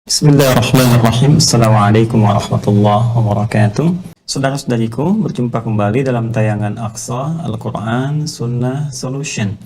Bismillahirrahmanirrahim. Assalamualaikum warahmatullahi wabarakatuh. Saudara-saudariku, berjumpa kembali dalam tayangan Aqsa Al-Quran Sunnah Solution.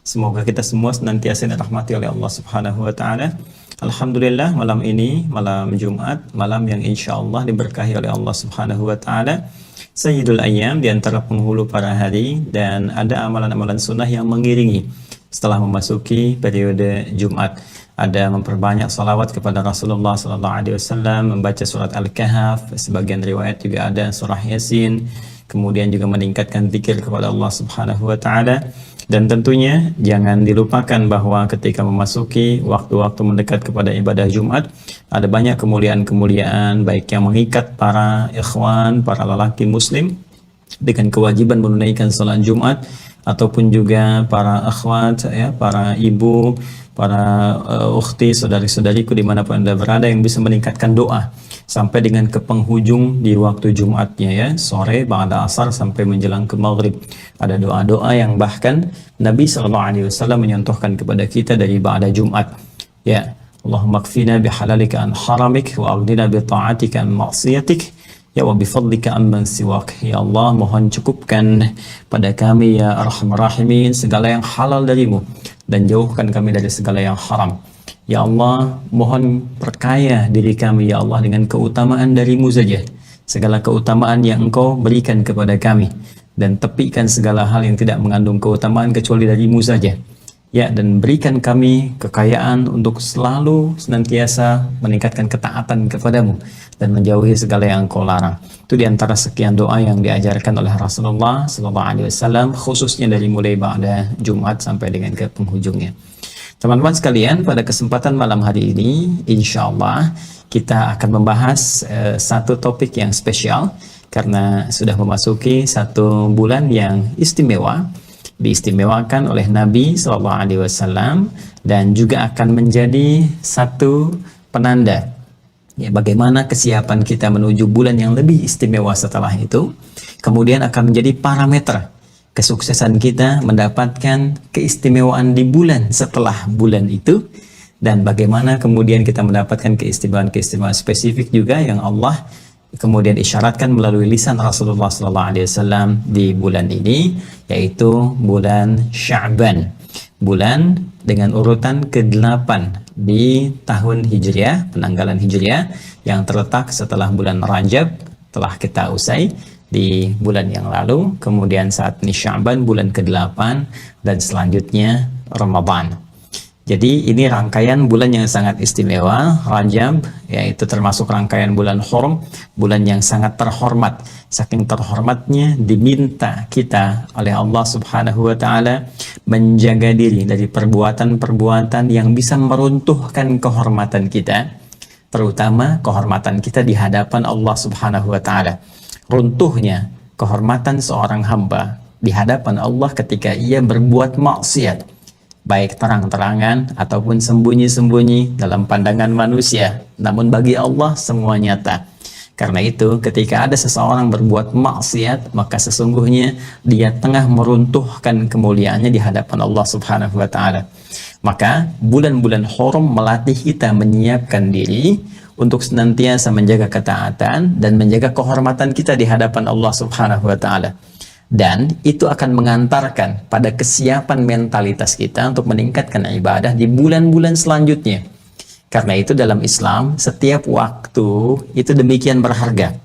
Semoga kita semua senantiasa dirahmati oleh Allah Subhanahu wa Ta'ala. Alhamdulillah, malam ini, malam Jumat, malam yang insya Allah diberkahi oleh Allah Subhanahu wa Ta'ala, Sayyidul Ayyam, di antara penghulu para hari, dan ada amalan-amalan sunnah yang mengiringi setelah memasuki periode Jumat. Ada memperbanyak salawat kepada Rasulullah SAW, membaca surat Al-Kahf, sebagian riwayat juga ada surah Yasin, kemudian juga meningkatkan zikir kepada Allah Subhanahu wa Ta'ala. Dan tentunya jangan dilupakan bahwa ketika memasuki waktu-waktu mendekat kepada ibadah Jumat, ada banyak kemuliaan-kemuliaan baik yang mengikat para ikhwan, para lelaki muslim dengan kewajiban menunaikan salat Jumat, ataupun juga para akhwat, ya, para ibu, para ukhti, saudari-saudariku dimanapun Anda berada, yang bisa meningkatkan doa sampai dengan ke penghujung di waktu Jumatnya, ya, sore ba'da asar sampai menjelang ke maghrib. Ada doa-doa yang bahkan Nabi SAW menyentuhkan kepada kita dari ba'da Jumat, ya. Allahumma kfina bihalalika an haramik wa aghdina bi ta'atika an maksiatik, ya wa bifadlika amman siwak. Ya Allah, mohon cukupkan pada kami ya Arhamar Rahimin segala yang halal darimu, dan jauhkan kami dari segala yang haram. Ya Allah, mohon perkaya diri kami ya Allah dengan keutamaan darimu saja, segala keutamaan yang Engkau berikan kepada kami, dan tepikan segala hal yang tidak mengandung keutamaan kecuali darimu saja, ya. Dan berikan kami kekayaan untuk selalu senantiasa meningkatkan ketaatan kepadamu dan menjauhi segala yang Engkau larang. Itu diantara sekian doa yang diajarkan oleh Rasulullah SAW, khususnya dari mulai ba'da Jumat sampai dengan ke penghujungnya. Teman-teman sekalian, pada kesempatan malam hari ini, insya Allah kita akan membahas satu topik yang spesial, karena sudah memasuki satu bulan yang istimewa, diistimewakan oleh Nabi SAW, dan juga akan menjadi satu penanda, ya, bagaimana kesiapan kita menuju bulan yang lebih istimewa setelah itu. Kemudian akan menjadi parameter kesuksesan kita mendapatkan keistimewaan di bulan setelah bulan itu, dan bagaimana kemudian kita mendapatkan keistimewaan-keistimewaan spesifik juga yang Allah kemudian isyaratkan melalui lisan Rasulullah SAW di bulan ini, yaitu bulan Sya'ban, bulan dengan urutan ke-8 di tahun Hijriah, penanggalan Hijriah, yang terletak setelah bulan Rajab telah kita usai di bulan yang lalu. Kemudian saat ini Sya'ban, bulan ke-8, dan selanjutnya Ramadan. Jadi ini rangkaian bulan yang sangat istimewa, Rajab, yaitu termasuk rangkaian bulan Hurum, bulan yang sangat terhormat. Saking terhormatnya diminta kita oleh Allah Subhanahu wa Ta'ala menjaga diri dari perbuatan-perbuatan yang bisa meruntuhkan kehormatan kita, terutama kehormatan kita di hadapan Allah Subhanahu wa Ta'ala. Runtuhnya kehormatan seorang hamba di hadapan Allah ketika ia berbuat maksiat, baik terang-terangan ataupun sembunyi-sembunyi dalam pandangan manusia, namun bagi Allah semua nyata. Karena itu ketika ada seseorang berbuat maksiat, maka sesungguhnya dia tengah meruntuhkan kemuliaannya di hadapan Allah Subhanahu wa Ta'ala. Maka bulan-bulan Hurum melatih kita menyiapkan diri untuk senantiasa menjaga ketaatan dan menjaga kehormatan kita di hadapan Allah Subhanahu wa Ta'ala. Dan itu akan mengantarkan pada kesiapan mentalitas kita untuk meningkatkan ibadah di bulan-bulan selanjutnya. Karena itu dalam Islam, setiap waktu itu demikian berharga.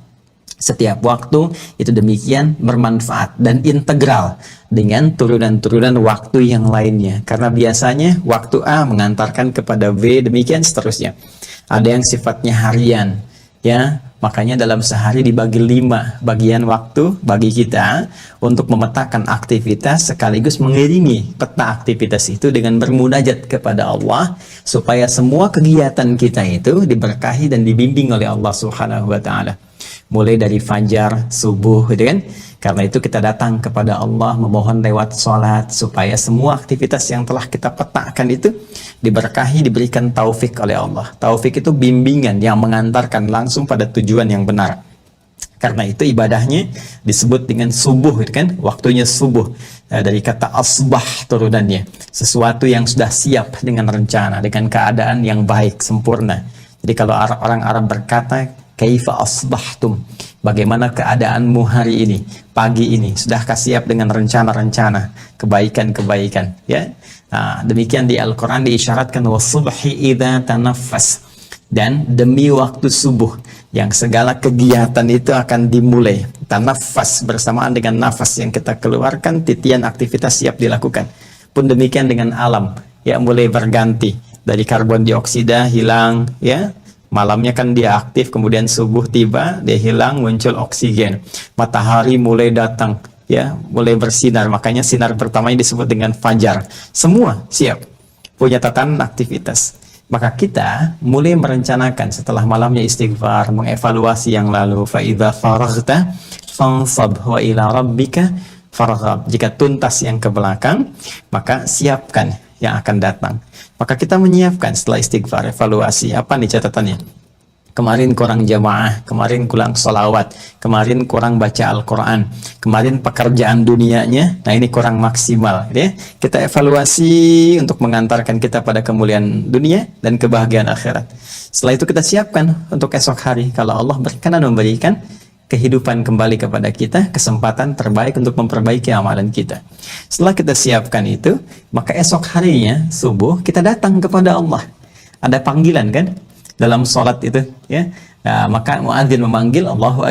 Setiap waktu itu demikian bermanfaat dan integral dengan turunan-turunan waktu yang lainnya. Karena biasanya waktu A mengantarkan kepada B, demikian seterusnya. Ada yang sifatnya harian, ya. Makanya dalam sehari dibagi 5 bagian waktu bagi kita untuk memetakan aktivitas sekaligus mengiringi peta aktivitas itu dengan bermunajat kepada Allah, supaya semua kegiatan kita itu diberkahi dan dibimbing oleh Allah Subhanahu wa Ta'ala. Mulai dari fajar, subuh, gitu kan. Karena itu kita datang kepada Allah memohon lewat sholat, supaya semua aktivitas yang telah kita petakan itu diberkahi, diberikan taufik oleh Allah. Taufik itu bimbingan yang mengantarkan langsung pada tujuan yang benar. Karena itu ibadahnya disebut dengan subuh, gitu kan? Waktunya subuh, dari kata asbah turunannya, sesuatu yang sudah siap dengan rencana, dengan keadaan yang baik, sempurna. Jadi kalau orang Arab berkata, kaifa asbahtum, bagaimana keadaanmu hari ini, pagi ini, sudahkah siap dengan rencana-rencana kebaikan-kebaikan, ya. Nah, demikian di Al-Quran diisyaratkan wasubhi idza tanaffas, dan demi waktu subuh yang segala kegiatan itu akan dimulai. Tanafas bersamaan dengan nafas yang kita keluarkan, titian aktivitas siap dilakukan. Pun demikian dengan alam, ya, mulai berganti dari karbon dioksida hilang, ya, malamnya kan dia aktif, kemudian subuh tiba dia hilang, muncul oksigen, matahari mulai datang, ya, mulai bersinar, makanya sinar pertamanya disebut dengan fajar. Semua siap, punya tatanan aktivitas. Maka kita mulai merencanakan setelah malamnya istighfar, mengevaluasi yang lalu. Fa idza faraghta fansab wa ila rabbika farghab. Jika tuntas yang ke belakang, maka siapkan yang akan datang. Maka kita menyiapkan setelah istighfar, evaluasi. Apa nih catatannya? Kemarin kurang jamaah, kemarin kurang sholawat, kemarin kurang baca Al-Quran, kemarin pekerjaan dunianya, nah ini kurang maksimal, ya. Kita evaluasi untuk mengantarkan kita pada kemuliaan dunia dan kebahagiaan akhirat. Setelah itu kita siapkan untuk esok hari, kalau Allah berkenan memberikan kehidupan kembali kepada kita, kesempatan terbaik untuk memperbaiki amalan kita. Setelah kita siapkan itu, maka esok harinya, subuh, kita datang kepada Allah. Ada panggilan kan? Dalam sholat itu, ya. Nah, maka muadzin memanggil Allahu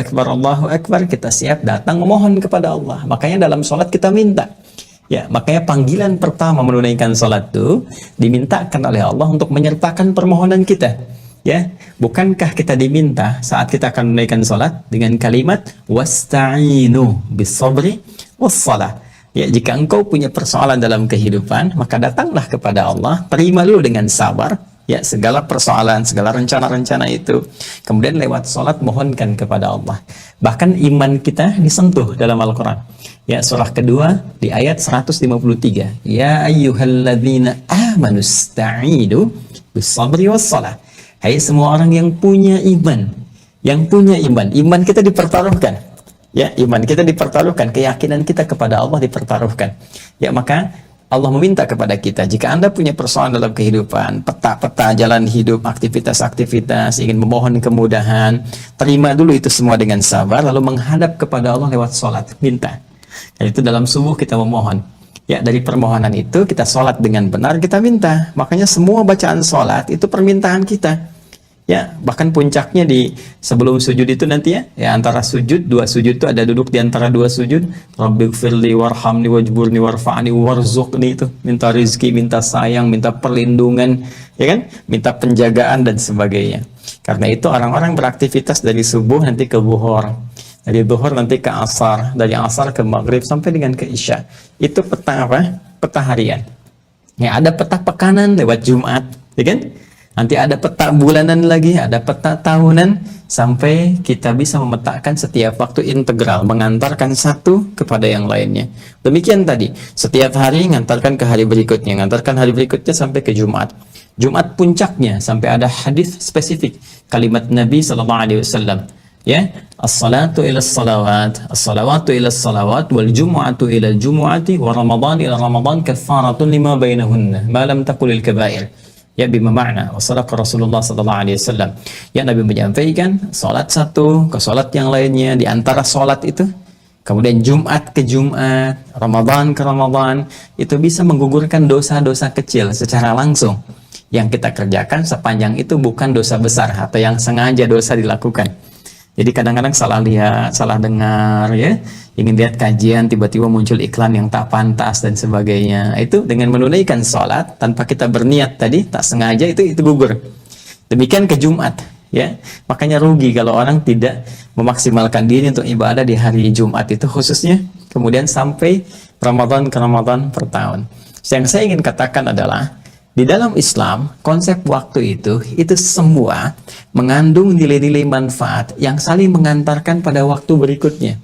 Akbar, kita siap datang memohon kepada Allah. Makanya dalam sholat kita minta, ya. Makanya panggilan pertama menunaikan sholat itu dimintakan oleh Allah untuk menyertakan permohonan kita, ya. Bukankah kita diminta saat kita akan menunaikan sholat dengan kalimat wasta'inu bis-sabri was-shalah. Ya, jika engkau punya persoalan dalam kehidupan, maka datanglah kepada Allah, terima dulu dengan sabar, ya, segala persoalan, segala rencana-rencana itu. Kemudian lewat sholat mohonkan kepada Allah. Bahkan iman kita disentuh dalam Al-Quran. Ya, surah kedua di ayat 153. Ya ayyuhalladzina amanu sta'inu bis-sabri was-shalah. Hai semua orang yang punya iman. Yang punya iman. Iman kita dipertaruhkan. Ya, iman kita dipertaruhkan. Keyakinan kita kepada Allah dipertaruhkan. Ya, maka Allah meminta kepada kita, jika Anda punya persoalan dalam kehidupan, peta-peta jalan hidup, aktivitas-aktivitas, ingin memohon kemudahan, terima dulu itu semua dengan sabar, lalu menghadap kepada Allah lewat sholat, minta. Dan itu dalam subuh kita memohon. Ya, dari permohonan itu kita sholat dengan benar, kita minta. Makanya semua bacaan sholat itu permintaan kita. Ya, bahkan puncaknya di sebelum sujud itu nanti, ya, antara sujud, dua sujud itu ada duduk di antara dua sujud. Rabbighfirli warhamni wajburni warfa'ni warzuqni, itu minta rizki, minta sayang, minta perlindungan, ya kan? Minta penjagaan dan sebagainya. Karena itu orang-orang beraktivitas dari subuh nanti ke zuhur, dari zuhur nanti ke asar, dari asar ke maghrib sampai dengan ke isya. Itu peta apa? Peta harian. Ya, ada peta pekanan lewat Jumat, ya kan? Nanti ada peta bulanan lagi, ada peta tahunan, sampai kita bisa memetakan setiap waktu integral, mengantarkan satu kepada yang lainnya. Demikian tadi, setiap hari mengantarkan ke hari berikutnya, mengantarkan hari berikutnya sampai ke Jumat. Jumat puncaknya sampai ada hadis spesifik, kalimat Nabi SAW, ya, as-salatu ila as-salawat, as-salawatu ila as-salawat, wal jumu'atu ila al-jumu'ati, wa ramadan ila ramadan kafaratun lima bainahunna, ma lam taqulil kabair. Ya, bima makna wasadaqa Rasulullah sallallahu alaihi wasallam. Ya, Nabi menyampaikan salat satu ke salat yang lainnya, di antara salat itu, kemudian Jumat ke Jumat, Ramadan ke Ramadan, itu bisa menggugurkan dosa-dosa kecil secara langsung yang kita kerjakan, sepanjang itu bukan dosa besar atau yang sengaja dosa dilakukan. Jadi kadang-kadang salah lihat, salah dengar, ya, ingin lihat kajian, tiba-tiba muncul iklan yang tak pantas dan sebagainya. Itu dengan menunaikan sholat tanpa kita berniat tadi, tak sengaja, itu gugur. Demikian ke Jumat, ya. Makanya rugi kalau orang tidak memaksimalkan diri untuk ibadah di hari Jumat itu khususnya, kemudian sampai Ramadan ke Ramadan per tahun. Yang saya ingin katakan adalah, di dalam Islam, konsep waktu itu semua mengandung nilai-nilai manfaat yang saling mengantarkan pada waktu berikutnya.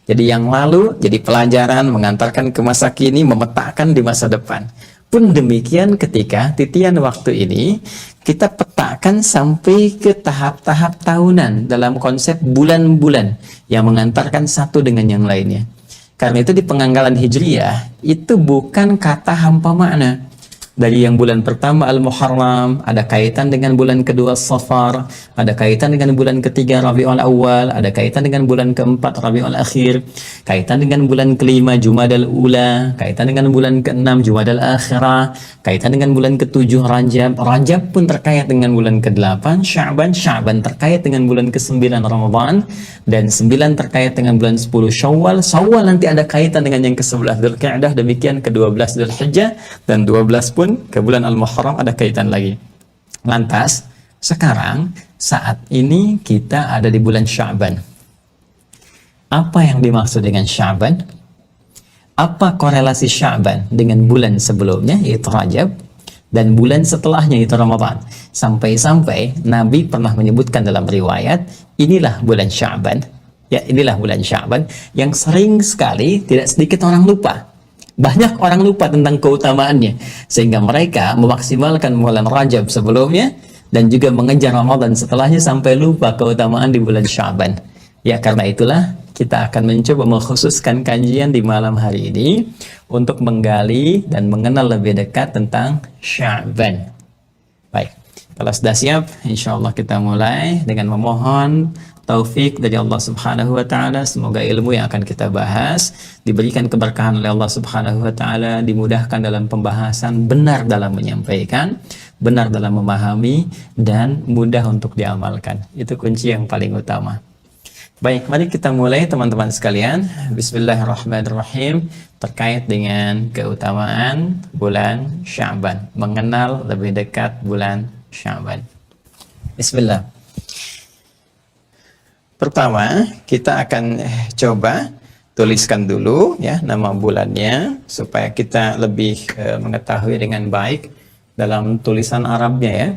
Jadi yang lalu jadi pelajaran, mengantarkan ke masa kini, memetakan di masa depan. Pun demikian ketika titian waktu ini, kita petakan sampai ke tahap-tahap tahunan dalam konsep bulan-bulan yang mengantarkan satu dengan yang lainnya. Karena itu di penganggalan Hijriyah, itu bukan kata hampa makna. Dari yang bulan pertama Al-Muharram, ada kaitan dengan bulan kedua Safar, ada kaitan dengan bulan ketiga Rabiul Awal, ada kaitan dengan bulan keempat Rabiul Akhir, kaitan dengan bulan kelima Jumadal Ula, kaitan dengan bulan keenam Jumadal Akhirah, kaitan dengan bulan ketujuh Rajab. Rajab pun terkait dengan bulan ke-8 Sya'ban, Sya'ban terkait dengan bulan ke-9 Ramadan, dan 9 terkait dengan bulan 10 Syawal. Syawal nanti ada kaitan dengan yang ke-11 Dzulqa'dah, demikian ke-12 Dzulhijjah, dan 12 pun ke bulan Al-Muharram ada kaitan lagi. Lantas sekarang saat ini kita ada di bulan Sya'ban. Apa yang dimaksud dengan Sya'ban? Apa korelasi Sya'ban dengan bulan sebelumnya yaitu Rajab dan bulan setelahnya yaitu Ramadan? Sampai-sampai Nabi pernah menyebutkan dalam riwayat, inilah bulan Sya'ban. Ya, inilah bulan Sya'ban yang sering sekali tidak sedikit orang lupa. Banyak orang lupa tentang keutamaannya, sehingga mereka memaksimalkan bulan Rajab sebelumnya dan juga mengejar Ramadan setelahnya sampai lupa keutamaan di bulan Sya'ban. Ya, karena itulah kita akan mencoba mengkhususkan kajian di malam hari ini untuk menggali dan mengenal lebih dekat tentang Sya'ban. Baik, kalau sudah siap, insya Allah kita mulai dengan memohon taufik dari Allah Subhanahu wa Ta'ala. Semoga ilmu yang akan kita bahas diberikan keberkahan oleh Allah Subhanahu wa Ta'ala, dimudahkan dalam pembahasan, benar dalam menyampaikan, benar dalam memahami, dan mudah untuk diamalkan. Itu kunci yang paling utama. Baik, mari kita mulai teman-teman sekalian. Bismillahirrahmanirrahim. Terkait dengan keutamaan bulan Sya'ban, mengenal lebih dekat bulan Sya'ban. Bismillah. Pertama, kita akan coba tuliskan dulu ya nama bulannya supaya kita lebih mengetahui dengan baik dalam tulisan Arabnya ya.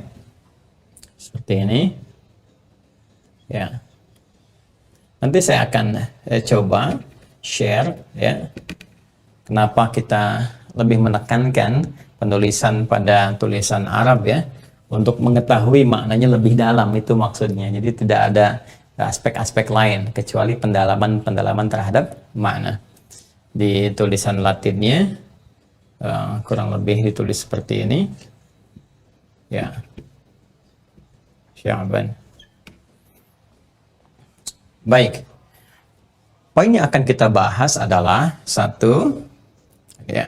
Seperti ini. Ya. Nanti saya akan coba share ya. Kenapa kita lebih menekankan penulisan pada tulisan Arab ya, untuk mengetahui maknanya lebih dalam, itu maksudnya. Jadi tidak ada aspek-aspek lain kecuali pendalaman terhadap makna. Di tulisan Latinnya kurang lebih ditulis seperti ini ya, Sya'ban. Baik, poin yang akan kita bahas adalah satu ya,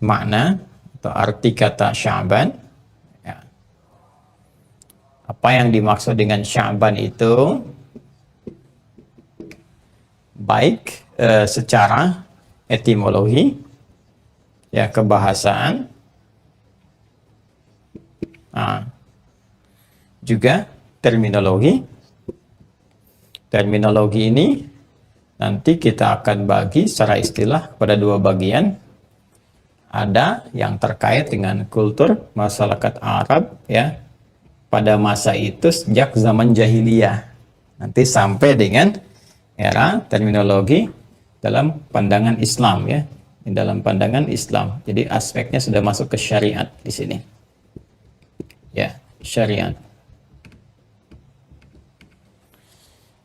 makna atau arti kata Sya'ban. Apa yang dimaksud dengan Sya'ban itu baik secara etimologi ya, kebahasaan, juga terminologi. Terminologi ini nanti kita akan bagi secara istilah pada dua bagian. Ada yang terkait dengan kultur masyarakat Arab ya, pada masa itu sejak zaman jahiliyah nanti sampai dengan era terminologi dalam pandangan Islam ya, dalam pandangan Islam. Jadi aspeknya sudah masuk ke syariat di sini ya, syariat.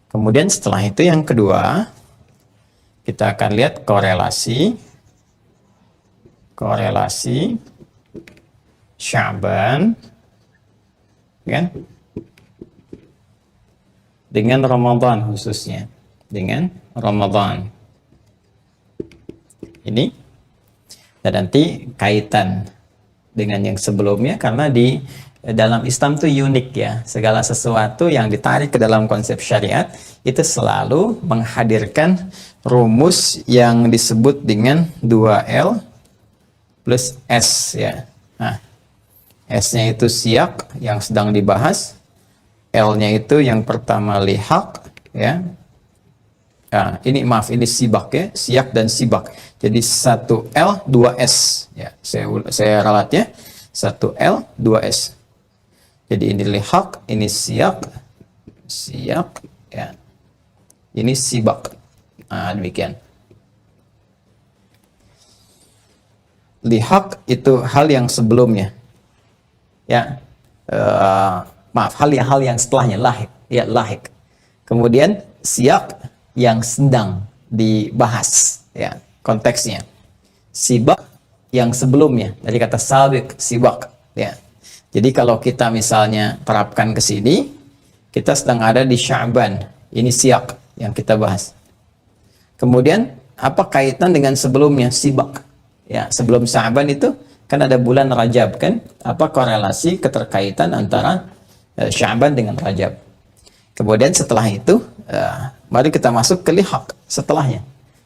Kemudian setelah itu yang kedua, kita akan lihat korelasi Sya'ban kan dengan Ramadan, khususnya dengan Ramadan ini, dan nanti kaitan dengan yang sebelumnya, karena di dalam Islam itu unik ya, segala sesuatu yang ditarik ke dalam konsep syariat itu selalu menghadirkan rumus yang disebut dengan 2L plus S ya. Nah, S-nya itu siyak yang sedang dibahas, L-nya itu yang pertama lihaq ya. Nah, ini maaf, ini sibak ya, siyak dan sibak. Jadi 1L 2S ya. Saya ralat ya. 1L 2S. Jadi ini lihaq, ini siyak ya. Ini sibak. Nah, demikian. Lihaq itu hal yang sebelumnya. Ya, maaf, hal yang setelahnya, lahik ya, lahik. Kemudian siyak yang sedang dibahas ya, konteksnya. Sibak yang sebelumnya, dari kata sabiq, sibak, ya. Jadi kalau kita misalnya terapkan ke sini, kita sedang ada di Sya'ban. Ini siyak yang kita bahas. Kemudian apa kaitan dengan sebelumnya, sibak? Ya, sebelum Sya'ban itu kan ada bulan Rajab kan? Apa korelasi keterkaitan antara Sya'ban dengan Rajab? Kemudian setelah itu, mari kita masuk ke lihaq setelahnya.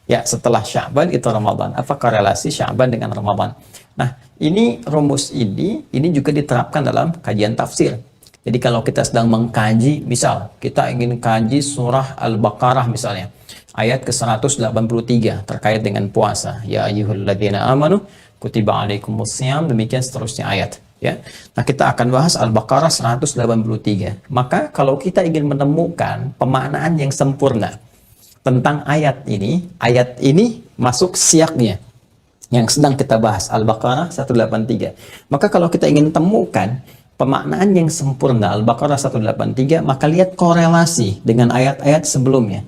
Ya, setelah Sya'ban itu Ramadan. Apa korelasi Sya'ban dengan Ramadan? Nah, ini rumus ini juga diterapkan dalam kajian tafsir. Jadi kalau kita sedang mengkaji, misal kita ingin kaji surah Al-Baqarah misalnya, ayat ke-183 terkait dengan puasa. Ya ayyuhalladzina amanu kutiba alaikumussyam, demikian seterusnya ayat. Ya. Nah, kita akan bahas Al-Baqarah 183. Maka kalau kita ingin menemukan pemaknaan yang sempurna tentang ayat ini masuk siaknya yang sedang kita bahas, Al-Baqarah 183. Maka kalau kita ingin temukan pemaknaan yang sempurna Al-Baqarah 183, maka lihat korelasi dengan ayat-ayat sebelumnya.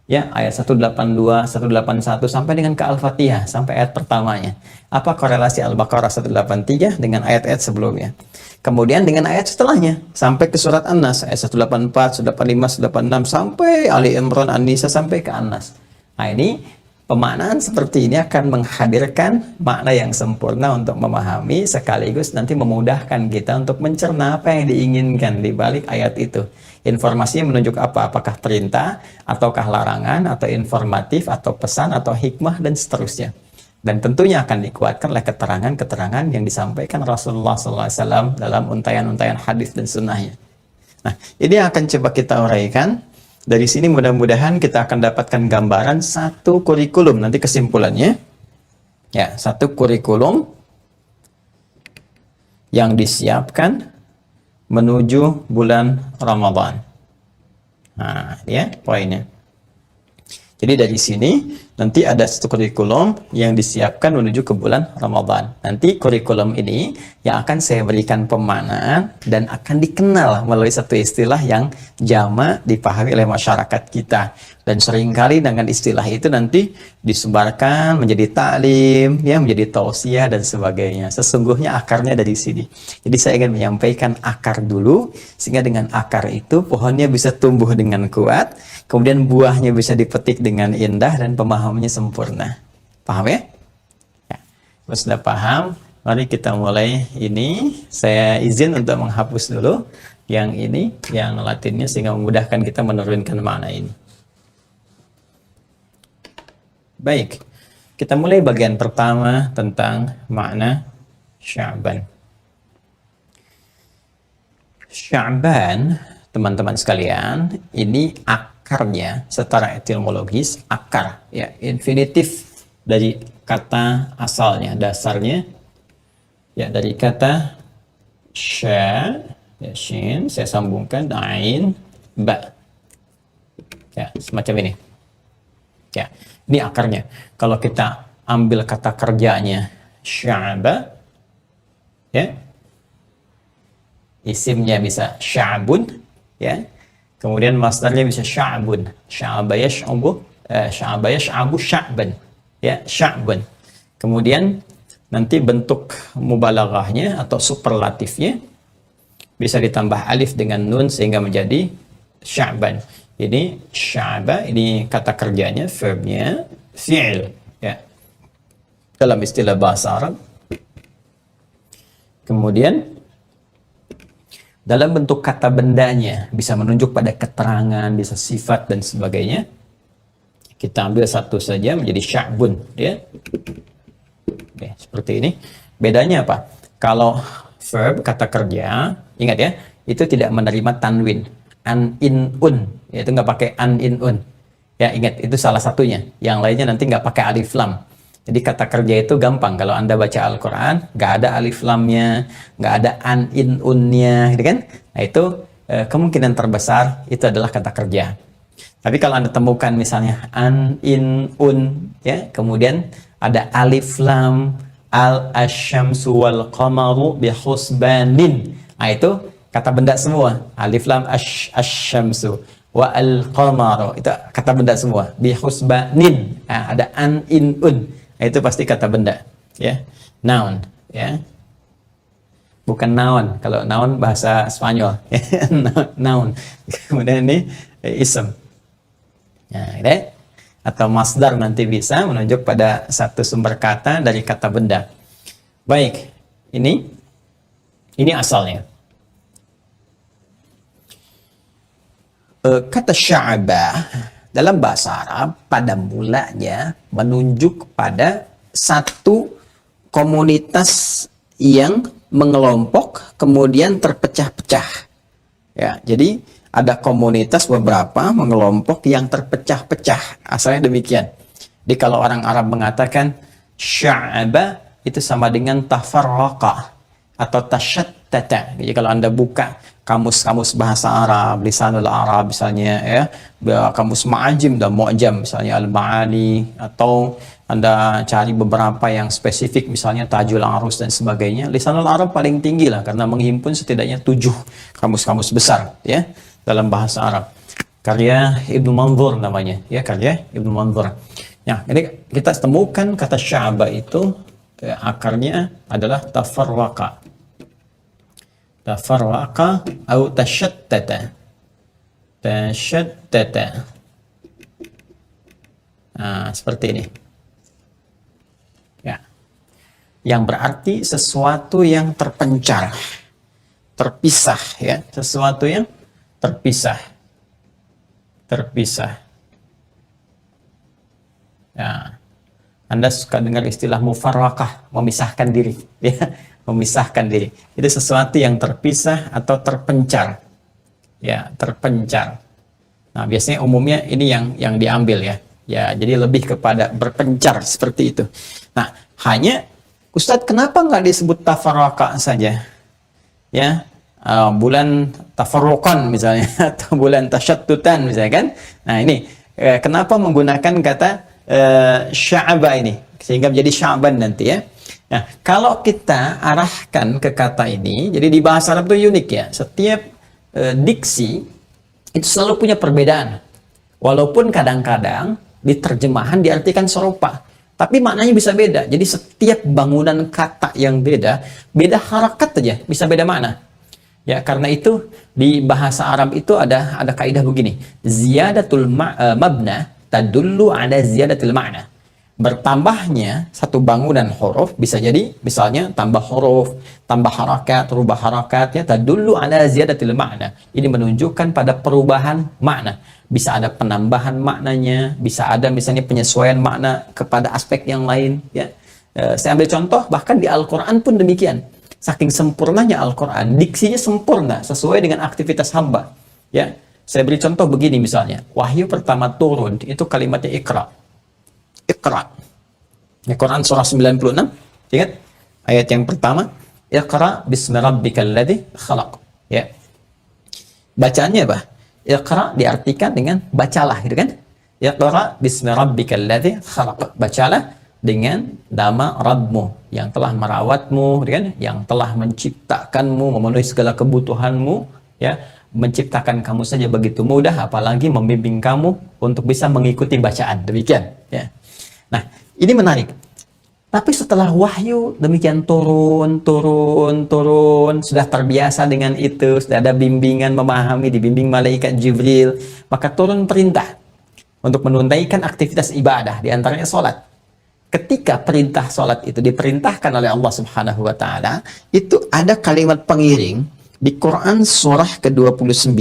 Ya, ayat 182, 181 sampai dengan ke Al-Fatihah, sampai ayat pertamanya. Apa korelasi Al-Baqarah 183 dengan ayat-ayat sebelumnya? Kemudian dengan ayat setelahnya, sampai ke surat An-Nas, ayat 184, 185, 186, sampai Ali Imran, An-Nisa, sampai ke An-Nas. Nah, ini pemaknaan seperti ini akan menghadirkan makna yang sempurna untuk memahami, sekaligus nanti memudahkan kita untuk mencerna apa yang diinginkan di balik ayat itu. Informasinya menunjuk apa? Apakah perintah, ataukah larangan, atau informatif, atau pesan, atau hikmah, dan seterusnya. Dan tentunya akan dikuatkan oleh keterangan-keterangan yang disampaikan Rasulullah SAW dalam untayan-untayan hadis dan sunnahnya. Nah, ini akan coba kita uraikan. Dari sini mudah-mudahan kita akan dapatkan gambaran satu kurikulum. Nanti kesimpulannya, ya, satu kurikulum yang disiapkan menuju bulan Ramadan. Nah, ya, poinnya. Jadi dari sini nanti ada satu kurikulum yang disiapkan menuju ke bulan Ramadan. Nanti kurikulum ini yang akan saya berikan pemaknaan dan akan dikenal melalui satu istilah yang jamak dipahami oleh masyarakat kita. Dan seringkali dengan istilah itu nanti disebarkan menjadi taklim, ya, menjadi tausiah dan sebagainya. Sesungguhnya akarnya dari sini. Jadi saya ingin menyampaikan akar dulu, sehingga dengan akar itu pohonnya bisa tumbuh dengan kuat, kemudian buahnya bisa dipetik dengan indah dan pemahamannya sempurna. Paham ya? Ya. Kalau sudah paham, mari kita mulai ini. Saya izin untuk menghapus dulu yang ini, yang Latinnya, sehingga memudahkan kita menurunkan makna ini. Baik, kita mulai bagian pertama tentang makna Sya'ban. Sya'ban, teman-teman sekalian, ini akarnya secara etimologis, akar, ya, infinitif dari kata asalnya, dasarnya, ya, dari kata sya, ya, shin, saya sambungkan, ain, ba, ya, semacam ini. Ya, ini akarnya. Kalau kita ambil kata kerjanya sya'ba, ya, isimnya bisa sya'bun, ya, kemudian masdarnya bisa sya'bun, sya'ba yash'abu, sya'ba yash'abu sya'ban, ya, sya'bun. Kemudian nanti bentuk mubalaghahnya atau superlatifnya bisa ditambah alif dengan nun sehingga menjadi sya'ban. Ini sya'ba, ini kata kerjanya, verbnya fi'il, ya, dalam istilah bahasa Arab. Kemudian dalam bentuk kata bendanya bisa menunjuk pada keterangan, bisa sifat dan sebagainya. Kita ambil satu saja menjadi sya'bun, ya. Oke, seperti ini. Bedanya apa? Kalau verb, kata kerja, ingat ya, itu tidak menerima tanwin, an, in, un, yaitu nggak pakai an, in, un, ya, ingat, itu salah satunya. Yang lainnya nanti nggak pakai alif lam. Jadi kata kerja itu gampang. Kalau Anda baca Al-Quran, nggak ada alif lamnya, nggak ada an, in, unnya, gitu kan? Nah, itu kemungkinan terbesar itu adalah kata kerja. Tapi kalau Anda temukan misalnya an, in, un, ya, kemudian ada alif lam, al, asyamsu wal qamaru bihusbanin, nah, itu kata benda semua. Alif lam asyamsu wa al qamaru, itu kata benda semua. Bihusbanin, nah, ada an, in, un, nah, itu pasti kata benda, ya. Noun, ya. Bukan noun. Kalau noun bahasa Spanyol. Noun. Kemudian ini ism. Nah, ini. Atau masdar nanti bisa menunjuk pada satu sumber kata dari kata benda. Baik, ini asalnya. Kata sya'ba dalam bahasa Arab pada mulanya menunjuk pada satu komunitas yang mengelompok kemudian terpecah-pecah. Ya, jadi ada komunitas beberapa mengelompok yang terpecah-pecah. Asalnya demikian. Jadi kalau orang Arab mengatakan sya'aba itu sama dengan tafarraqa atau tashattata. Jadi kalau Anda buka kamus-kamus bahasa Arab, lisanul Arab misalnya, ya, kamus ma'ajim dan mu'jam misalnya al-ma'ani, atau Anda cari beberapa yang spesifik misalnya Tajul Arus dan sebagainya, lisanul Arab paling tinggi lah karena menghimpun setidaknya 7 kamus-kamus besar, ya, dalam bahasa Arab. Karya Ibnu Manzur namanya, ya, karya Ibnu Manzur. Ya, jadi kita temukan kata sya'ba itu akarnya adalah tafarraqa. Tafarraqa atau tashattata. Tashattata. Nah, seperti ini. Ya. Yang berarti sesuatu yang terpencar, terpisah, ya, sesuatu yang terpisah. Terpisah. Ya. Anda suka dengar istilah mufarraqah, memisahkan diri, ya, memisahkan diri. Itu sesuatu yang terpisah atau terpencar. Ya, terpencar. Nah, biasanya umumnya ini yang diambil, ya. Ya, jadi lebih kepada berpencar seperti itu. Nah, hanya Ustadz, kenapa nggak disebut tafarraqa saja? Ya, bulan tafarruqan misalnya atau bulan tasyattutan misalnya kan. Nah, ini kenapa menggunakan kata sya'ba ini sehingga menjadi sya'ban nanti, ya. Nah, kalau kita arahkan ke kata ini, jadi di bahasa Arab itu unik, ya. Setiap diksi itu selalu punya perbedaan. Walaupun kadang-kadang di terjemahan diartikan serupa, tapi maknanya bisa beda. Jadi setiap bangunan kata yang beda harakat aja bisa beda makna. Ya, karena itu di bahasa Arab itu ada kaidah begini. Ziyadatul mabna tadullu ala ziyadatil ma'na. Bertambahnya satu bangunan huruf bisa jadi misalnya tambah huruf, tambah harakat, rubah harakat, ya, tadullu ala ziyadatil ma'na. Ini menunjukkan pada perubahan makna. Bisa ada penambahan maknanya, bisa ada misalnya penyesuaian makna kepada aspek yang lain, ya. Saya ambil contoh bahkan di Al-Qur'an pun demikian. Saking sempurnanya Al-Qur'an, diksinya sempurna sesuai dengan aktivitas hamba, ya. Saya beri contoh begini misalnya, wahyu pertama turun itu kalimatnya Iqra. Iqra. Ya, Quran surah 96, ingat ayat yang pertama, Iqra bismi rabbikal ladzi khalaq. Ya. Bacaannya apa? Iqra diartikan dengan bacalah, gitu kan? Iqra bismi rabbikal ladzi khalaq. Bacalah dengan nama Rabbmu yang telah merawatmu, gitu kan? Yang telah menciptakanmu, memenuhi segala kebutuhanmu, ya. Menciptakan kamu saja begitu mudah, apalagi membimbing kamu untuk bisa mengikuti bacaan. Demikian, ya. Nah, ini menarik. Tapi setelah wahyu demikian turun, sudah terbiasa dengan itu, sudah ada bimbingan memahami, dibimbing malaikat Jibril, maka turun perintah untuk menunaikan aktivitas ibadah, di antaranya sholat. Ketika perintah sholat itu diperintahkan oleh Allah Subhanahu wa Ta'ala, itu ada kalimat pengiring di Quran surah ke-29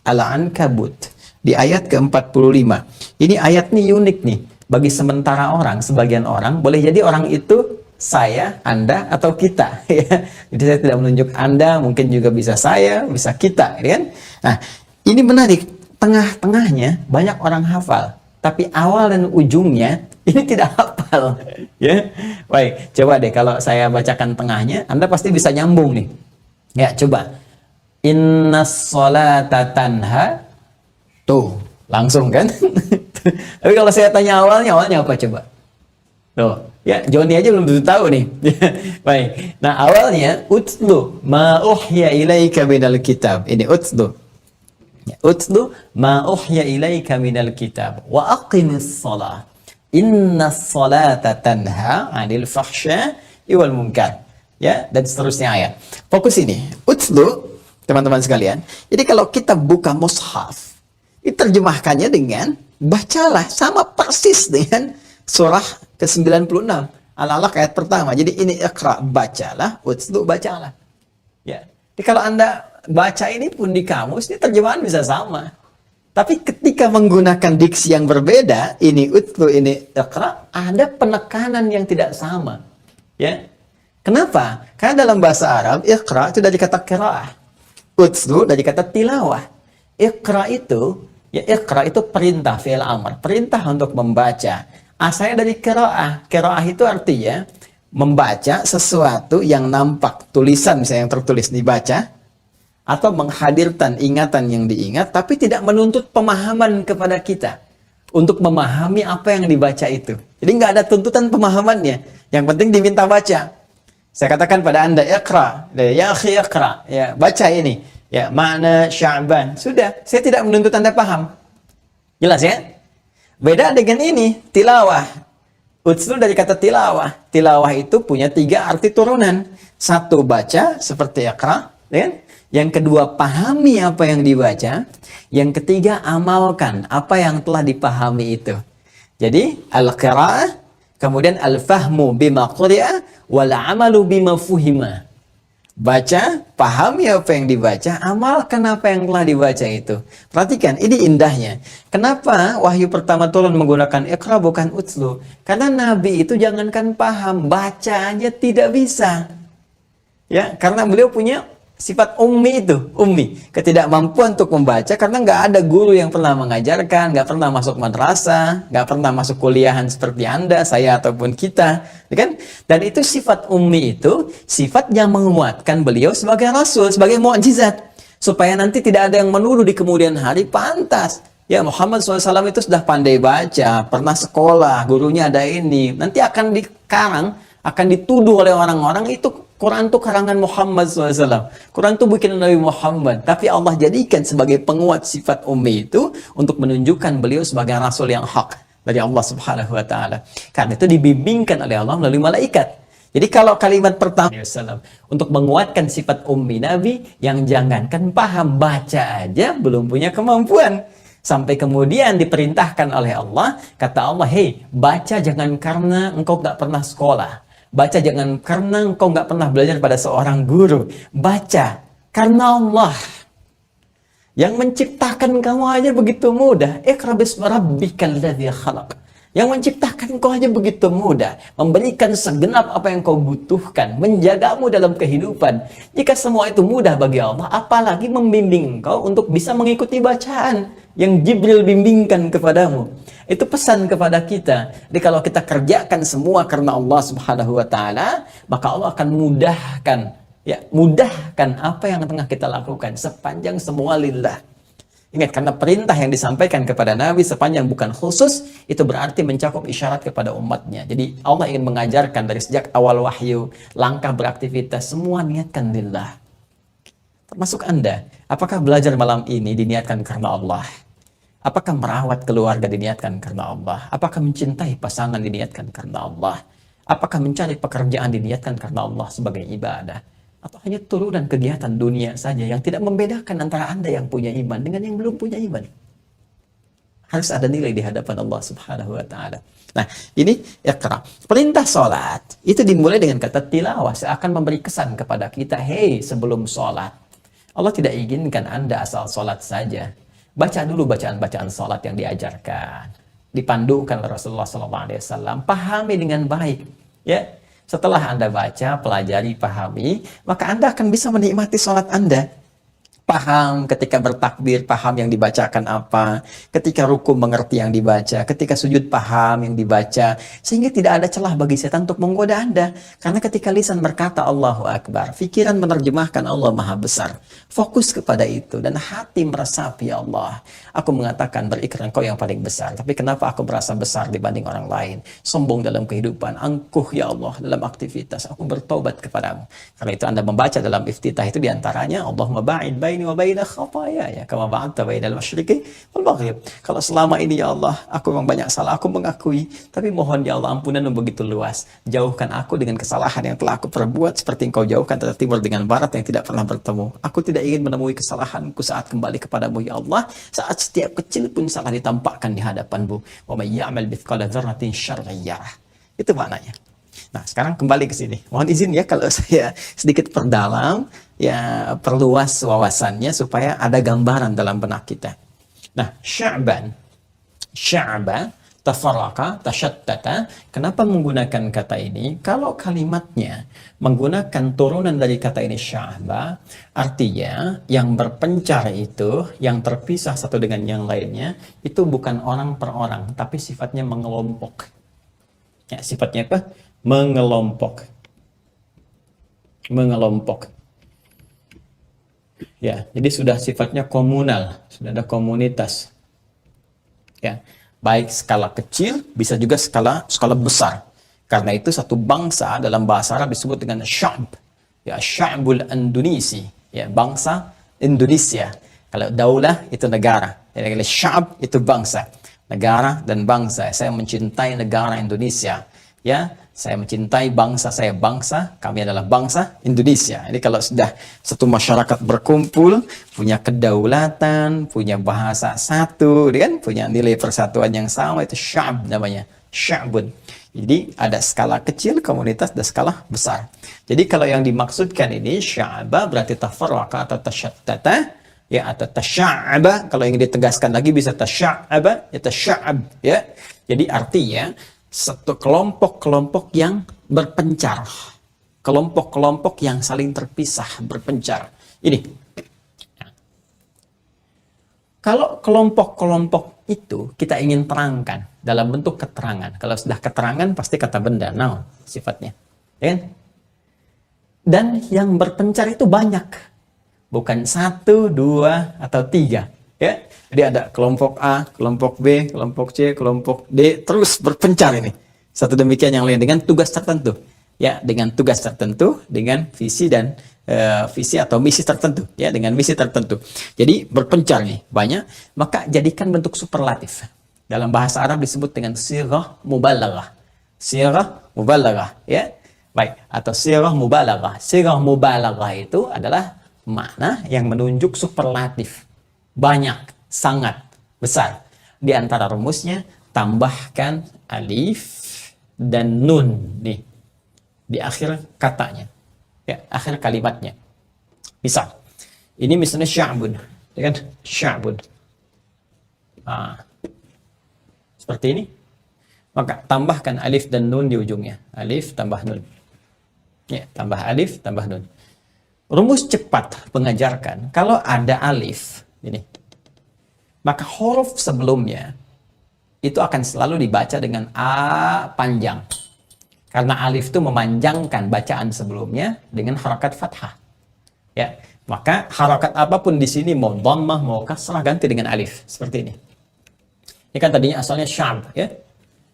Al-Ankabut di ayat ke-45. Ini ayat ini unik nih. Bagi sementara orang, sebagian orang, boleh jadi orang itu saya, Anda, atau kita. Ya. Jadi saya tidak menunjuk Anda, mungkin juga bisa saya, bisa kita. Kan? Nah, ini menarik. Tengah-tengahnya banyak orang hafal. Tapi awal dan ujungnya ini tidak hafal. Ya. Baik, coba deh kalau saya bacakan tengahnya, Anda pasti bisa nyambung nih. Ya, coba. Innas sholata tanha. Tuh, langsung kan? Tapi kalau saya tanya awalnya apa coba? Tuh, ya Joni aja belum tentu tahu nih. Baik. Nah, awalnya utlu ma uhya ilaika minal kitab. Ini utlu. Ya, utlu ma uhya ilaika minal kitab wa aqimis shalah. Innas salata tanha 'anil fahsya wal munkar. Ya, dan seterusnya ayat. Fokus ini. Utlu, teman-teman sekalian. Jadi kalau kita buka mushaf, diterjemahkannya dengan bacalah, sama persis dengan surah ke-96 Al-Alaq ayat pertama. Jadi ini iqra, bacalah, utlu, bacalah. Ya. Jadi kalau Anda baca ini pun di kamus, ini terjemahan bisa sama. Tapi ketika menggunakan diksi yang berbeda, ini utlu, ini iqra, ada penekanan yang tidak sama. Ya. Kenapa? Karena dalam bahasa Arab, iqra itu dari kata qiraah. Utlu dari kata tilawah. Iqra itu perintah, fi'il amr, perintah untuk membaca. Asalnya dari qiraah. Qiraah itu artinya membaca sesuatu yang nampak, tulisan misalnya yang tertulis dibaca, atau menghadirkan ingatan yang diingat, tapi tidak menuntut pemahaman kepada kita untuk memahami apa yang dibaca itu. Jadi nggak ada tuntutan pemahamannya. Yang penting diminta baca. Saya katakan pada Anda, iqra, ya akhi iqra, ya baca ini, ya makna Sya'ban. Sudah, saya tidak menuntut Anda paham. Jelas ya? Beda dengan ini, tilawah. Utlu dari kata tilawah. Tilawah itu punya 3 arti turunan. Satu, baca seperti iqra, ya? Yang kedua, pahami apa yang dibaca. Yang ketiga, amalkan apa yang telah dipahami itu. Jadi, al-qira'ah, kemudian al-fahmu bima quri'a, wal amalu bima fuhima. Baca, pahami apa yang dibaca, amalkan apa yang telah dibaca itu. Perhatikan, ini indahnya. Kenapa wahyu pertama turun menggunakan iqra bukan utlu? Karena Nabi itu jangankan paham, baca aja tidak bisa. Ya, karena beliau punya sifat ummi itu, ummi, ketidakmampuan untuk membaca karena nggak ada guru yang pernah mengajarkan, nggak pernah masuk madrasah, nggak pernah masuk kuliahan seperti Anda, saya ataupun kita, ya kan? Dan itu sifat ummi itu sifat yang menguatkan beliau sebagai rasul, sebagai mukjizat, supaya nanti tidak ada yang menuduh di kemudian hari pantas. Ya, Muhammad SAW itu sudah pandai baca, pernah sekolah, gurunya ada ini, nanti akan dikarang, akan dituduh oleh orang-orang itu Quran itu karangan Muhammad SAW. Quran itu bukan Nabi Muhammad. Tapi Allah jadikan sebagai penguat sifat ummi itu untuk menunjukkan beliau sebagai Rasul yang hak dari Allah Subhanahu Wa Taala. Karena itu dibimbingkan oleh Allah melalui malaikat. Jadi kalau kalimat pertama untuk menguatkan sifat ummi Nabi, yang jangankan paham, baca aja belum punya kemampuan. Sampai kemudian diperintahkan oleh Allah, kata Allah, hei, baca jangan karena engkau nggak pernah sekolah. Baca jangan karena engkau nggak pernah belajar pada seorang guru. Baca karena Allah yang menciptakan kamu aja begitu mudah. Iqra bismi rabbikal ladzi khalaq. Yang menciptakan kau aja begitu mudah, memberikan segenap apa yang kau butuhkan, menjagamu dalam kehidupan. Jika semua itu mudah bagi Allah, apalagi membimbing engkau untuk bisa mengikuti bacaan yang Jibril bimbingkan kepadamu. Itu pesan kepada kita. Jadi kalau kita kerjakan semua karena Allah Subhanahu Wa Taala, maka Allah akan mudahkan apa yang tengah kita lakukan sepanjang semua lillah. Ingat, karena perintah yang disampaikan kepada Nabi sepanjang bukan khusus, itu berarti mencakup isyarat kepada umatnya. Jadi Allah ingin mengajarkan dari sejak awal wahyu, langkah beraktivitas, semua niatkan lillah. Termasuk Anda, apakah belajar malam ini diniatkan karena Allah? Apakah merawat keluarga diniatkan karena Allah? Apakah mencintai pasangan diniatkan karena Allah? Apakah mencari pekerjaan diniatkan karena Allah sebagai ibadah? Atau hanya turunan kegiatan dunia saja yang tidak membedakan antara Anda yang punya iman dengan yang belum punya iman? Harus ada nilai di hadapan Allah Subhanahu Wa Taala. Nah, ini iqra. Perintah sholat itu dimulai dengan kata tilawah. Seakan memberi kesan kepada kita, hei, sebelum sholat, Allah tidak inginkan Anda asal sholat saja. Baca dulu bacaan-bacaan sholat yang diajarkan, dipandukan oleh Rasulullah SAW. Pahami dengan baik, ya. Setelah Anda baca, pelajari, pahami, maka Anda akan bisa menikmati sholat Anda. Paham ketika bertakbir, paham yang dibacakan apa. Ketika ruku mengerti yang dibaca. Ketika sujud paham yang dibaca. Sehingga tidak ada celah bagi setan untuk menggoda Anda. Karena ketika lisan berkata Allahu Akbar, pikiran menerjemahkan Allah Maha Besar. Fokus kepada itu. Dan hati meresapi, ya Allah, aku mengatakan berikrar Engkau yang paling besar. Tapi kenapa aku merasa besar dibanding orang lain? Sombong dalam kehidupan. Angkuh, ya Allah, dalam aktivitas. Aku bertobat kepadamu. Karena itu Anda membaca dalam iftitah itu diantaranya Allahumma ba'id baini baini wa baina khataaya kama ba'adta bainal masyriqi wal maghrib. Kalau selama ini ya Allah aku memang banyak salah, aku mengakui, tapi mohon ya Allah ampunan yang begitu luas. Jauhkan aku dengan kesalahan yang telah aku perbuat seperti Engkau jauhkan antara timur dengan barat yang tidak pernah bertemu. Aku tidak ingin menemui kesalahanku saat kembali kepadamu ya Allah. Saat setiap kecil pun salah ditampakkan di hadapanmu. Wa may ya'mal mithqala dzarratin syarran yarah. Itu maknanya. Nah, sekarang kembali ke sini. Mohon izin ya kalau saya sedikit perdalam, ya perluas wawasannya supaya ada gambaran dalam benak kita. Nah, Sya'ban, tafarraqa, tashattata. Kenapa menggunakan kata ini? Kalau kalimatnya menggunakan turunan dari kata ini sya'ba, artinya yang berpencar itu, yang terpisah satu dengan yang lainnya, itu bukan orang per orang, tapi sifatnya mengelompok. Ya, sifatnya apa? Mengelompok. Ya, jadi sudah sifatnya komunal, sudah ada komunitas. Ya, baik skala kecil, bisa juga skala besar. Karena itu satu bangsa dalam bahasa Arab disebut dengan sya'b. Ya, sya'bul Indonesi, ya, bangsa Indonesia. Kalau daulah itu negara. Jadi sya'b itu bangsa, negara dan bangsa. Saya mencintai negara Indonesia. Ya, saya mencintai bangsa saya, kami adalah bangsa Indonesia. Ini kalau sudah satu masyarakat berkumpul, punya kedaulatan, punya bahasa satu, kan, punya nilai persatuan yang sama, itu sya'b namanya, sya'bun. Jadi ada skala kecil komunitas dan skala besar. Jadi kalau yang dimaksudkan ini sya'ba berarti tafarraqa atau tasyattata, ya, atau tasya'aba. Kalau ingin ditegaskan lagi bisa tasya'aba, ya tasya'ab, ya. Jadi artinya satu kelompok-kelompok yang berpencar, kelompok-kelompok yang saling terpisah, berpencar. Ini, kalau kelompok-kelompok itu kita ingin terangkan dalam bentuk keterangan. Kalau sudah keterangan pasti kata benda, noun sifatnya, ya kan? Dan yang berpencar itu banyak, bukan satu, dua, atau tiga, ya. Jadi ada kelompok A, kelompok B, kelompok C, kelompok D, terus berpencar ini. Satu demikian yang lain dengan tugas tertentu. Ya, dengan tugas tertentu, dengan visi dan visi atau misi tertentu, ya, dengan misi tertentu. Jadi berpencar nih, banyak, maka jadikan bentuk superlatif. Dalam bahasa Arab disebut dengan sirah mubalaghah. Sirah mubalaghah, ya. Baik, atau sirah mubalaghah. Sirah mubalaghah itu adalah makna yang menunjuk superlatif. Banyak, sangat besar. Di antara rumusnya tambahkan alif dan nun nih di akhir katanya, ya, akhir kalimatnya. Misal ini misalnya sya'bun, ya kan, sya'bun, seperti ini, maka tambahkan alif dan nun di ujungnya, alif tambah nun, ya, tambah alif tambah nun. Rumus cepat mengajarkan kalau ada alif ini, maka huruf sebelumnya itu akan selalu dibaca dengan A panjang. Karena alif itu memanjangkan bacaan sebelumnya dengan harakat fathah. Ya, maka harakat apapun di sini, mau dhammah, mau kasrah, ganti dengan alif. Seperti ini. Ini kan tadinya asalnya sya'b, ya.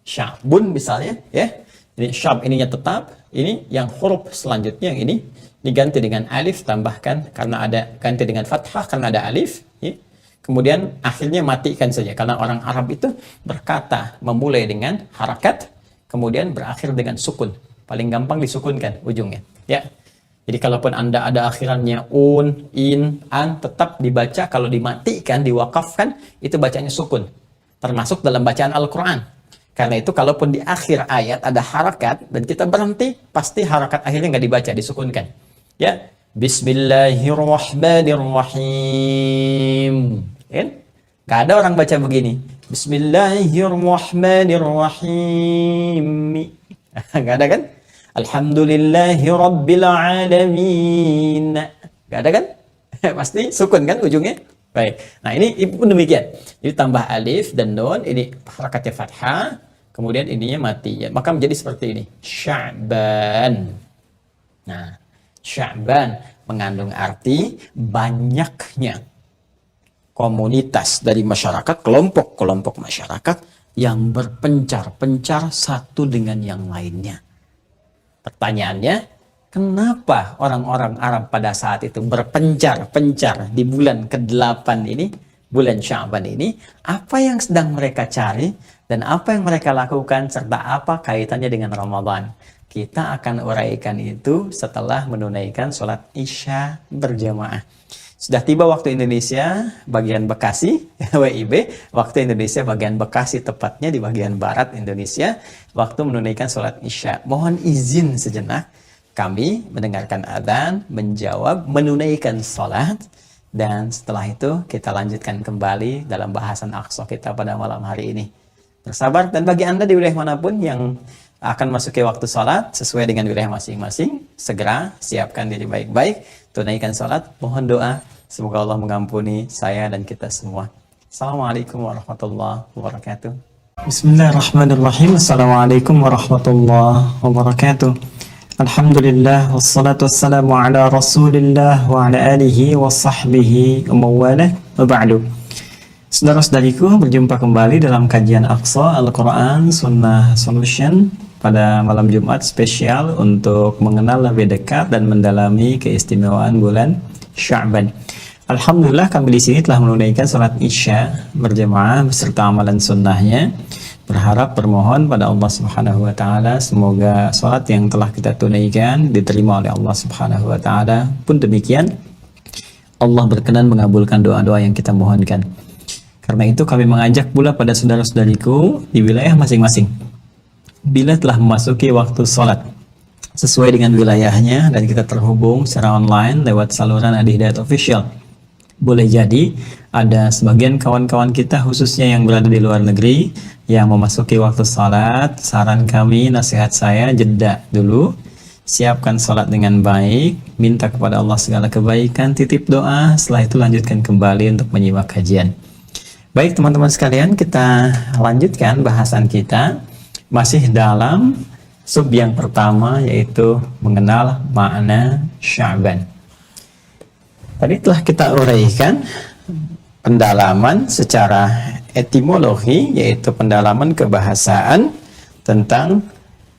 Sya'bun misalnya, ya. Ini sya'b ininya tetap, ini yang huruf selanjutnya yang ini diganti dengan alif, tambahkan karena ada, ganti dengan fathah karena ada alif, ya. Kemudian akhirnya matikan saja karena orang Arab itu berkata memulai dengan harakat kemudian berakhir dengan sukun. Paling gampang disukunkan ujungnya, ya. Jadi kalaupun Anda ada akhirannya un, in, an, tetap dibaca, kalau dimatikan, diwakafkan, itu bacanya sukun. Termasuk dalam bacaan Al-Qur'an. Karena itu kalaupun di akhir ayat ada harakat dan kita berhenti, pasti harakat akhirnya nggak dibaca, disukunkan. Ya, Bismillahirrahmanirrahim. Kan? Gak ada orang baca begini. Bismillahirrahmanirrahim. Gak ada kan? Alhamdulillahirrabbilalamin. Gak ada kan? Pasti sukun kan ujungnya? Baik. Nah ini pun demikian. Jadi tambah alif dan nun. Ini harakatnya fathah. Kemudian ininya mati. Ya. Maka menjadi seperti ini. Sya'ban. Nah. Sya'ban mengandung arti banyaknya komunitas dari masyarakat, kelompok-kelompok masyarakat yang berpencar-pencar satu dengan yang lainnya. Pertanyaannya, kenapa orang-orang Arab pada saat itu berpencar-pencar di bulan ke-8 ini, bulan Sya'ban ini, apa yang sedang mereka cari dan apa yang mereka lakukan serta apa kaitannya dengan Ramadan. Kita akan uraikan itu setelah menunaikan sholat Isya berjamaah. Sudah tiba waktu Indonesia bagian Bekasi, WIB, waktu Indonesia bagian Bekasi, tepatnya di bagian barat Indonesia, waktu menunaikan sholat Isya. Mohon izin sejenak, kami mendengarkan adzan, menjawab, menunaikan sholat, dan setelah itu kita lanjutkan kembali dalam bahasan Aqsa kita pada malam hari ini. Bersabar, dan bagi Anda di wilayah manapun yang akan masuki waktu sholat sesuai dengan wilayah masing-masing, segera siapkan diri baik-baik, tunaikan sholat, mohon doa, semoga Allah mengampuni saya dan kita semua. Assalamualaikum warahmatullahi wabarakatuh. Bismillahirrahmanirrahim. Assalamualaikum warahmatullahi wabarakatuh. Alhamdulillah, wassalatu wassalamu ala rasulillah wa ala alihi wa sahbihi wa mawalah wa ba'du. Saudara-saudariku, berjumpa kembali dalam kajian Aqsa Al-Quran Sunnah Solution pada malam Jumat spesial untuk mengenal lebih dekat dan mendalami keistimewaan bulan Sya'ban. Alhamdulillah, kami di sini telah menunaikan salat Isya berjamaah beserta amalan sunnahnya. Berharap, bermohon pada Allah Subhanahu wa taala semoga salat yang telah kita tunaikan diterima oleh Allah Subhanahu wa taala. Pun demikian, Allah berkenan mengabulkan doa-doa yang kita mohonkan. Karena itu kami mengajak pula pada saudara-saudariku di wilayah masing-masing, bila telah memasuki waktu sholat sesuai dengan wilayahnya dan kita terhubung secara online lewat saluran Adi Hidayat Official, boleh jadi ada sebagian kawan-kawan kita khususnya yang berada di luar negeri yang memasuki waktu sholat. Saran kami, nasihat saya, jeda dulu, siapkan sholat dengan baik, minta kepada Allah segala kebaikan, titip doa, setelah itu lanjutkan kembali untuk menyimak kajian. Baik teman-teman sekalian, kita lanjutkan bahasan kita masih dalam sub yang pertama, yaitu mengenal makna Sya'ban. Tadi telah kita uraikan pendalaman secara etimologi, yaitu pendalaman kebahasaan tentang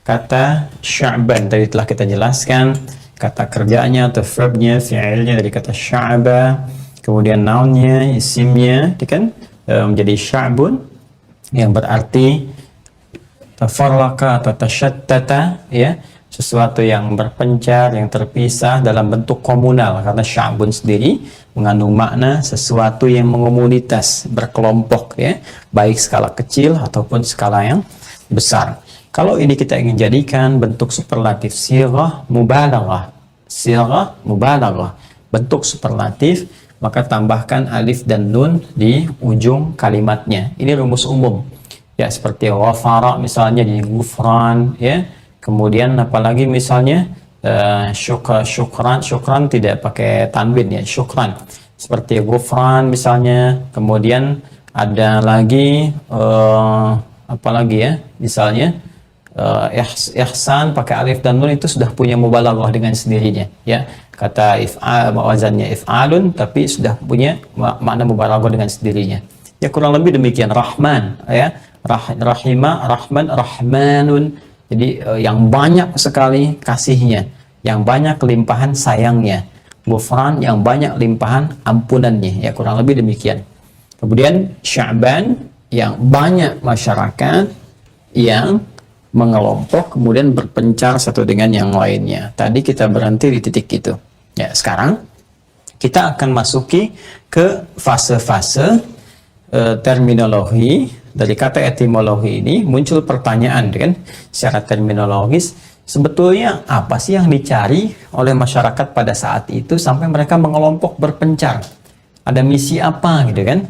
kata Sya'ban. Tadi telah kita jelaskan kata kerjanya atau verbnya, fi'ilnya dari kata sya'ba, kemudian nounnya, isimnya, kan? Menjadi sya'bun yang berarti tafarraqa atau tasyattata, ya, sesuatu yang berpencar, yang terpisah dalam bentuk komunal, karena sya'bun sendiri mengandung makna sesuatu yang mengomunitas, berkelompok, ya, baik skala kecil ataupun skala yang besar. Kalau ini kita ingin jadikan bentuk superlatif, sirah mubalaghah, bentuk superlatif, maka tambahkan alif dan nun di ujung kalimatnya. Ini rumus umum, ya, seperti ghafara misalnya di ghufran, ya. Kemudian apalagi misalnya syukran tidak pakai tanwin, ya, syukran, seperti ghufran misalnya. Kemudian ada lagi apalagi, ya, misalnya ihsan pakai alif dan nun, itu sudah punya mubalaghah dengan sendirinya, ya. Kata if'al, wazannya if'alun, tapi sudah punya makna mubalaghah dengan sendirinya. Ya, kurang lebih demikian. Rahman, ya, rahimah, rahman, rahmanun. Jadi yang banyak sekali kasihnya, yang banyak limpahan sayangnya. Ghufran, yang banyak limpahan ampunannya. Ya, kurang lebih demikian. Kemudian Sya'ban, yang banyak masyarakat yang mengelompok kemudian berpencar satu dengan yang lainnya. Tadi kita berhenti di titik itu. Ya, sekarang kita akan masuki ke fase-fase terminologi. Dari kata etimologi ini muncul pertanyaan, kan, secara terminologis, sebetulnya apa sih yang dicari oleh masyarakat pada saat itu sampai mereka mengelompok berpencar? Ada misi apa, gitu kan?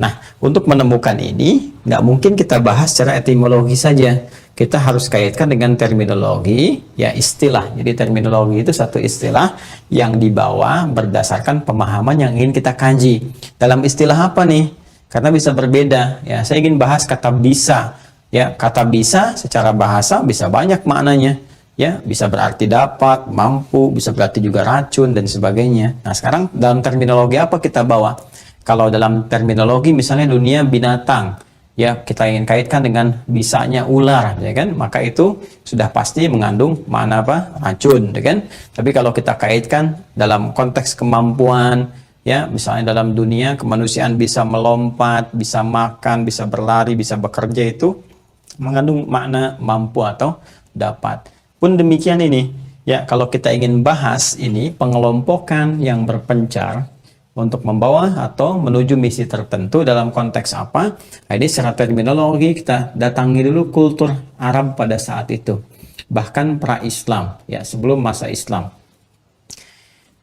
Nah, untuk menemukan ini, nggak mungkin kita bahas secara etimologi saja. Kita harus kaitkan dengan terminologi, ya, istilah. Jadi terminologi itu satu istilah yang dibawa berdasarkan pemahaman yang ingin kita kaji. Dalam istilah apa nih? Karena bisa berbeda. Ya, saya ingin bahas kata bisa. Ya, kata bisa secara bahasa bisa banyak maknanya. Ya, bisa berarti dapat, mampu, bisa berarti juga racun dan sebagainya. Nah, sekarang dalam terminologi apa kita bawa? Kalau dalam terminologi misalnya dunia binatang, ya kita ingin kaitkan dengan bisanya ular, ya kan, maka itu sudah pasti mengandung makna apa? Racun, ya kan. Tapi kalau kita kaitkan dalam konteks kemampuan, ya misalnya dalam dunia kemanusiaan bisa melompat, bisa makan, bisa berlari, bisa bekerja, itu mengandung makna mampu atau dapat. Pun demikian ini, ya kalau kita ingin bahas ini pengelompokan yang berpencar untuk membawa atau menuju misi tertentu dalam konteks apa? Nah, ini secara terminologi kita datangi dulu kultur Arab pada saat itu, bahkan pra-Islam, ya sebelum masa Islam.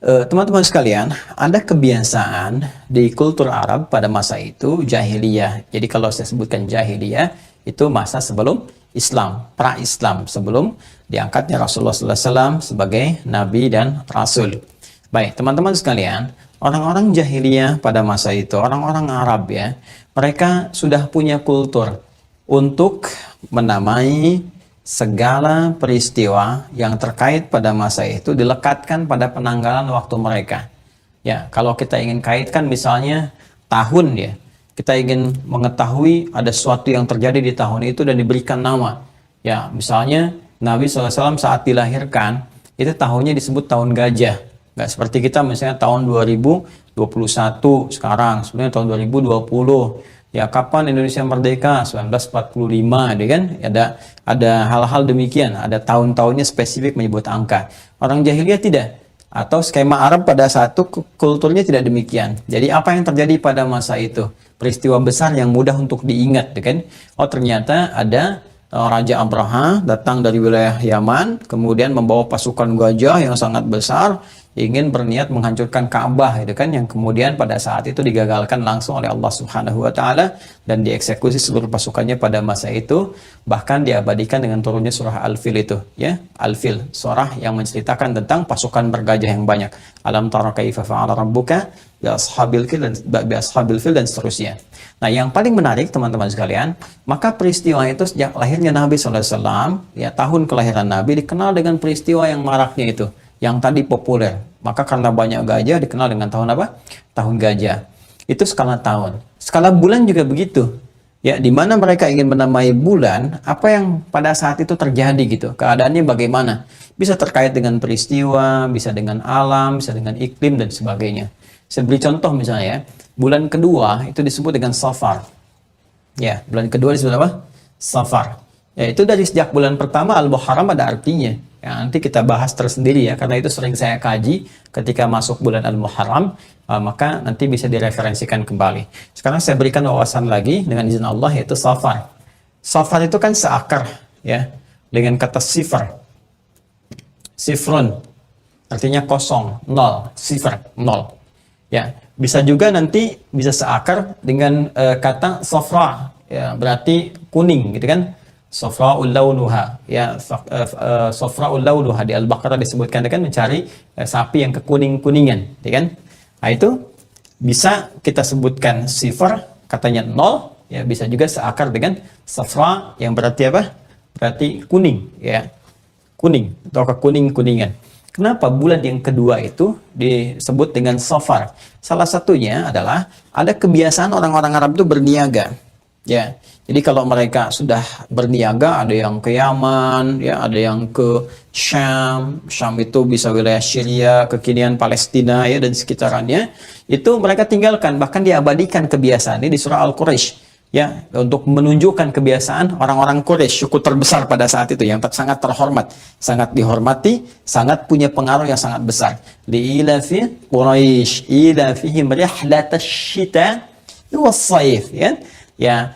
Teman-teman sekalian, ada kebiasaan di kultur Arab pada masa itu jahiliyah. Jadi kalau saya sebutkan jahiliyah, itu masa sebelum Islam, pra-Islam, sebelum diangkatnya Rasulullah SAW sebagai Nabi dan Rasul. Baik, teman-teman sekalian, orang-orang jahiliyah pada masa itu, orang-orang Arab ya, mereka sudah punya kultur untuk menamai segala peristiwa yang terkait pada masa itu dilekatkan pada penanggalan waktu mereka. Ya, kalau kita ingin kaitkan misalnya tahun ya, kita ingin mengetahui ada sesuatu yang terjadi di tahun itu dan diberikan nama. Ya, misalnya Nabi SAW saat dilahirkan, itu tahunnya disebut tahun gajah. Nggak seperti kita misalnya tahun 2021 sekarang, sebenarnya tahun 2020. Ya, kapan Indonesia merdeka? 1945, deh kan? Ada hal-hal demikian, ada tahun-tahunnya spesifik menyebut angka. Orang jahiliyah tidak, atau skema Arab pada saat itu kulturnya tidak demikian. Jadi apa yang terjadi pada masa itu? Peristiwa besar yang mudah untuk diingat, deh kan? Oh, ternyata ada Raja Abraha datang dari wilayah Yaman, kemudian membawa pasukan gajah yang sangat besar, ingin berniat menghancurkan Ka'bah, itu kan, yang kemudian pada saat itu digagalkan langsung oleh Allah Subhanahu wa taala dan dieksekusi seluruh pasukannya pada masa itu, bahkan diabadikan dengan turunnya surah Al-Fil itu, ya. Al-Fil, surah yang menceritakan tentang pasukan bergajah yang banyak. Alam tara kaifa fa'ala rabbuka bi ashabil fil dan seterusnya. Nah, yang paling menarik teman-teman sekalian, maka peristiwa itu sejak lahirnya Nabi SAW, ya tahun kelahiran Nabi dikenal dengan peristiwa yang maraknya itu, yang tadi populer. Maka karena banyak gajah dikenal dengan tahun apa? Tahun gajah. Itu skala tahun. Skala bulan juga begitu. Ya, di mana mereka ingin menamai bulan, apa yang pada saat itu terjadi gitu. Keadaannya bagaimana? Bisa terkait dengan peristiwa, bisa dengan alam, bisa dengan iklim dan sebagainya. Saya beri contoh misalnya ya, bulan kedua itu disebut dengan Safar. Ya, bulan kedua disebut apa? Safar. Ya, itu dari sejak bulan pertama Al-Muharram ada artinya. Ya, nanti kita bahas tersendiri ya, karena itu sering saya kaji ketika masuk bulan Al-Muharram, maka nanti bisa direferensikan kembali. Sekarang saya berikan wawasan lagi dengan izin Allah, yaitu Safar. Safar itu kan seakar ya, dengan kata sifar. Sifrun artinya kosong, nol, sifar, nol. Ya, bisa juga nanti bisa seakar dengan kata safra, ya berarti kuning gitu kan. Safra'ul launuha, ya safra'ul launuha di Al-Baqarah disebutkan kan mencari sapi yang kekuning-kuningan, ya kan? Nah, itu bisa kita sebutkan sifar katanya nol, ya bisa juga seakar dengan safra yang berarti apa? Berarti kuning, ya. Kuning atau kekuning-kuningan. Kenapa bulan yang kedua itu disebut dengan Safar? Salah satunya adalah ada kebiasaan orang-orang Arab itu berniaga. Ya, jadi kalau mereka sudah berniaga, ada yang ke Yaman, ya, ada yang ke Syam. Syam itu bisa wilayah Syria, kekinian Palestina, ya, dan sekitarannya. Itu mereka tinggalkan, bahkan diabadikan kebiasaan ini di surah Al-Quraisy. Ya, untuk menunjukkan kebiasaan orang-orang Quraisy, suku terbesar pada saat itu yang sangat terhormat, sangat dihormati, sangat punya pengaruh yang sangat besar. Li'ilafi Quraisy, ilafihim rihlatash shita was-saif, ya. Ya,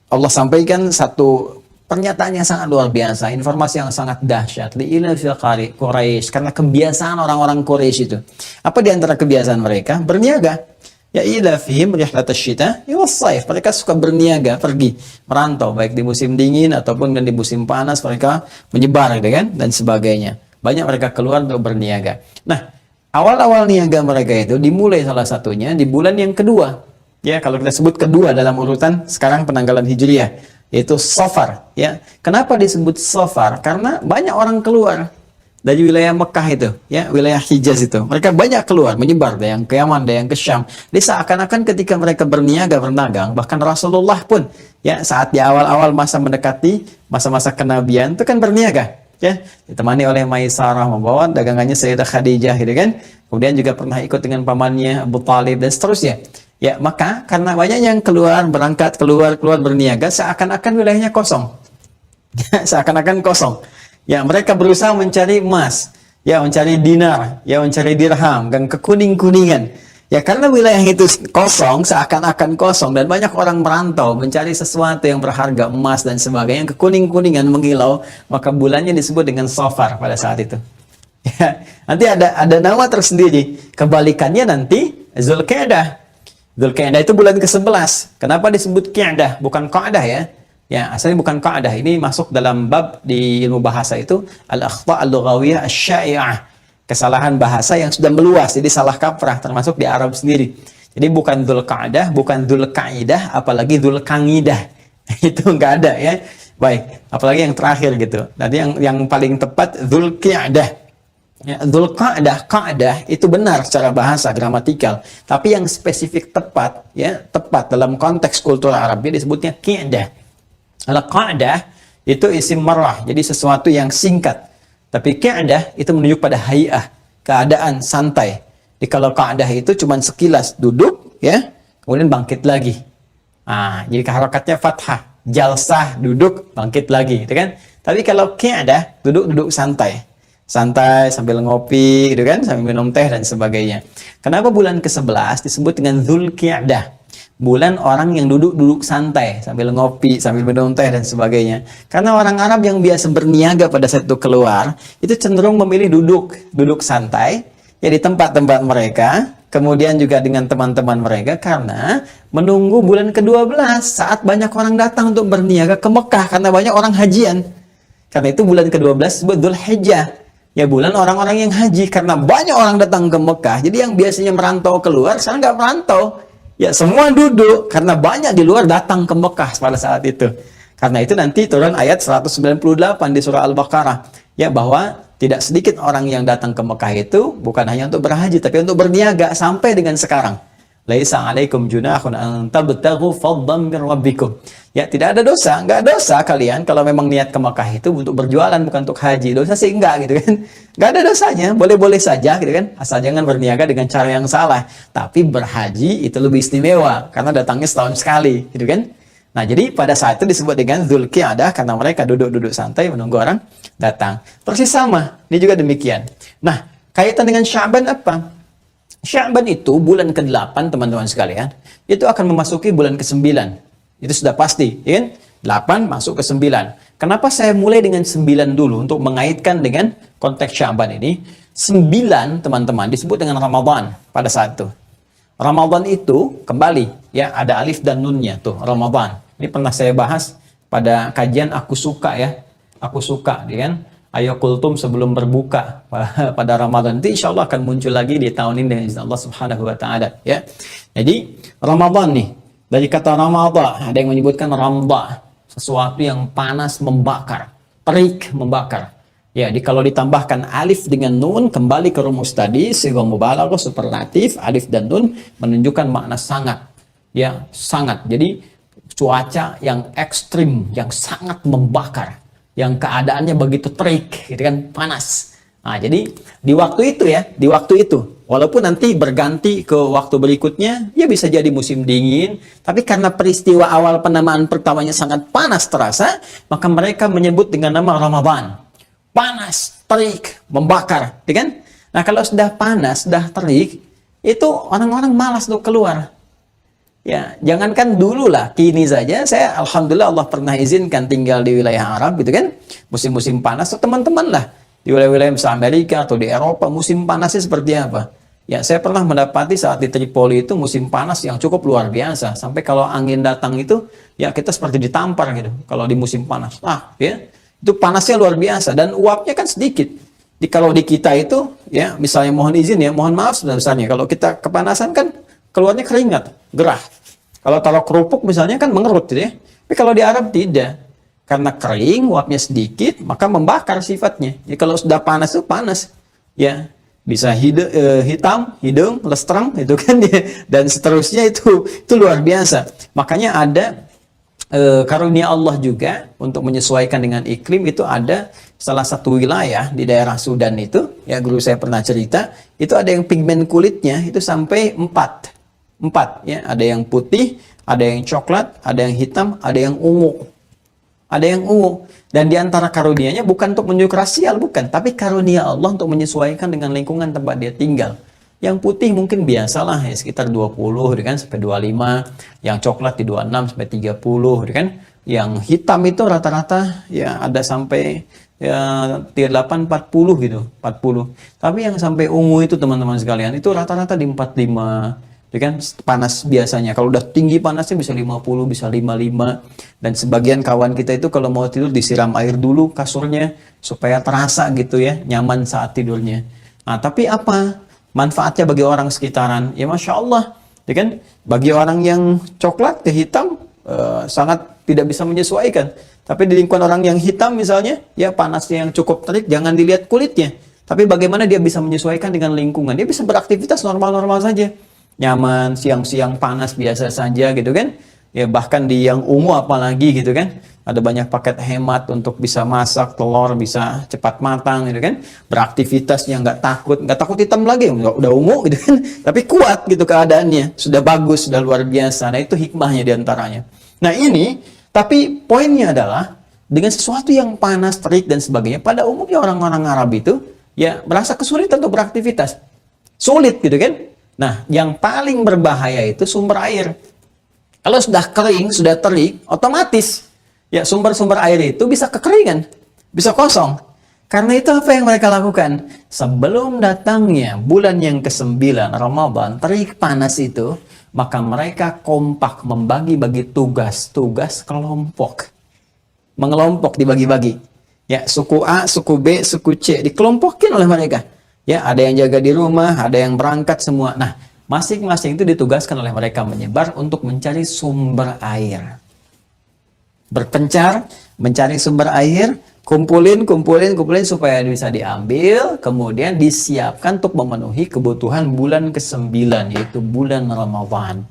Allah sampaikan satu pernyataan yang sangat luar biasa, informasi yang sangat dahsyat. Li'ilafi Quraisy, karena kebiasaan orang-orang Quraisy itu. Apa di antara kebiasaan mereka? Berniaga. Ya, ilafihim rihlatash shita was-saif. Mereka suka berniaga, pergi merantau baik di musim dingin ataupun di musim panas, mereka menyebar gitu kan, dan sebagainya. Banyak mereka keluar untuk berniaga. Nah, awal-awal niaga mereka itu dimulai salah satunya di bulan yang kedua. Ya, kalau kita sebut kedua dalam urutan sekarang penanggalan Hijriah, yaitu Safar, ya. Kenapa disebut Safar? Karena banyak orang keluar dari wilayah Mekah itu, ya, wilayah Hijaz itu. Mereka banyak keluar, menyebar, ada yang ke Yaman, ada yang ke Syam. Jadi seakan-akan ketika mereka berniaga, berdagang, bahkan Rasulullah pun, ya, saat di awal-awal masa mendekati masa-masa kenabian itu kan berniaga, ya, ditemani oleh Maisarah membawa dagangannya Sayyidah Khadijah, gitu kan. Kemudian juga pernah ikut dengan pamannya Abu Talib dan seterusnya. Ya, maka karena banyak yang keluar, berangkat, keluar berniaga, seakan-akan wilayahnya kosong. Seakan-akan kosong. Ya, mereka berusaha mencari emas, ya, mencari dinar, ya, mencari dirham, dan kekuning-kuningan. Ya, karena wilayah itu kosong, seakan-akan kosong, dan banyak orang merantau mencari sesuatu yang berharga, emas dan sebagainya, kekuning-kuningan mengilau, maka bulannya disebut dengan Safar pada saat itu. Ya, nanti ada nama tersendiri. Kebalikannya nanti Zulqa'dah. Zulqa'dah itu bulan ke-11. Kenapa disebut Qi'dah, bukan Qa'dah, ya? Ya, asalnya bukan Qa'dah. Ini masuk dalam bab di ilmu bahasa itu al-akhta' al-lughawiyah asy-sya'i'ah. Kesalahan bahasa yang sudah meluas, jadi salah kaprah termasuk di Arab sendiri. Jadi bukan Dzulqa'dah, bukan Dzulqa'idah, apalagi Dzulqa'idah. Itu enggak ada, ya. Baik, apalagi yang terakhir gitu. Nanti yang paling tepat Dzulqi'dah. Ya, Dzulqa'dah, Qa'dah itu benar secara bahasa gramatikal, tapi yang spesifik tepat, ya, tepat dalam konteks kultur Arabnya disebutnya Qi'dah. Al-Qa'dah itu isim marrah, jadi sesuatu yang singkat. Tapi Qi'dah itu menunjuk pada hay'ah, keadaan santai. Jadi kalau Qa'dah itu cuma sekilas duduk, ya, kemudian bangkit lagi. Jadi harakatnya fathah, jalsah, duduk, bangkit lagi, gitu kan? Tapi kalau Qi'dah, duduk santai. Santai sambil ngopi, gitu kan, sambil minum teh dan sebagainya. Kenapa bulan ke-11 disebut dengan Dzulqi'dah? Bulan orang yang duduk santai sambil ngopi, sambil minum teh dan sebagainya. Karena orang Arab yang biasa berniaga pada saat itu keluar, itu cenderung memilih duduk santai, ya, di tempat-tempat mereka, kemudian juga dengan teman-teman mereka, karena menunggu bulan ke-12 saat banyak orang datang untuk berniaga ke Mekah, karena banyak orang hajian. Karena itu bulan ke-12 disebut Dzulhijjah, ya, bulan orang-orang yang haji, karena banyak orang datang ke Mekah. Jadi yang biasanya merantau keluar sekarang nggak merantau. Ya, semua duduk karena banyak di luar datang ke Mekah pada saat itu. Karena itu nanti turun ayat 198 di surah Al-Baqarah, ya, bahwa tidak sedikit orang yang datang ke Mekah itu bukan hanya untuk berhaji tapi untuk berniaga sampai dengan sekarang. Laisa 'alaikum junahun an tabtaghu fadlan min rabbikum. Ya, tidak ada dosa, enggak dosa kalian kalau memang niat ke Mekah itu untuk berjualan bukan untuk haji. Dosa sih enggak, gitu kan. Enggak ada dosanya, boleh-boleh saja, gitu kan. Asal jangan berniaga dengan cara yang salah. Tapi berhaji itu lebih istimewa karena datangnya setahun sekali, gitu kan. Nah, jadi pada saat itu disebut dengan Dzulqi'dah karena mereka duduk santai menunggu orang datang. Persis sama, ini juga demikian. Nah, kaitan dengan Sya'ban apa? Sya'ban itu bulan ke-8, teman-teman sekalian, itu akan memasuki bulan ke-9. Itu sudah pasti, ya kan? 8 masuk ke 9. Kenapa saya mulai dengan 9 dulu untuk mengaitkan dengan konteks Sya'ban ini? 9, teman-teman, disebut dengan Ramadan pada saat itu. Ramadan itu kembali, ya, ada alif dan nunnya tuh, Ramadan. Ini pernah saya bahas pada kajian Aku Suka, ya. Aku Suka, ya kan? Ayo kultum sebelum berbuka pada Ramadan. Nanti insya Allah akan muncul lagi di tahun ini dengan izin Allah Subhanahu wa Ta'ala, ya. Jadi Ramadan nih, dari kata Ramadan, ada yang menyebutkan Ramda, sesuatu yang panas membakar, terik membakar. Ya, jadi kalau ditambahkan alif dengan nun, kembali ke rumus tadi, sighah mubalaghah superlatif, alif dan nun menunjukkan makna sangat, ya, sangat. Jadi cuaca yang ekstrim, yang sangat membakar, yang keadaannya begitu terik, gitu kan, panas. Nah, jadi di waktu itu, ya, di waktu itu, walaupun nanti berganti ke waktu berikutnya, ya bisa jadi musim dingin, tapi karena peristiwa awal penamaan pertamanya sangat panas terasa, maka mereka menyebut dengan nama Ramadan. Panas, terik, membakar, gitu kan? Nah, kalau sudah panas, sudah terik, itu orang-orang malas untuk keluar. Ya, jangankan dulu lah, kini saja saya alhamdulillah Allah pernah izinkan tinggal di wilayah Arab, gitu kan. Musim-musim panas, so, teman-teman lah di wilayah-wilayah misalnya Amerika atau di Eropa, musim panasnya seperti apa? Ya, saya pernah mendapati saat di Tripoli itu musim panas yang cukup luar biasa. Sampai kalau angin datang itu, ya kita seperti ditampar gitu kalau di musim panas. Ya, itu panasnya luar biasa dan uapnya kan sedikit. Kalau di kita itu, ya misalnya mohon izin, ya mohon maaf sebenarnya kalau kita kepanasan kan keluarnya keringat, gerah. Kalau taruh kerupuk misalnya kan mengerut, gitu ya. Tapi kalau di Arab tidak. Karena kering, uapnya sedikit, maka membakar sifatnya. Jadi kalau sudah panas itu panas, ya bisa hitam, hidung, lestrang, itu kan ya, dan seterusnya itu luar biasa. Makanya ada karunia Allah juga untuk menyesuaikan dengan iklim. Itu ada salah satu wilayah di daerah Sudan itu, ya guru saya pernah cerita, itu ada yang pigmen kulitnya itu sampai 4 ya, ada yang putih, ada yang coklat, ada yang hitam, ada yang ungu. Ada yang ungu. Dan diantara karunianya bukan untuk menunjuk rasial, bukan. Tapi karunia Allah untuk menyesuaikan dengan lingkungan tempat dia tinggal. Yang putih mungkin biasalah ya, sekitar 20 kan, sampai 25. Yang coklat di 26 sampai 30 kan. Yang hitam itu rata-rata ya ada sampai ya 38 40 gitu, 40. Tapi yang sampai ungu itu teman-teman sekalian, itu rata-rata di 45. Kan panas biasanya kalau udah tinggi panasnya bisa 50, bisa 55, dan sebagian kawan kita itu kalau mau tidur disiram air dulu kasurnya supaya terasa gitu ya, nyaman saat tidurnya. Nah, tapi apa manfaatnya bagi orang sekitaran? Ya Masya Allah, ya kan, bagi orang yang coklat ke hitam sangat tidak bisa menyesuaikan. Tapi di lingkungan orang yang hitam misalnya, ya panasnya yang cukup terik, jangan dilihat kulitnya, tapi bagaimana dia bisa menyesuaikan dengan lingkungan. Dia bisa beraktivitas normal-normal saja, nyaman, siang-siang panas biasa saja gitu kan. Ya bahkan di yang ungu apalagi gitu kan, ada banyak paket hemat untuk bisa masak telur bisa cepat matang gitu kan, beraktivitasnya nggak takut hitam lagi, udah ungu gitu kan, tapi kuat gitu keadaannya, sudah bagus, sudah luar biasa. Nah itu hikmahnya diantaranya. Nah ini, tapi poinnya adalah dengan sesuatu yang panas, terik dan sebagainya, pada umumnya orang-orang Arab itu ya merasa kesulitan untuk beraktivitas, sulit gitu kan. Nah, yang paling berbahaya itu sumber air. Kalau sudah kering, sudah terik, otomatis ya sumber-sumber air itu bisa kekeringan, bisa kosong. Karena itu apa yang mereka lakukan? Sebelum datangnya bulan yang ke-9 Ramadan, terik panas itu, maka mereka kompak membagi-bagi tugas-tugas kelompok. Mengelompok, dibagi-bagi. Ya, suku A, suku B, suku C dikelompokin oleh mereka. Ya, ada yang jaga di rumah, ada yang berangkat semua. Nah, masing-masing itu ditugaskan oleh mereka menyebar untuk mencari sumber air. Berpencar, mencari sumber air, kumpulin supaya bisa diambil, kemudian disiapkan untuk memenuhi kebutuhan bulan ke-9, yaitu bulan Ramadan.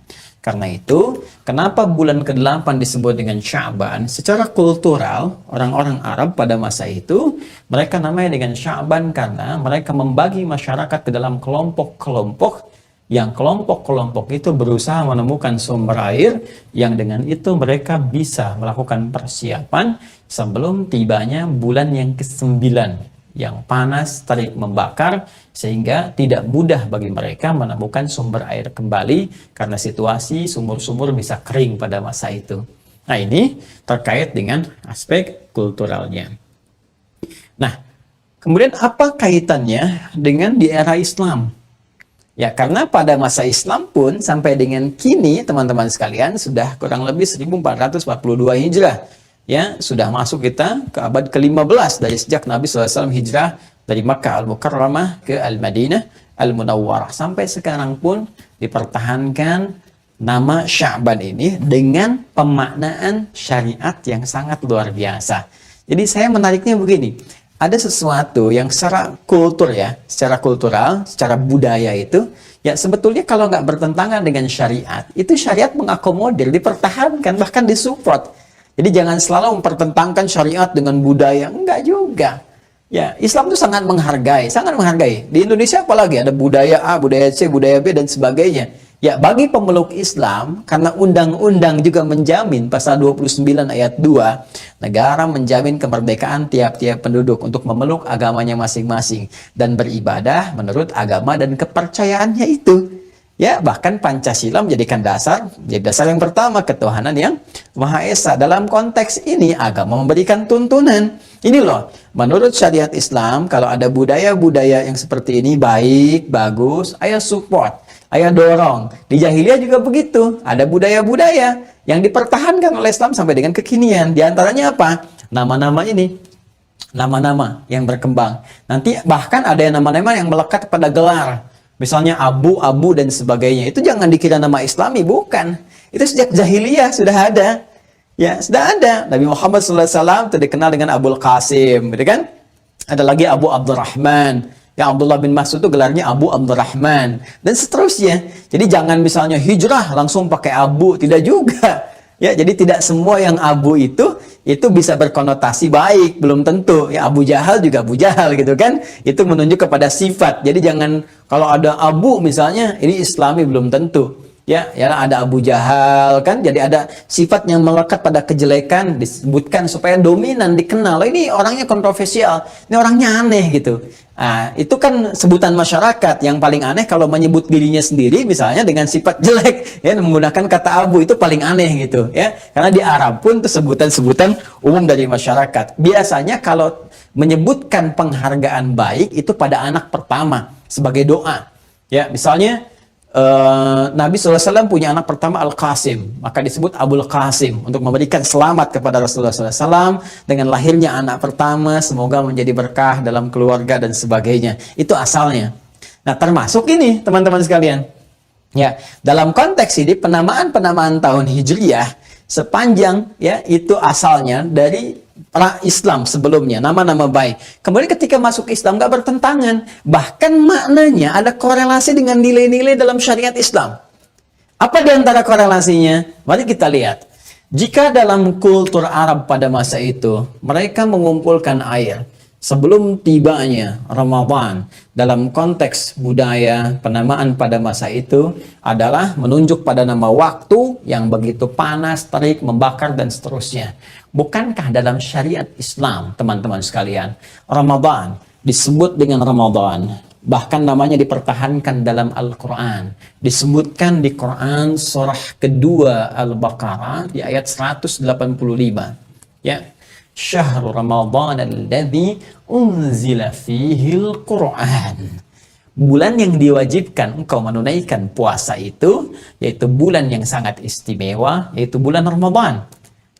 Karena itu, kenapa bulan ke-8 disebut dengan Sya'ban? Secara kultural, orang-orang Arab pada masa itu, mereka namanya dengan Sya'ban karena mereka membagi masyarakat ke dalam kelompok-kelompok, yang kelompok-kelompok itu berusaha menemukan sumber air, yang dengan itu mereka bisa melakukan persiapan sebelum tibanya bulan yang ke-9, yang panas, terik, membakar, sehingga tidak mudah bagi mereka menemukan sumber air kembali karena situasi sumur-sumur bisa kering pada masa itu. Nah ini terkait dengan aspek kulturalnya. Nah, kemudian apa kaitannya dengan di era Islam? Ya karena pada masa Islam pun sampai dengan kini teman-teman sekalian sudah kurang lebih 1442 Hijrah. Ya, sudah masuk kita ke abad ke-15 dari sejak Nabi SAW hijrah dari Makkah Al-Mukarramah ke Al-Madinah Al-Munawwarah. Sampai sekarang pun dipertahankan nama Sya'ban ini dengan pemaknaan syariat yang sangat luar biasa. Jadi saya menariknya begini, ada sesuatu yang secara kultur ya, secara kultural, secara budaya itu, ya sebetulnya kalau nggak bertentangan dengan syariat, itu syariat mengakomodir, dipertahankan, bahkan disupport. Jadi jangan selalu mempertentangkan syariat dengan budaya, enggak juga. Ya, Islam itu sangat menghargai, sangat menghargai. Di Indonesia apalagi ada budaya A, budaya C, budaya B dan sebagainya. Ya, bagi pemeluk Islam, karena undang-undang juga menjamin pasal 29 ayat 2, negara menjamin kemerdekaan tiap-tiap penduduk untuk memeluk agamanya masing-masing dan beribadah menurut agama dan kepercayaannya itu. Ya, bahkan Pancasila menjadikan dasar, jadi dasar yang pertama ketuhanan yang Maha Esa. Dalam konteks ini agama memberikan tuntunan. Ini loh, menurut syariat Islam kalau ada budaya-budaya yang seperti ini baik, bagus, ayo support, ayo dorong. Di jahiliyah juga begitu, ada budaya-budaya yang dipertahankan oleh Islam sampai dengan kekinian. Di antaranya apa? Nama-nama ini, nama-nama yang berkembang. Nanti bahkan ada yang nama-nama yang melekat pada gelar. Misalnya Abu, dan sebagainya. Itu jangan dikira nama Islami, bukan. Itu sejak jahiliyah sudah ada. Ya, sudah ada. Nabi Muhammad SAW itu dikenal dengan Abul Qasim, gitu kan? Ada lagi Abu Abdurrahman. Ya, Abdullah bin Mas'ud itu gelarnya Abu Abdurrahman. Dan seterusnya. Jadi jangan misalnya hijrah langsung pakai Abu. Tidak juga. Ya, jadi tidak semua yang Abu itu bisa berkonotasi baik. Belum tentu. Ya, Abu Jahal juga Abu Jahal gitu kan. Itu menunjuk kepada sifat. Jadi jangan, kalau ada Abu misalnya, ini Islami belum tentu. Ya, ada Abu Jahal kan, jadi ada sifat yang melekat pada kejelekan disebutkan supaya dominan dikenal. Ini orangnya kontroversial, ini orangnya aneh gitu. Nah, itu kan sebutan masyarakat. Yang paling aneh kalau menyebut dirinya sendiri misalnya dengan sifat jelek, ya, menggunakan kata Abu, itu paling aneh gitu ya. Karena di Arab pun itu sebutan-sebutan umum dari masyarakat. Biasanya kalau menyebutkan penghargaan baik itu pada anak pertama sebagai doa. Ya, misalnya Nabi SAW punya anak pertama Al-Qasim, maka disebut Abul Qasim untuk memberikan selamat kepada Rasulullah SAW dengan lahirnya anak pertama, semoga menjadi berkah dalam keluarga dan sebagainya. Itu asalnya. Nah, termasuk ini teman-teman sekalian. Ya, dalam konteks ini penamaan tahun Hijriyah sepanjang ya itu asalnya dari pra-Islam sebelumnya, nama-nama baik. Kemudian ketika masuk Islam gak bertentangan, bahkan maknanya ada korelasi dengan nilai-nilai dalam syariat Islam. Apa di antara korelasinya? Mari kita lihat. Jika dalam kultur Arab pada masa itu, mereka mengumpulkan air sebelum tibanya Ramadan, dalam konteks budaya penamaan pada masa itu adalah menunjuk pada nama waktu yang begitu panas, terik, membakar dan seterusnya. Bukankah dalam syariat Islam, teman-teman sekalian, Ramadan disebut dengan Ramadan, bahkan namanya dipertahankan dalam Al-Quran, disebutkan di Quran surah kedua Al-Baqarah di ayat 185, ya. Syahrul Ramadan alladzi unzila fihil Qur'an. Bulan yang diwajibkan engkau menunaikan puasa itu, yaitu bulan yang sangat istimewa, yaitu bulan Ramadan.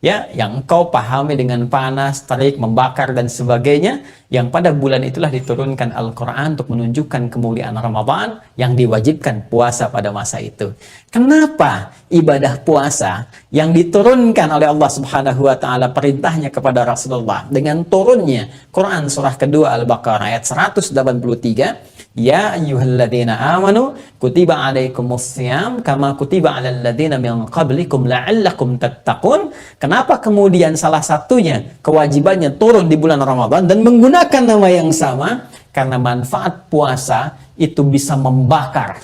Ya, yang engkau pahami dengan panas, terik, membakar dan sebagainya, yang pada bulan itulah diturunkan Al-Quran untuk menunjukkan kemuliaan Ramadan yang diwajibkan puasa pada masa itu. Kenapa ibadah puasa yang diturunkan oleh Allah Subhanahu wa taala perintahnya kepada Rasulullah dengan turunnya Quran surah kedua Al-Baqarah ayat 183, ya ayyuhalladzina amanu kutiba alaikumus syiyam kama kutiba alal ladzina min qablikum la'allakum tattaqun. Kenapa kemudian salah satunya kewajibannya turun di bulan Ramadan dan menggunakan nama yang sama? Karena manfaat puasa itu bisa membakar,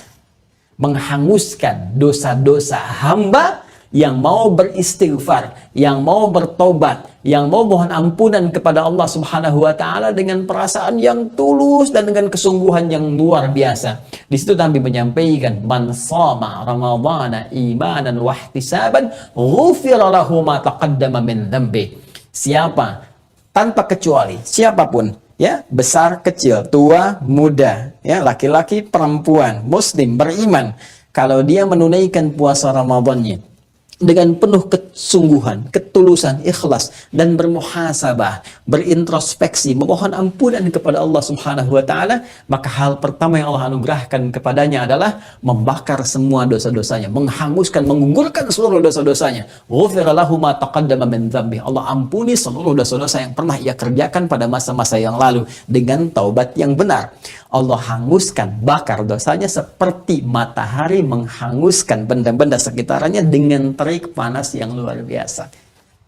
menghanguskan dosa-dosa hamba yang mau beristighfar, yang mau bertobat, yang mau mohon ampunan kepada Allah Subhanahu wa taala dengan perasaan yang tulus dan dengan kesungguhan yang luar biasa. Di situ Nabi menyampaikan, "Man shama ramadhana imanan wa ihtisaban, ghufira lahu ma taqaddama min dhanbi." Siapa, tanpa kecuali, siapapun, ya, besar, kecil, tua, muda, ya, laki-laki, perempuan, muslim, beriman, kalau dia menunaikan puasa Ramadannya dengan penuh kesungguhan, ketulusan, ikhlas, dan bermuhasabah, berintrospeksi, memohon ampunan kepada Allah Subhanahu wa taala, maka hal pertama yang Allah anugerahkan kepadanya adalah membakar semua dosa-dosanya, menghanguskan, menggugurkan seluruh dosa-dosanya. Ghufira lahu ma taqaddama min dzambi. Allah ampuni seluruh dosa-dosa yang pernah ia kerjakan pada masa-masa yang lalu dengan taubat yang benar. Allah hanguskan, bakar dosanya seperti matahari menghanguskan benda-benda sekitarnya dengan terik panas yang luar biasa.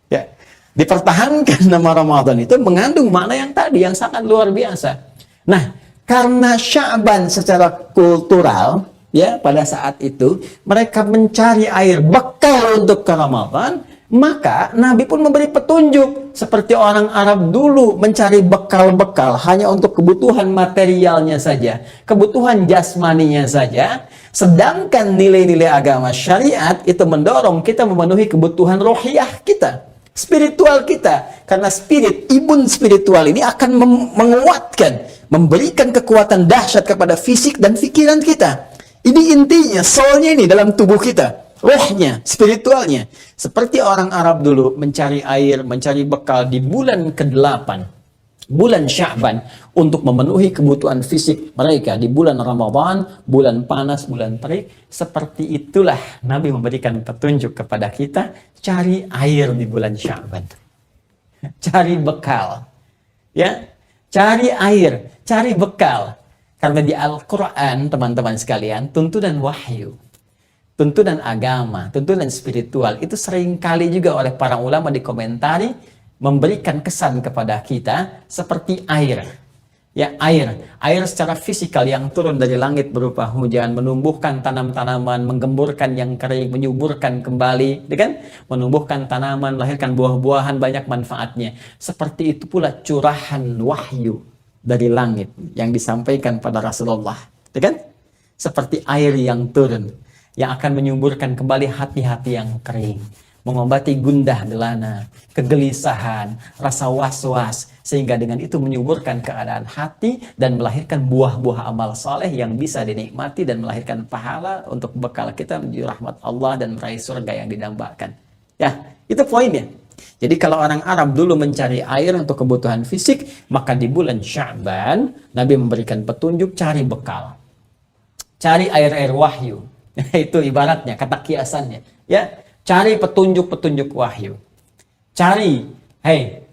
Ya, dipertahankan nama Ramadan itu mengandung makna yang tadi yang sangat luar biasa. Nah, karena Sya'ban secara kultural, ya, pada saat itu mereka mencari air bekal untuk ke Ramadan, maka Nabi pun memberi petunjuk seperti orang Arab dulu mencari bekal-bekal hanya untuk kebutuhan materialnya saja, kebutuhan jasmaninya saja, sedangkan nilai-nilai agama syariat itu mendorong kita memenuhi kebutuhan rohiyah kita, spiritual kita, karena spirit, imun spiritual ini akan menguatkan, memberikan kekuatan dahsyat kepada fisik dan pikiran kita. Ini intinya, soulnya ini dalam tubuh kita, rohnya, spiritualnya. Seperti orang Arab dulu mencari air, mencari bekal di bulan ke-8. bulan Sya'ban untuk memenuhi kebutuhan fisik mereka di bulan Ramadan, bulan panas, bulan terik. Seperti itulah Nabi memberikan petunjuk kepada kita, cari air di bulan Sya'ban. Cari bekal. Ya, cari air, cari bekal. Karena di Al-Quran, teman-teman sekalian, tuntunan wahyu, tuntunan agama, tuntunan spiritual, itu seringkali juga oleh para ulama dikomentari, memberikan kesan kepada kita seperti air. Ya, air secara fisikal yang turun dari langit berupa hujan, menumbuhkan tanam-tanaman, menggemburkan yang kering, menyuburkan kembali, ya kan? Menumbuhkan tanaman, melahirkan buah-buahan, banyak manfaatnya. Seperti itu pula curahan wahyu dari langit yang disampaikan pada Rasulullah, ya kan? Seperti air yang turun, yang akan menyuburkan kembali hati-hati yang kering, mengobati gundah gelana, kegelisahan, rasa was-was, sehingga dengan itu menyuburkan keadaan hati dan melahirkan buah-buah amal soleh yang bisa dinikmati dan melahirkan pahala untuk bekal kita menuju rahmat Allah dan meraih surga yang didambakan. Ya, itu poinnya. Jadi kalau orang Arab dulu mencari air untuk kebutuhan fisik, maka di bulan Sya'ban Nabi memberikan petunjuk cari bekal. Cari air-air wahyu. Itu ibaratnya, kata kiasannya. Ya, cari petunjuk-petunjuk wahyu. Cari,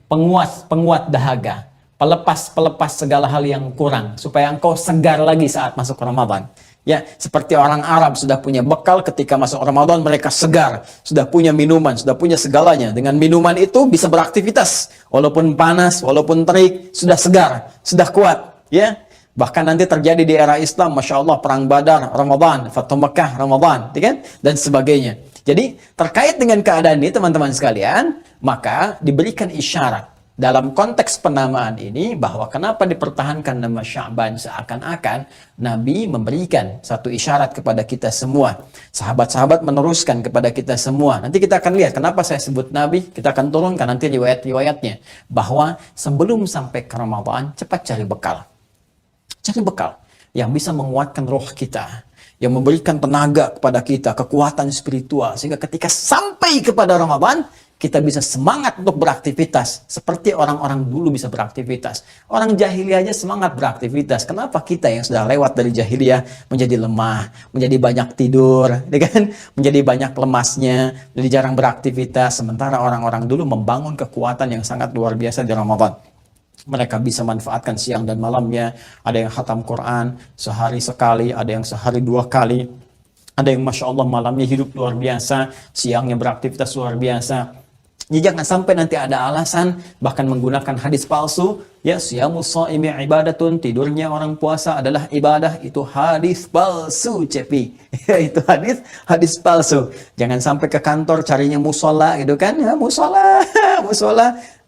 penguat dahaga. Pelepas segala hal yang kurang. Supaya engkau segar lagi saat masuk Ramadan. Ya, seperti orang Arab sudah punya bekal ketika masuk Ramadan, mereka segar. Sudah punya minuman, sudah punya segalanya. Dengan minuman itu bisa beraktivitas. Walaupun panas, walaupun terik, sudah segar, sudah kuat. Ya, bahkan nanti terjadi di era Islam, Masya Allah, Perang Badar, Ramadan, Fathu Makkah, Ramadan, kan? Dan sebagainya. Jadi, terkait dengan keadaan ini, teman-teman sekalian, maka diberikan isyarat dalam konteks penamaan ini bahwa kenapa dipertahankan nama Sya'ban, seakan-akan Nabi memberikan satu isyarat kepada kita semua. Sahabat-sahabat meneruskan kepada kita semua. Nanti kita akan lihat kenapa saya sebut Nabi, kita akan turunkan nanti riwayat-riwayatnya. Bahwa sebelum sampai ke Ramadan, cepat cari bekal. Cari bekal yang bisa menguatkan roh kita, yang memberikan tenaga kepada kita, kekuatan spiritual, sehingga ketika sampai kepada Ramadan, kita bisa semangat untuk beraktivitas, seperti orang-orang dulu bisa beraktivitas. Orang jahiliyah aja semangat beraktivitas. Kenapa kita yang sudah lewat dari jahiliyah menjadi lemah, menjadi banyak tidur, ya kan? Menjadi banyak lemasnya, jadi jarang beraktivitas, sementara orang-orang dulu membangun kekuatan yang sangat luar biasa di Ramadan. Mereka bisa manfaatkan siang dan malamnya. Ada yang khatam Quran sehari sekali, ada yang sehari 2 kali. Ada yang Masya Allah malamnya hidup luar biasa, siangnya beraktivitas luar biasa. Jadi jangan sampai nanti ada alasan, bahkan menggunakan hadis palsu. Ya, siyamus shaimi ibadatun, tidurnya orang puasa adalah ibadah. Itu hadis palsu, cepi. Itu hadis palsu. Jangan sampai ke kantor carinya musola gitu kan. Ya, musola.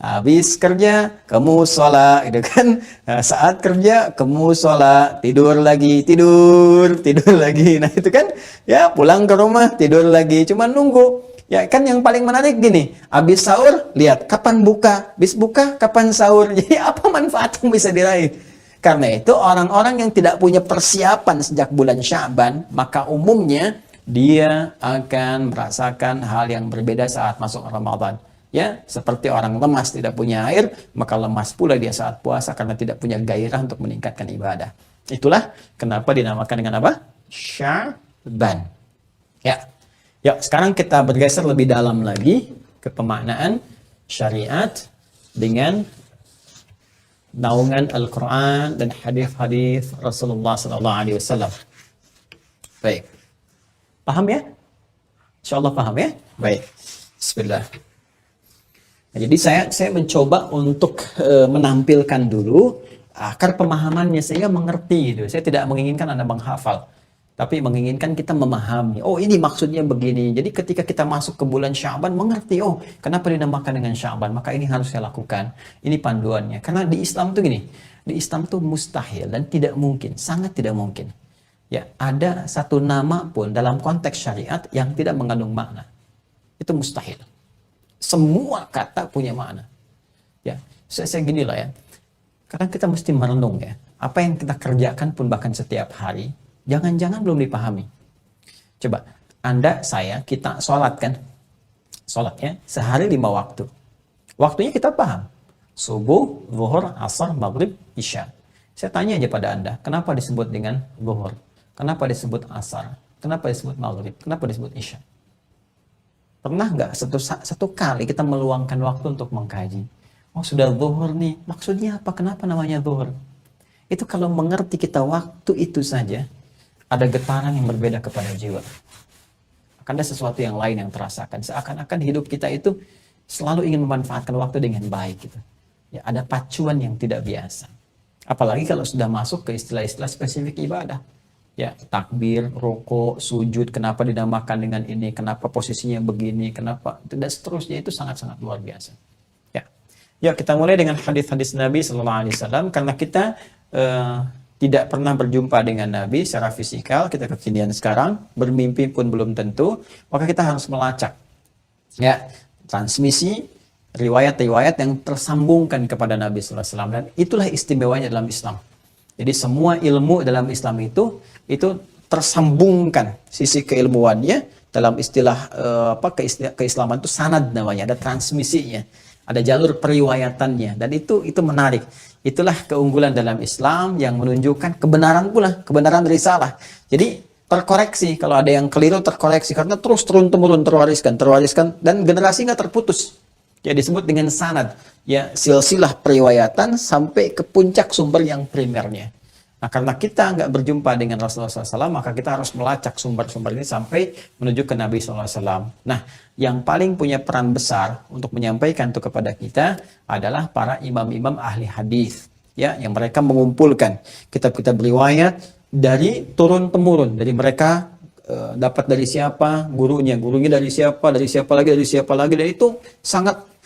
Habis kerja ke musola gitu kan. Saat kerja ke musola, tidur lagi, tidur lagi. Nah, itu kan ya, pulang ke rumah tidur lagi, cuma nunggu. Ya kan yang paling menarik gini, habis sahur lihat kapan buka, habis buka kapan sahur. Jadi apa manfaat yang bisa diraih? Karena itu orang-orang yang tidak punya persiapan sejak bulan Sya'ban, maka umumnya dia akan merasakan hal yang berbeda saat masuk Ramadan. Ya, seperti orang lemas tidak punya air, maka lemas pula dia saat puasa karena tidak punya gairah untuk meningkatkan ibadah. Itulah kenapa dinamakan dengan apa? Sya'ban. Ya. Ya, sekarang kita bergeser lebih dalam lagi ke pemaknaan syariat dengan naungan Al-Quran dan hadis-hadis Rasulullah SAW. Baik. Paham ya? InsyaAllah paham ya? Baik. Bismillah. Nah, jadi saya mencoba untuk menampilkan dulu akar pemahamannya sehingga mengerti gitu. Saya tidak menginginkan Anda menghafal, tapi menginginkan kita memahami. Oh, ini maksudnya begini. Jadi ketika kita masuk ke bulan Sya'ban, mengerti, oh kenapa dinamakan dengan Sya'ban, maka ini harus saya lakukan. Ini panduannya. Karena di Islam tuh gini, di Islam tuh mustahil dan tidak mungkin, sangat tidak mungkin. Ya, ada satu nama pun dalam konteks syariat yang tidak mengandung makna. Itu mustahil. Semua kata punya makna. Ya, saya gini lah ya. Kadang kita mesti merenung ya. Apa yang kita kerjakan pun bahkan setiap hari, jangan-jangan belum dipahami. Coba, Anda, saya, kita sholat kan? Sholat ya, sehari 5 waktu. Waktunya kita paham. Subuh, zuhur, asar, maghrib, isya. Saya tanya aja pada Anda, kenapa disebut dengan zuhur? Kenapa disebut asar? Kenapa disebut maghrib? Kenapa disebut isya? Pernah nggak satu kali kita meluangkan waktu untuk mengkaji? Oh, sudah zuhur nih. Maksudnya apa? Kenapa namanya zuhur? Itu kalau mengerti kita waktu itu saja, ada getaran yang berbeda kepada jiwa. Akan ada sesuatu yang lain yang terasakan. Seakan-akan hidup kita itu selalu ingin memanfaatkan waktu dengan baik gitu. Ya, ada pacuan yang tidak biasa. Apalagi kalau sudah masuk ke istilah-istilah spesifik ibadah. Ya, takbir, rukuk, sujud, kenapa dinamakan dengan ini, kenapa posisinya begini, kenapa, dan seterusnya itu sangat-sangat luar biasa. Ya, ya kita mulai dengan hadis-hadis Nabi Sallallahu Alaihi Wasallam karena kita tidak pernah berjumpa dengan Nabi secara fisikal, kita kekinian sekarang, bermimpi pun belum tentu, maka kita harus melacak. Ya, transmisi riwayat-riwayat yang tersambungkan kepada Nabi Sallallahu Alaihi Wasallam, dan itulah istimewanya dalam Islam. Jadi semua ilmu dalam Islam itu tersambungkan sisi keilmuannya dalam istilah keislaman itu sanad namanya, ada transmisinya, ada jalur periwayatannya, dan itu menarik. Itulah keunggulan dalam Islam yang menunjukkan kebenaran pula, kebenaran risalah. Jadi terkoreksi kalau ada yang keliru, terkoreksi karena terus turun-temurun terwariskan dan generasi nggak terputus. Ya, disebut dengan sanad, ya, silsilah periwayatan sampai ke puncak sumber yang primernya. Nah, karena kita nggak berjumpa dengan Rasulullah SAW, maka kita harus melacak sumber-sumber ini sampai menuju ke Nabi SAW. Nah, yang paling punya peran besar untuk menyampaikan itu kepada kita adalah para imam-imam ahli hadis, ya, yang mereka mengumpulkan kitab-kitab riwayat dari turun-temurun, dari mereka dapat dari siapa, gurunya dari siapa lagi, dan itu sangat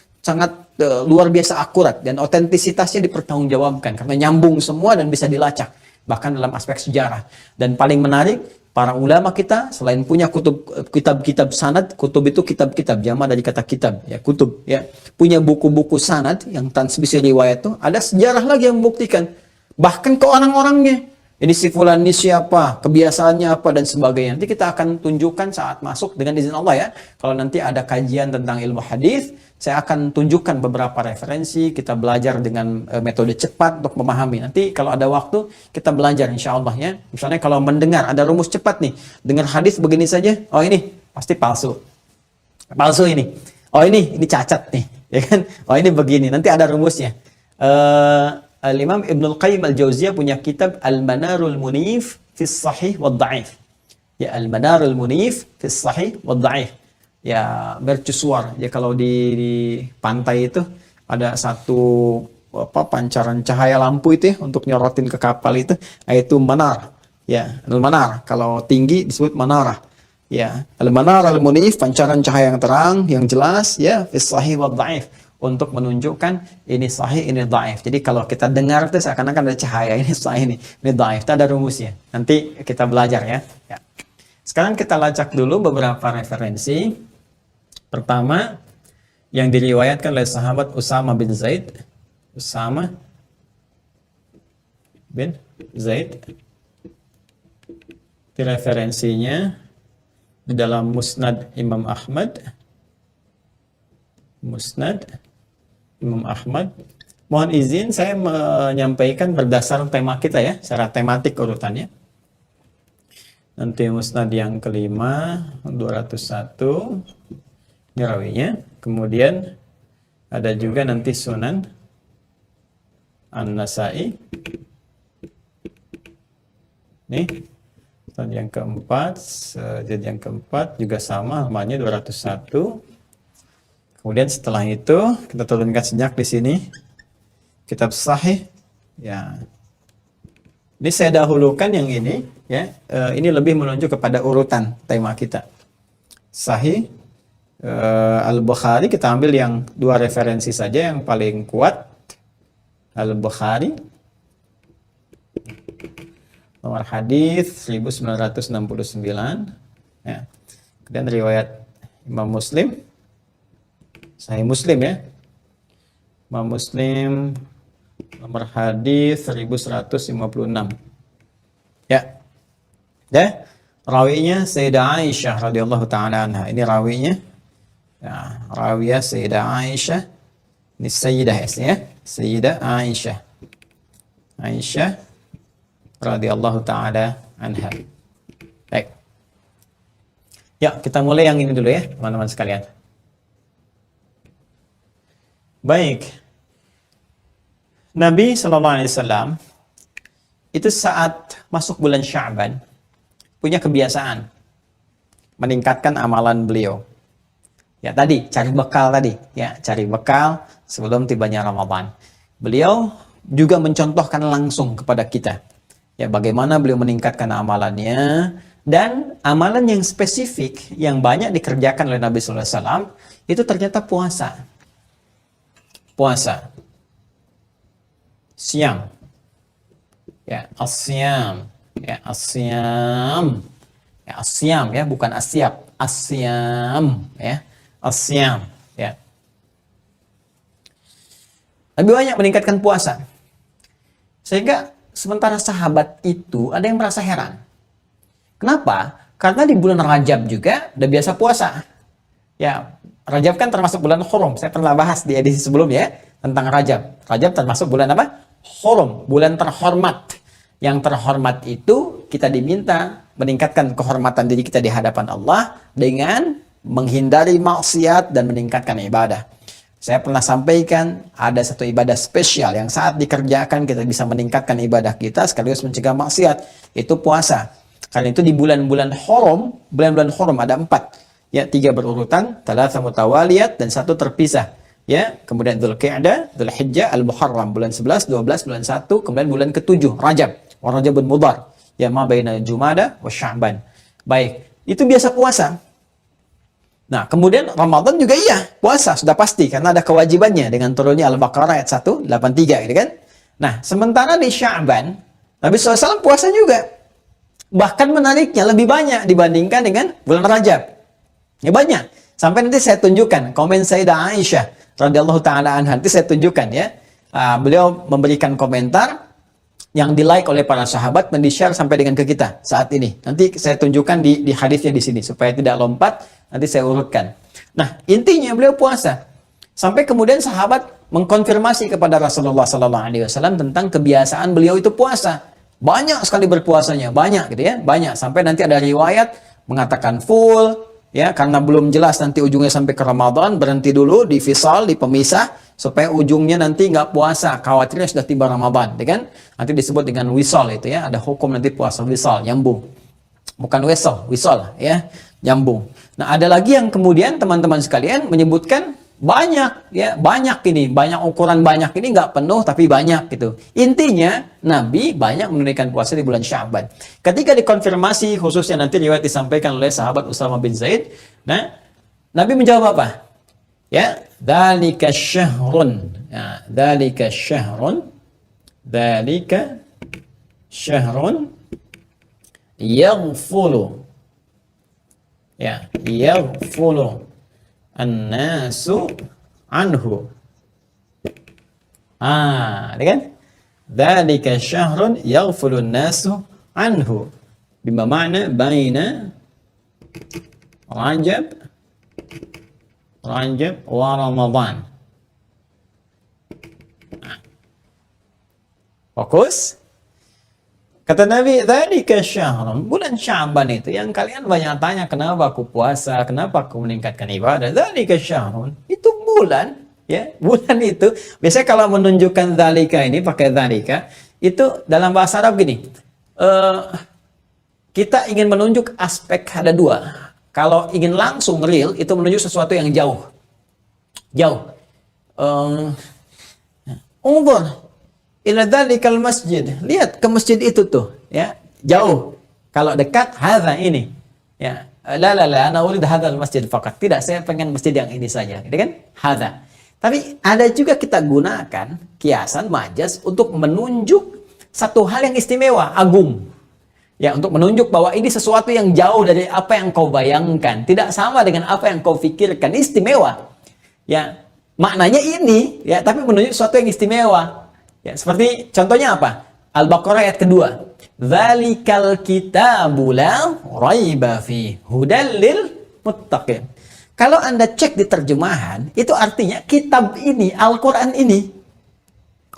luar biasa akurat dan otentisitasnya dipertanggungjawabkan karena nyambung semua dan bisa dilacak bahkan dalam aspek sejarah. Dan paling menarik, para ulama kita selain punya kitab-kitab sanad, kutub itu kitab-kitab, jamak dari kata kitab, ya, kutub, ya, punya buku-buku sanad yang transmisi riwayat itu, ada sejarah lagi yang membuktikan bahkan ke orang-orangnya. Ini si fulan ini siapa, kebiasaannya apa, dan sebagainya. Nanti kita akan tunjukkan saat masuk dengan izin Allah, ya. Kalau nanti ada kajian tentang ilmu hadis, saya akan tunjukkan beberapa referensi, kita belajar dengan metode cepat untuk memahami. Nanti kalau ada waktu, kita belajar insya Allah, ya. Misalnya kalau mendengar, ada rumus cepat nih. Dengar hadis begini saja, oh ini pasti palsu. Palsu ini. Oh ini cacat nih. Ya kan? Oh ini begini, nanti ada rumusnya. Al-Imam Ibnul Qayyim Al-Jauziyah punya kitab Al-Manarul Munif Fis Sahih Wad Da'if. Ya, Al-Manarul Munif Fis Sahih Wad Da'if. Ya, mercusuar. Ya, kalau di pantai itu ada satu pancaran cahaya lampu itu, ya, untuk nyorotin ke kapal itu, yaitu manar. Ya, al-manar. Kalau tinggi disebut manarah. Ya, al-manar al-munif, pancaran cahaya yang terang, yang jelas, ya, Fis Sahih Wad Da'if. Untuk menunjukkan ini sahih, ini dhaif. Jadi kalau kita dengar itu seakan-akan ada cahaya, ini sahih, ini dhaif. Itu ada rumusnya. Nanti kita belajar, ya. Ya. Sekarang kita lacak dulu beberapa referensi. Pertama, yang diriwayatkan oleh sahabat Usama bin Zaid. Usama bin Zaid. Itu referensinya di dalam Musnad Imam Ahmad. Musnad Imam Ahmad. Mohon izin saya menyampaikan berdasar tema kita, ya, secara tematik urutannya. Nanti Musnad yang kelima 201 ini rawinya. Kemudian ada juga nanti Sunan An-Nasa'i. Nih, Musnad yang keempat, jilid yang keempat juga sama, namanya 201. Kemudian setelah itu kita turunkan sejak di sini kitab sahih, ya. Ini saya dahulukan yang ini, ya. Ini lebih menunjuk kepada urutan tema kita. Sahih Al-Bukhari, kita ambil yang dua referensi saja yang paling kuat. Al-Bukhari nomor hadis 1969, ya. Kemudian riwayat Imam Muslim, Sahih Muslim, ya. Imam Muslim nomor hadis 1156. Ya. Ya. Rawinya Sayyidah Aisyah radhiyallahu taala anha. Ini rawinya. Ya, rawiyah Sayyidah Aisyah. Ini Sayyidah, ya. Sayyidah Aisyah. Aisyah radhiyallahu taala anha. Baik. Ya, kita mulai yang ini dulu ya, teman-teman sekalian. Baik. Nabi sallallahu alaihi wasallam itu saat masuk bulan Sya'ban punya kebiasaan meningkatkan amalan beliau. Ya tadi, cari bekal tadi. Ya, cari bekal sebelum tibanya Ramadan. Beliau juga mencontohkan langsung kepada kita. Ya, bagaimana beliau meningkatkan amalannya. Dan amalan yang spesifik, yang banyak dikerjakan oleh Nabi SAW, itu ternyata puasa. Puasa. Siam. Ya, asyam. Ya, asyam. Ya, asyam ya, bukan asyap. Asyam ya. Asyam ya. Lebih banyak meningkatkan puasa. Sehingga sementara sahabat itu ada yang merasa heran. Kenapa? Karena di bulan Rajab juga udah biasa puasa. Ya, Rajab kan termasuk bulan Hurum. Saya pernah bahas di edisi sebelumnya tentang Rajab. Rajab termasuk bulan apa? Hurum, bulan terhormat. Yang terhormat itu kita diminta meningkatkan kehormatan diri kita di hadapan Allah dengan menghindari maksiat dan meningkatkan ibadah. Saya pernah sampaikan ada satu ibadah spesial yang saat dikerjakan kita bisa meningkatkan ibadah kita sekaligus mencegah maksiat, itu puasa. Karena itu di bulan-bulan Hurum, bulan-bulan Hurum ada 4. Ya, 3 berurutan, 3 mutawaliyat dan 1 terpisah. Ya, kemudian Dzulqa'dah, Dzulhijjah, Al-Muharram, bulan 11, 12, bulan 1, kemudian bulan ke-7, Rajab, wa Rajabun Mudhar. Ya, ma baina Jumada wa Sya'ban. Baik, itu biasa puasa. Nah, kemudian Ramadan juga iya, puasa sudah pasti karena ada kewajibannya dengan turunnya Al-Baqarah ayat 183 gitu kan. Nah, sementara di Sya'ban, Nabi SAW puasa juga. Bahkan menariknya lebih banyak dibandingkan dengan bulan Rajab. Ya banyak. Sampai nanti saya tunjukkan komen Sayyidah Aisyah radhiyallahu taala anha, nanti saya tunjukkan ya. Beliau memberikan komentar yang di-like oleh para sahabat dan di-share sampai dengan ke kita saat ini. Nanti saya tunjukkan di hadisnya di sini supaya tidak lompat, nanti saya urutkan. Nah, intinya beliau puasa. Sampai kemudian sahabat mengkonfirmasi kepada Rasulullah sallallahu alaihi wasallam tentang kebiasaan beliau itu puasa. Banyak sekali berpuasanya, banyak gitu ya, banyak. Sampai nanti ada riwayat mengatakan full ya, karena belum jelas nanti ujungnya sampai ke Ramadan, berhenti dulu di fisal, di pemisah, supaya ujungnya nanti nggak puasa, khawatirnya sudah tiba Ramadan, ya kan? Nanti disebut dengan wisal itu ya, ada hukum nanti puasa wisal, nyambung. Bukan wisal ya, nyambung. Nah, ada lagi yang kemudian teman-teman sekalian menyebutkan banyak ya, banyak ini, banyak ukuran banyak ini nggak penuh tapi banyak gitu. Intinya Nabi banyak menunaikan puasa di bulan Sya'ban. Ketika dikonfirmasi khususnya nanti riwayat disampaikan oleh sahabat Usamah bin Zaid, nah Nabi menjawab apa? Ya, dzalika syahrun. Ya, dzalika syahrun. Dzalika syahrun yaghfulu. Ya, yaghfulu an-nasu anhu. Kan? Dzalika syahrun yaghfulu an-nasu anhu. Bima ma'na baina Rajab wa Ramadan. Fokus. Kata Nabi, dzalika syahrun, bulan Sya'ban itu yang kalian banyak tanya kenapa aku puasa, kenapa aku meningkatkan ibadah. Dzalika syahrun, itu bulan, ya, bulan itu. Biasanya kalau menunjukkan dzalika ini pakai dzalika, itu dalam bahasa Arab gini. Kita ingin menunjuk aspek ada 2. Kalau ingin langsung real, itu menunjuk sesuatu yang jauh. Jauh. Unzur ila dzalikal masjid. Lihat ke masjid itu tuh, ya. Jauh. Kalau dekat, hadza ini. Ya. La ana urid hadzal masjid faqat. Tidak, saya pengen masjid yang ini saja. Gitu kan? Hadza. Tapi ada juga kita gunakan kiasan majaz untuk menunjuk satu hal yang istimewa, agung. Ya, untuk menunjuk bahwa ini sesuatu yang jauh dari apa yang kau bayangkan, tidak sama dengan apa yang kau pikirkan, istimewa. Ya, maknanya ini, ya, tapi menunjuk sesuatu yang istimewa. Ya, seperti contohnya apa? Al-Baqarah ayat kedua. Dzalikal kitabu la raiba fi hudal lil muttaqin. Kalau Anda cek di terjemahan, itu artinya kitab ini, Al-Quran ini,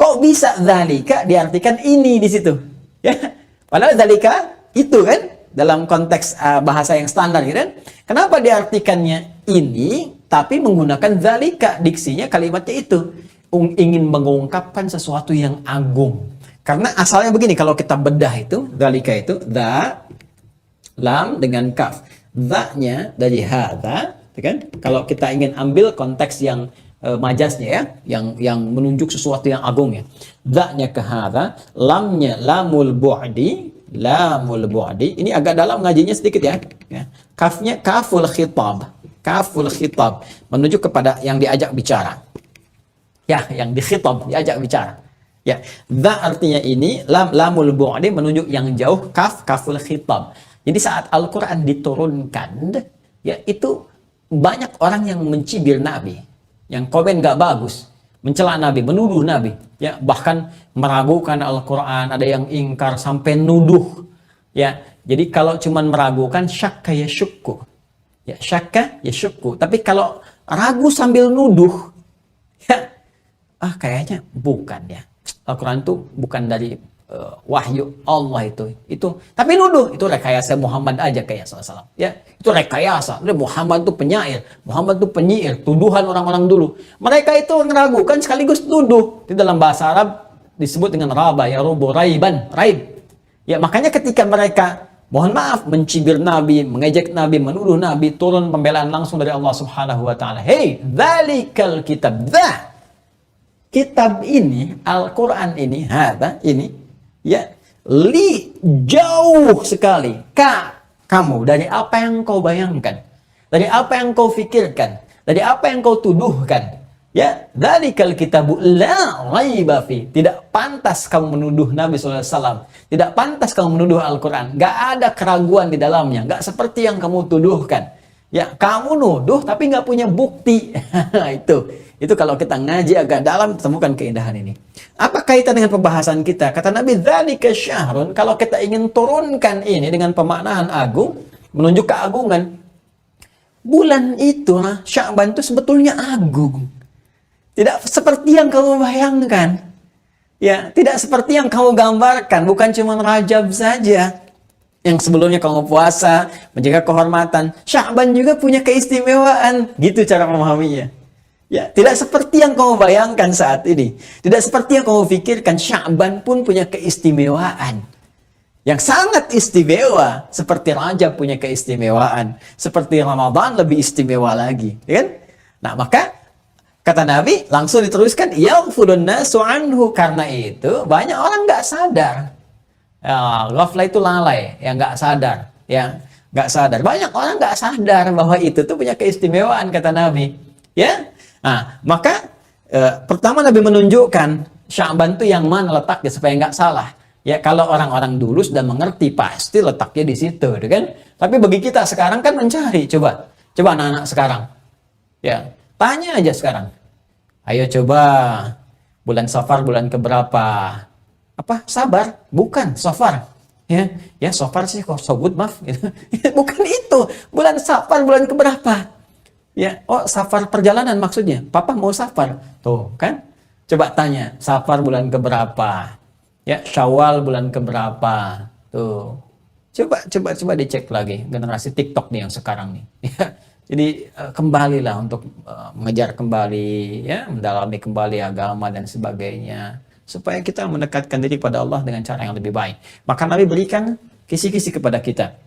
Kok bisa dzalika diartikan ini di situ? Ya. Padahal dzalika itu kan dalam konteks bahasa yang standar gitu kan. Kenapa diartikannya ini tapi menggunakan dzalika, diksinya kalimatnya itu ingin mengungkapkan sesuatu yang agung. Karena asalnya begini, kalau kita bedah itu dzalika itu dza lam dengan kaf. Dza-nya dari hadza, kan? Kalau kita ingin ambil konteks yang majasnya ya, yang menunjuk sesuatu yang agung ya. Dza-nya ke hadza, lamnya lamul bu'di, lamul bu'di. Ini agak dalam ngajinya sedikit ya. Kafnya kaful khitab. Kaful khitab menunjuk kepada yang diajak bicara. Ya, yang dikhitab, diajak bicara. Ya, dza artinya ini, lamul bu'di menunjuk yang jauh, kaful khitab. Jadi saat Al-Qur'an diturunkan, ya itu banyak orang yang mencibir Nabi, yang komen gak bagus, mencela Nabi, menuduh Nabi, ya bahkan meragukan Al-Qur'an, ada yang ingkar sampai nuduh. Ya, jadi kalau cuman meragukan syakka ya syukku. Ya, syakka ya syukku. Tapi kalau ragu sambil nuduh, ya kayaknya bukan ya. Al-Quran itu bukan dari wahyu Allah itu tapi nuduh itu rekayasa Muhammad aja kayak SAW ya, itu rekayasa. Muhammad itu penyair, Muhammad itu penyiir, tuduhan orang-orang dulu. Mereka itu meragukan sekaligus tuduh. Di dalam bahasa Arab disebut dengan raba, ya rubu raiban, raib. Ya makanya ketika mereka mohon maaf mencibir Nabi, mengejek Nabi, menuduh Nabi, turun pembelaan langsung dari Allah Subhanahu wa taala. Hey, dzalikal kitab, kitab ini, Al-Quran ini, ini, ya, jauh sekali, kamu, dari apa yang kau bayangkan, dari apa yang kau fikirkan, dari apa yang kau tuduhkan, ya, dzalikal kitabu la raiba fi. Tidak pantas kamu menuduh Nabi SAW, tidak pantas kamu menuduh Al-Quran, gak ada keraguan di dalamnya, gak seperti yang kamu tuduhkan. Ya, kamu nuduh tapi nggak punya bukti. Itu kalau kita ngaji agak dalam temukan keindahan ini. Apa kaitan dengan pembahasan kita? Kata Nabi, dzalika syahrun, kalau kita ingin turunkan ini dengan pemaknaan agung, menunjuk keagungan, bulan itu, Sya'ban itu sebetulnya agung. Tidak seperti yang kamu bayangkan. Ya, tidak seperti yang kamu gambarkan, bukan cuma Rajab saja. Yang sebelumnya kamu puasa, menjaga kehormatan. Sya'ban juga punya keistimewaan. Gitu cara memahaminya. Ya, tidak seperti yang kamu bayangkan saat ini. Tidak seperti yang kamu pikirkan. Sya'ban pun punya keistimewaan. Yang sangat istimewa. Seperti Rajab punya keistimewaan. Seperti Ramadan lebih istimewa lagi. Ya kan? Nah, maka kata Nabi langsung diteruskan. Yaghfulun nasu anhu. Karena itu banyak orang nggak sadar. Ya, ghaflah itu lalai, yang nggak sadar, ya nggak sadar. Banyak orang nggak sadar bahwa itu tuh punya keistimewaan kata Nabi, ya. Nah, maka pertama Nabi menunjukkan Sya'ban itu yang mana letaknya supaya nggak salah. Ya kalau orang-orang dulu sudah mengerti pasti letaknya di situ, kan? Tapi bagi kita sekarang kan mencari, coba anak-anak sekarang, ya tanya aja sekarang. Ayo coba bulan Safar bulan keberapa? Apa sabar? Bukan Safar. Ya Safar sih kok sobut maaf gitu. Bukan itu. Bulan Safar bulan keberapa? Ya, oh Safar perjalanan maksudnya. Papa mau Safar. Tuh, kan? Coba tanya, Safar bulan keberapa? Ya, Syawal bulan keberapa? Tuh. Coba dicek lagi generasi TikTok nih yang sekarang nih. Ya. Jadi kembalilah untuk mengejar kembali ya, mendalami kembali agama dan sebagainya. Supaya kita mendekatkan diri pada Allah dengan cara yang lebih baik. Maka Nabi berikan kisi-kisi kepada kita.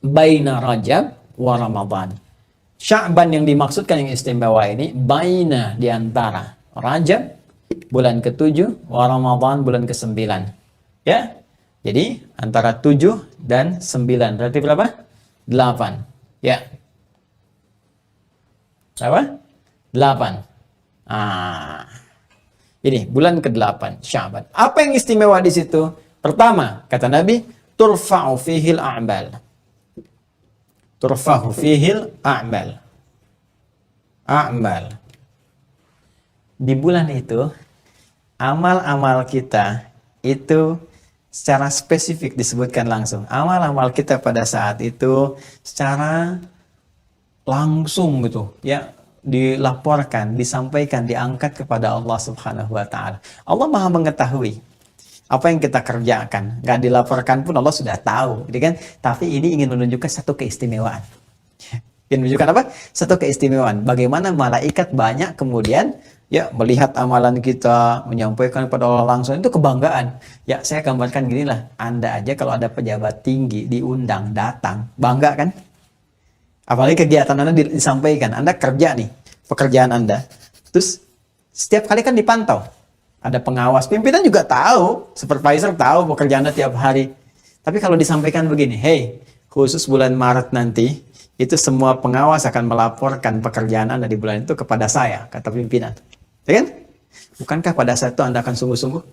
Baina Rajab wa Ramadan. Sya'ban yang dimaksudkan yang istimewa ini, baina di antara Rajab, bulan ke-7, wa Ramadan, bulan ke-9. Ya, jadi antara 7 dan 9. Berarti berapa? 8. Ya. Berapa? 8. Ini bulan ke-8 Sya'ban. Apa yang istimewa di situ? Pertama, kata Nabi, turfa'u fihil a'mal. Turfa'u fihil a'mal. A'mal. Di bulan itu, amal-amal kita itu secara spesifik disebutkan langsung. Amal-amal kita pada saat itu secara langsung gitu, ya, dilaporkan, disampaikan, diangkat kepada Allah Subhanahu wa taala. Allah Maha mengetahui apa yang kita kerjakan. Nggak dilaporkan pun Allah sudah tahu, gitu kan? Tapi ini ingin menunjukkan satu keistimewaan. Ingin menunjukkan apa? Satu keistimewaan. Bagaimana malaikat banyak kemudian ya melihat amalan kita, menyampaikan kepada Allah langsung, itu kebanggaan. Ya, saya gambarkan gini lah. Anda aja kalau ada pejabat tinggi diundang, datang, bangga kan? Apalagi kegiatan Anda disampaikan. Anda kerja nih, pekerjaan Anda. Terus setiap kali kan dipantau. Ada pengawas, pimpinan juga tahu, supervisor tahu pekerjaan Anda tiap hari. Tapi kalau disampaikan begini, hey, khusus bulan Maret nanti, itu semua pengawas akan melaporkan pekerjaan Anda di bulan itu kepada saya, kata pimpinan. Ya kan? Bukankah pada saat itu Anda akan sungguh-sungguh?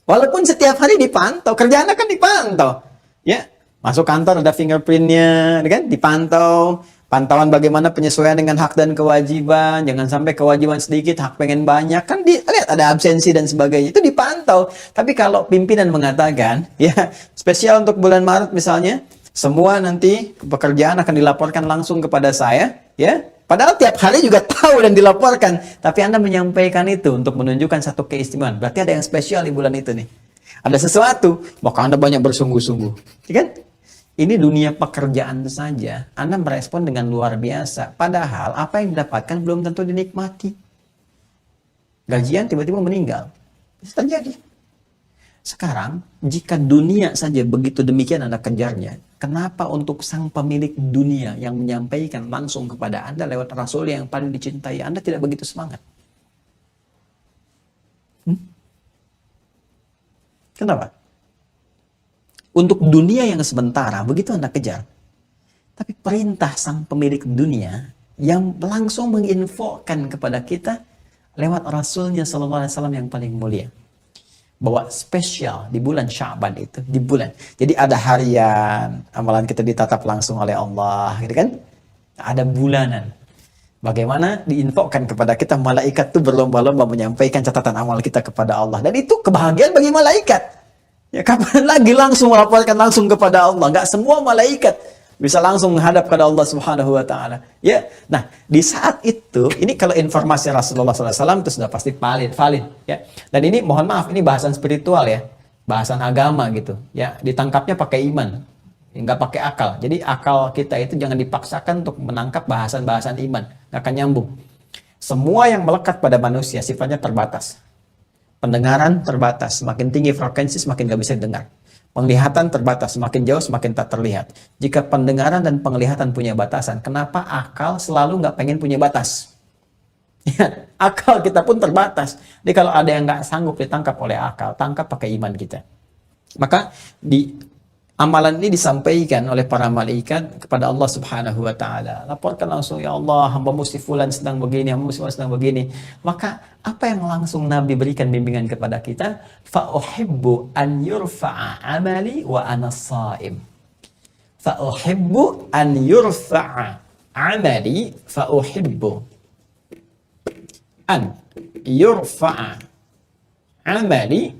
Walaupun setiap hari dipantau, kerjaan Anda kan dipantau. Ya, masuk kantor ada fingerprintnya, ya kan? Dipantau. Pantauan bagaimana penyesuaian dengan hak dan kewajiban, jangan sampai kewajiban sedikit, hak pengen banyak, kan lihat ada absensi dan sebagainya, itu dipantau. Tapi kalau pimpinan mengatakan, ya spesial untuk bulan Maret misalnya, semua nanti pekerjaan akan dilaporkan langsung kepada saya, ya. Padahal tiap hari juga tahu dan dilaporkan, tapi Anda menyampaikan itu untuk menunjukkan satu keistimewaan. Berarti ada yang spesial di bulan itu nih. Ada sesuatu, maka Anda banyak bersungguh-sungguh, ya kan? Ini dunia pekerjaan saja, Anda merespon dengan luar biasa. Padahal apa yang didapatkan belum tentu dinikmati. Gajian tiba-tiba meninggal. Bisa terjadi. Sekarang, jika dunia saja begitu demikian Anda kejarnya, kenapa untuk sang pemilik dunia yang menyampaikan langsung kepada Anda lewat Rasul yang paling dicintai, Anda tidak begitu semangat? Kenapa? Untuk dunia yang sementara, begitu Anda kejar. Tapi perintah sang pemilik dunia yang langsung menginfokan kepada kita lewat Rasulnya Sallallahu Alaihi Wasallam yang paling mulia. Bahwa spesial di bulan Sya'ban itu, di bulan. Jadi ada harian, amalan kita ditatap langsung oleh Allah, gitu kan? Ada bulanan. Bagaimana diinfokan kepada kita, malaikat itu berlomba-lomba menyampaikan catatan amal kita kepada Allah. Dan itu kebahagiaan bagi malaikat. Ya, kapan lagi langsung melaporkan langsung kepada Allah? Nggak semua malaikat bisa langsung menghadap kepada Allah Subhanahu wa taala. Ya. Nah, di saat itu, ini kalau informasi Rasulullah SAW itu sudah pasti valid, ya. Dan ini mohon maaf, ini bahasan spiritual ya. Bahasan agama gitu. Ya, ditangkapnya pakai iman. Nggak pakai akal. Jadi akal kita itu jangan dipaksakan untuk menangkap bahasan-bahasan iman. Nggak akan nyambung. Semua yang melekat pada manusia sifatnya terbatas. Pendengaran terbatas, semakin tinggi frekuensi semakin nggak bisa dengar. Penglihatan terbatas, semakin jauh semakin tak terlihat. Jika pendengaran dan penglihatan punya batasan, kenapa akal selalu nggak pengen punya batas? Ya, akal kita pun terbatas. Jadi kalau ada yang nggak sanggup ditangkap oleh akal, tangkap pakai iman kita. Maka di amalan ini disampaikan oleh para malaikat kepada Allah Subhanahu wa taala. Laporkan langsung, ya Allah, hamba si fulan sedang begini, hamba si fulan sedang begini. Maka apa yang langsung Nabi berikan bimbingan kepada kita? Fa uhibbu an yurfa'a amali wa ana shaim. Fa uhibbu an yurfa'a amali fa uhibbu an yurfa'a amali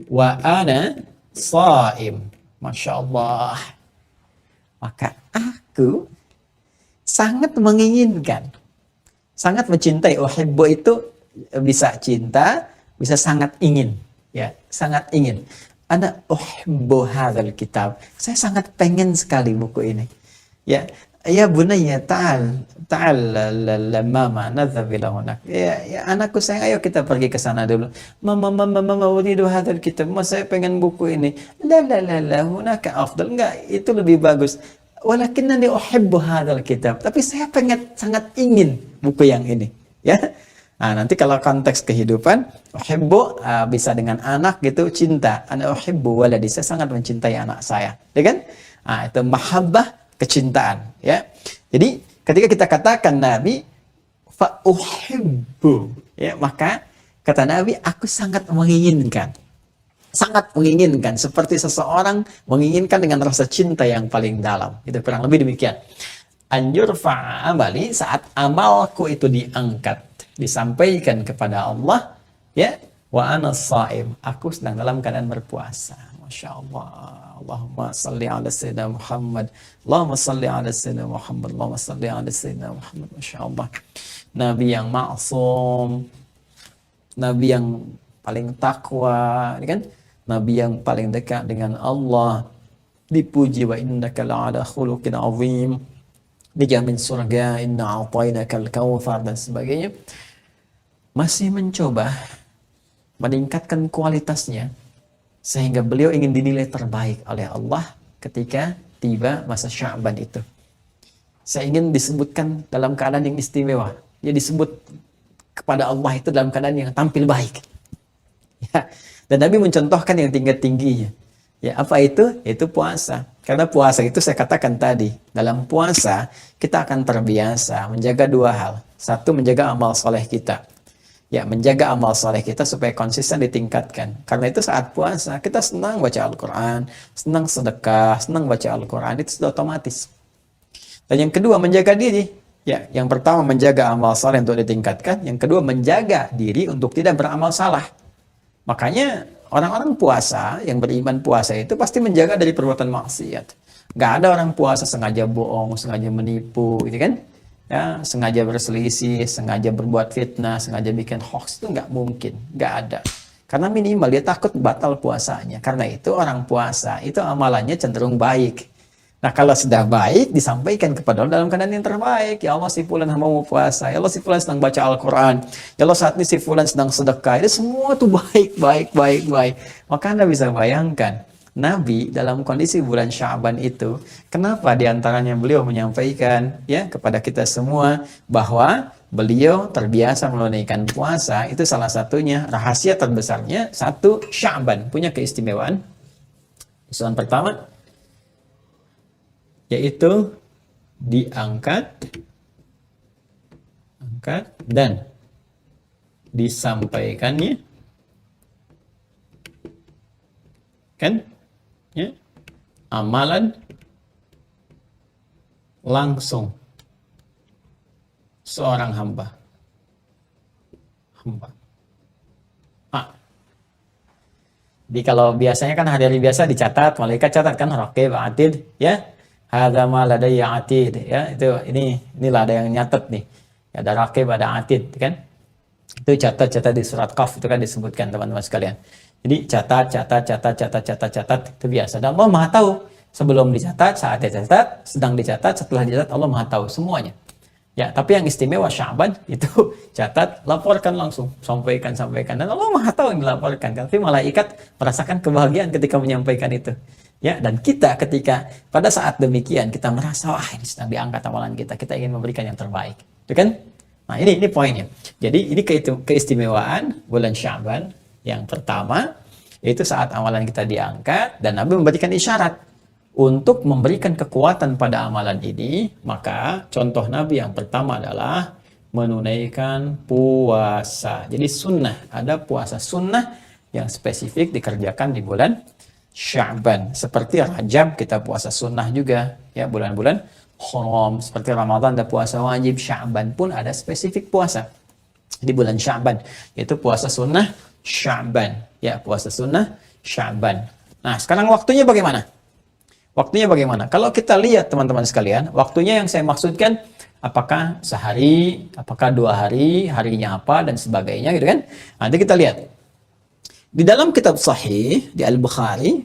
wa ana shaim. Masya Allah. Maka aku sangat menginginkan, sangat mencintai. Uhibbu itu bisa cinta, bisa sangat ingin. Ya, sangat ingin. Ana uhibbu hadzal kitab. Saya sangat pengen sekali buku ini. Ya, ya bunayya ta'al mama nadhhab ila hunak. Ya anakku sayang, ayo kita pergi ke sana dulu. Mama uridu hadzal kitab. Saya pengen buku ini. La hunaka afdal. Enggak, itu lebih bagus. Walakinnani uhibbu hadzal kitab. Tapi saya sangat ingin buku yang ini. Ya. Nah, nanti kalau konteks kehidupan, uhibbu bisa dengan anak gitu, cinta. Ana uhibbu waladi, saya sangat mencintai anak saya. Ya kan? Nah, itu mahabbah, kecintaan, ya. Jadi ketika kita katakan Nabi fa uhibbu, ya, maka kata Nabi, aku sangat menginginkan seperti seseorang menginginkan dengan rasa cinta yang paling dalam. Itu kurang lebih demikian. Anjur fa'amali, saat amalku itu diangkat, disampaikan kepada Allah, ya, wa ana shaim, aku sedang dalam keadaan berpuasa. Masya Allah. Allahumma salli ala Sayyidina Muhammad. Allahumma salli ala Sayyidina Muhammad. Allahumma salli ala Sayyidina Muhammad. Masya Allah. Nabi yang ma'sum, Nabi yang paling takwa, ini kan? Nabi yang paling dekat dengan Allah, dipuji wa innaka la'ala khuluqin azim, dijamin surga, inna a'tainakal kautsar dan sebagainya. Masih mencoba meningkatkan kualitasnya sehingga beliau ingin dinilai terbaik oleh Allah ketika tiba masa Sya'ban itu. Saya ingin disebutkan dalam keadaan yang istimewa. Ya, disebut kepada Allah itu dalam keadaan yang tampil baik. Ya. Dan Nabi mencontohkan yang tinggi-tingginya. Ya, apa itu? Itu puasa. Karena puasa itu saya katakan tadi, dalam puasa kita akan terbiasa menjaga dua hal. Satu, menjaga amal soleh kita. Ya, menjaga amal soleh kita supaya konsisten ditingkatkan. Karena itu saat puasa kita senang baca Al-Quran, senang sedekah, senang baca Al-Quran, itu sudah otomatis. Dan yang kedua, menjaga diri. Ya, yang pertama menjaga amal soleh untuk ditingkatkan, yang kedua menjaga diri untuk tidak beramal salah. Makanya orang-orang puasa, yang beriman puasa itu pasti menjaga dari perbuatan maksiat. Gak ada orang puasa sengaja bohong, sengaja menipu, gitu kan? Ya, sengaja berselisih, sengaja berbuat fitnah, sengaja bikin hoax, itu nggak mungkin, nggak ada. Karena minimal dia takut batal puasanya. Karena itu orang puasa itu amalannya cenderung baik. Nah, kalau sudah baik, disampaikan kepada Allah dalam keadaan yang terbaik. Ya Allah, si fulan hamba mau puasa. Ya Allah, si fulan sedang baca Al-Quran. Ya Allah, saat ini si fulan sedang sedekah. Itu semua tuh baik. Maka Anda bisa bayangkan, Nabi dalam kondisi bulan Sya'ban itu, kenapa diantaranya beliau menyampaikan ya kepada kita semua bahwa beliau terbiasa menunaikan puasa. Itu salah satunya, rahasia terbesarnya. Satu, Sya'ban punya keistimewaan. Soal pertama, yaitu diangkat dan disampaikannya kan ya amalan langsung seorang hamba. Jadi kalau biasanya kan hari-hari biasa dicatat, malaikat catat kan, raqib, atid, ya. Hadza ma ladayya atid, ya. Itu inilah ada yang nyatet nih. Ya, ada raqib, ada atid, kan? Itu catat di surat Qaf itu kan disebutkan teman-teman sekalian. Jadi catat itu biasa. Dan Allah Maha tahu sebelum dicatat, saat dicatat, sedang dicatat, setelah dicatat, Allah Maha tahu semuanya. Ya, tapi yang istimewa Sya'ban itu catat, laporkan langsung, sampaikan dan Allah Maha tahu yang dilaporkan. Tapi malaikat merasakan kebahagiaan ketika menyampaikan itu. Ya, dan kita ketika pada saat demikian kita merasa wah ini sedang diangkat amalan kita ingin memberikan yang terbaik. Itu kan? Nah, ini poinnya. Jadi ini keistimewaan bulan Sya'ban yang pertama, yaitu saat amalan kita diangkat dan Nabi memberikan isyarat untuk memberikan kekuatan pada amalan ini. Maka contoh Nabi yang pertama adalah menunaikan puasa. Jadi sunnah, ada puasa sunnah yang spesifik dikerjakan di bulan Sya'ban. Seperti Rajab kita puasa sunnah juga, ya, bulan-bulan Hurum. Seperti Ramadan ada puasa wajib, Sya'ban pun ada spesifik puasa di bulan Sya'ban, yaitu puasa sunnah Sya'ban, ya, puasa sunnah Sya'ban. Nah, sekarang waktunya bagaimana? Kalau kita lihat teman-teman sekalian, waktunya yang saya maksudkan apakah sehari, apakah 2 hari, harinya apa dan sebagainya, gitu kan? Nanti kita lihat. Di dalam kitab Sahih di Al-Bukhari,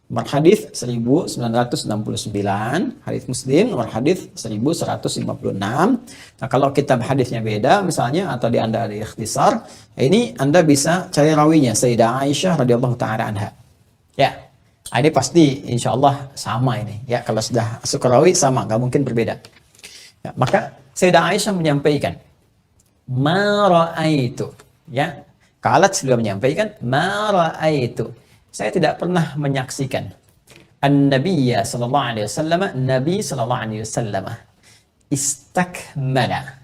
nomor hadis 1969, hadis Muslim nomor hadis 1156. Nah, kalau kitab hadisnya beda misalnya atau di Anda ada ikhtisar, ini Anda bisa cari rawinya Sayyidah Aisyah radhiyallahu taala anha. Ya. Ini pasti insya Allah sama ini. Ya, kalau sudah masuk rawi sama, nggak mungkin berbeda. Ya, maka Sayyidah Aisyah menyampaikan, ma ra'aitu, ya. Qalat sudah menyampaikan, ma ra'aitu. Saya tidak pernah menyaksikan An-Nabiyya sallallahu alaihi wasallam, Nabi sallallahu alaihi wasallam istakmala.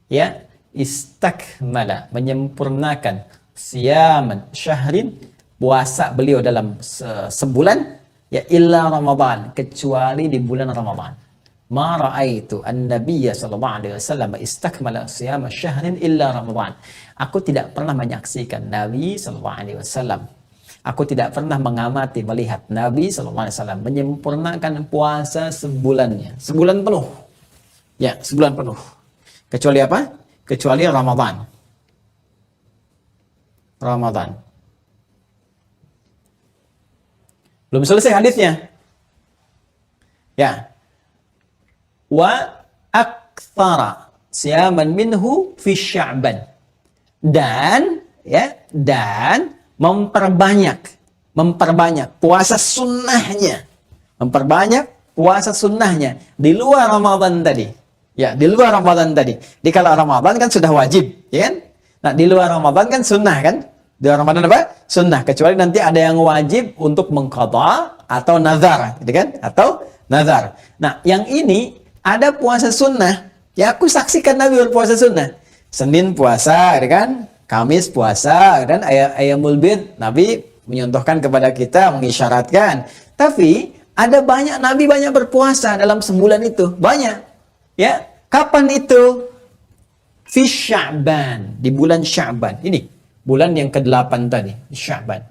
Ya, istakmala, menyempurnakan siyaman syahrin, puasa beliau dalam sebulan, ya, illa Ramadan, kecuali di bulan Ramadan. Ma ra'aitu an-nabiyya sallallahu alaihi wasallam istakmala siyama syahrin illa Ramadan. Aku tidak pernah menyaksikan Nabi sallallahu alaihi wasallam Aku tidak pernah mengamati melihat Nabi SAW menyempurnakan puasa sebulannya, sebulan penuh. Ya, sebulan penuh. Kecuali apa? Kecuali Ramadan. Ramadan. Belum selesai hadisnya. Ya. Wa aktsara siyaman minhu fi Sya'ban. Dan memperbanyak puasa sunnahnya. Memperbanyak puasa sunnahnya di luar Ramadan tadi. Ya, di luar Ramadan tadi. Di kalau Ramadan kan sudah wajib, ya kan? Nah, di luar Ramadan kan sunnah kan? Di luar Ramadan apa? Sunnah. Kecuali nanti ada yang wajib untuk mengqadha atau nazar, gitu kan? Atau nazar. Nah, yang ini ada puasa sunnah. Ya, aku saksikan Nabi berpuasa sunnah. Senin puasa, gitu kan? Kamis puasa, dan Ayyamul Bid Nabi menyontohkan kepada kita, mengisyaratkan. Tapi ada banyak Nabi banyak berpuasa dalam sebulan itu, banyak. Ya, kapan itu? Fi Sya'ban, di bulan Sya'ban. Ini bulan yang ke-8 tadi, Sya'ban.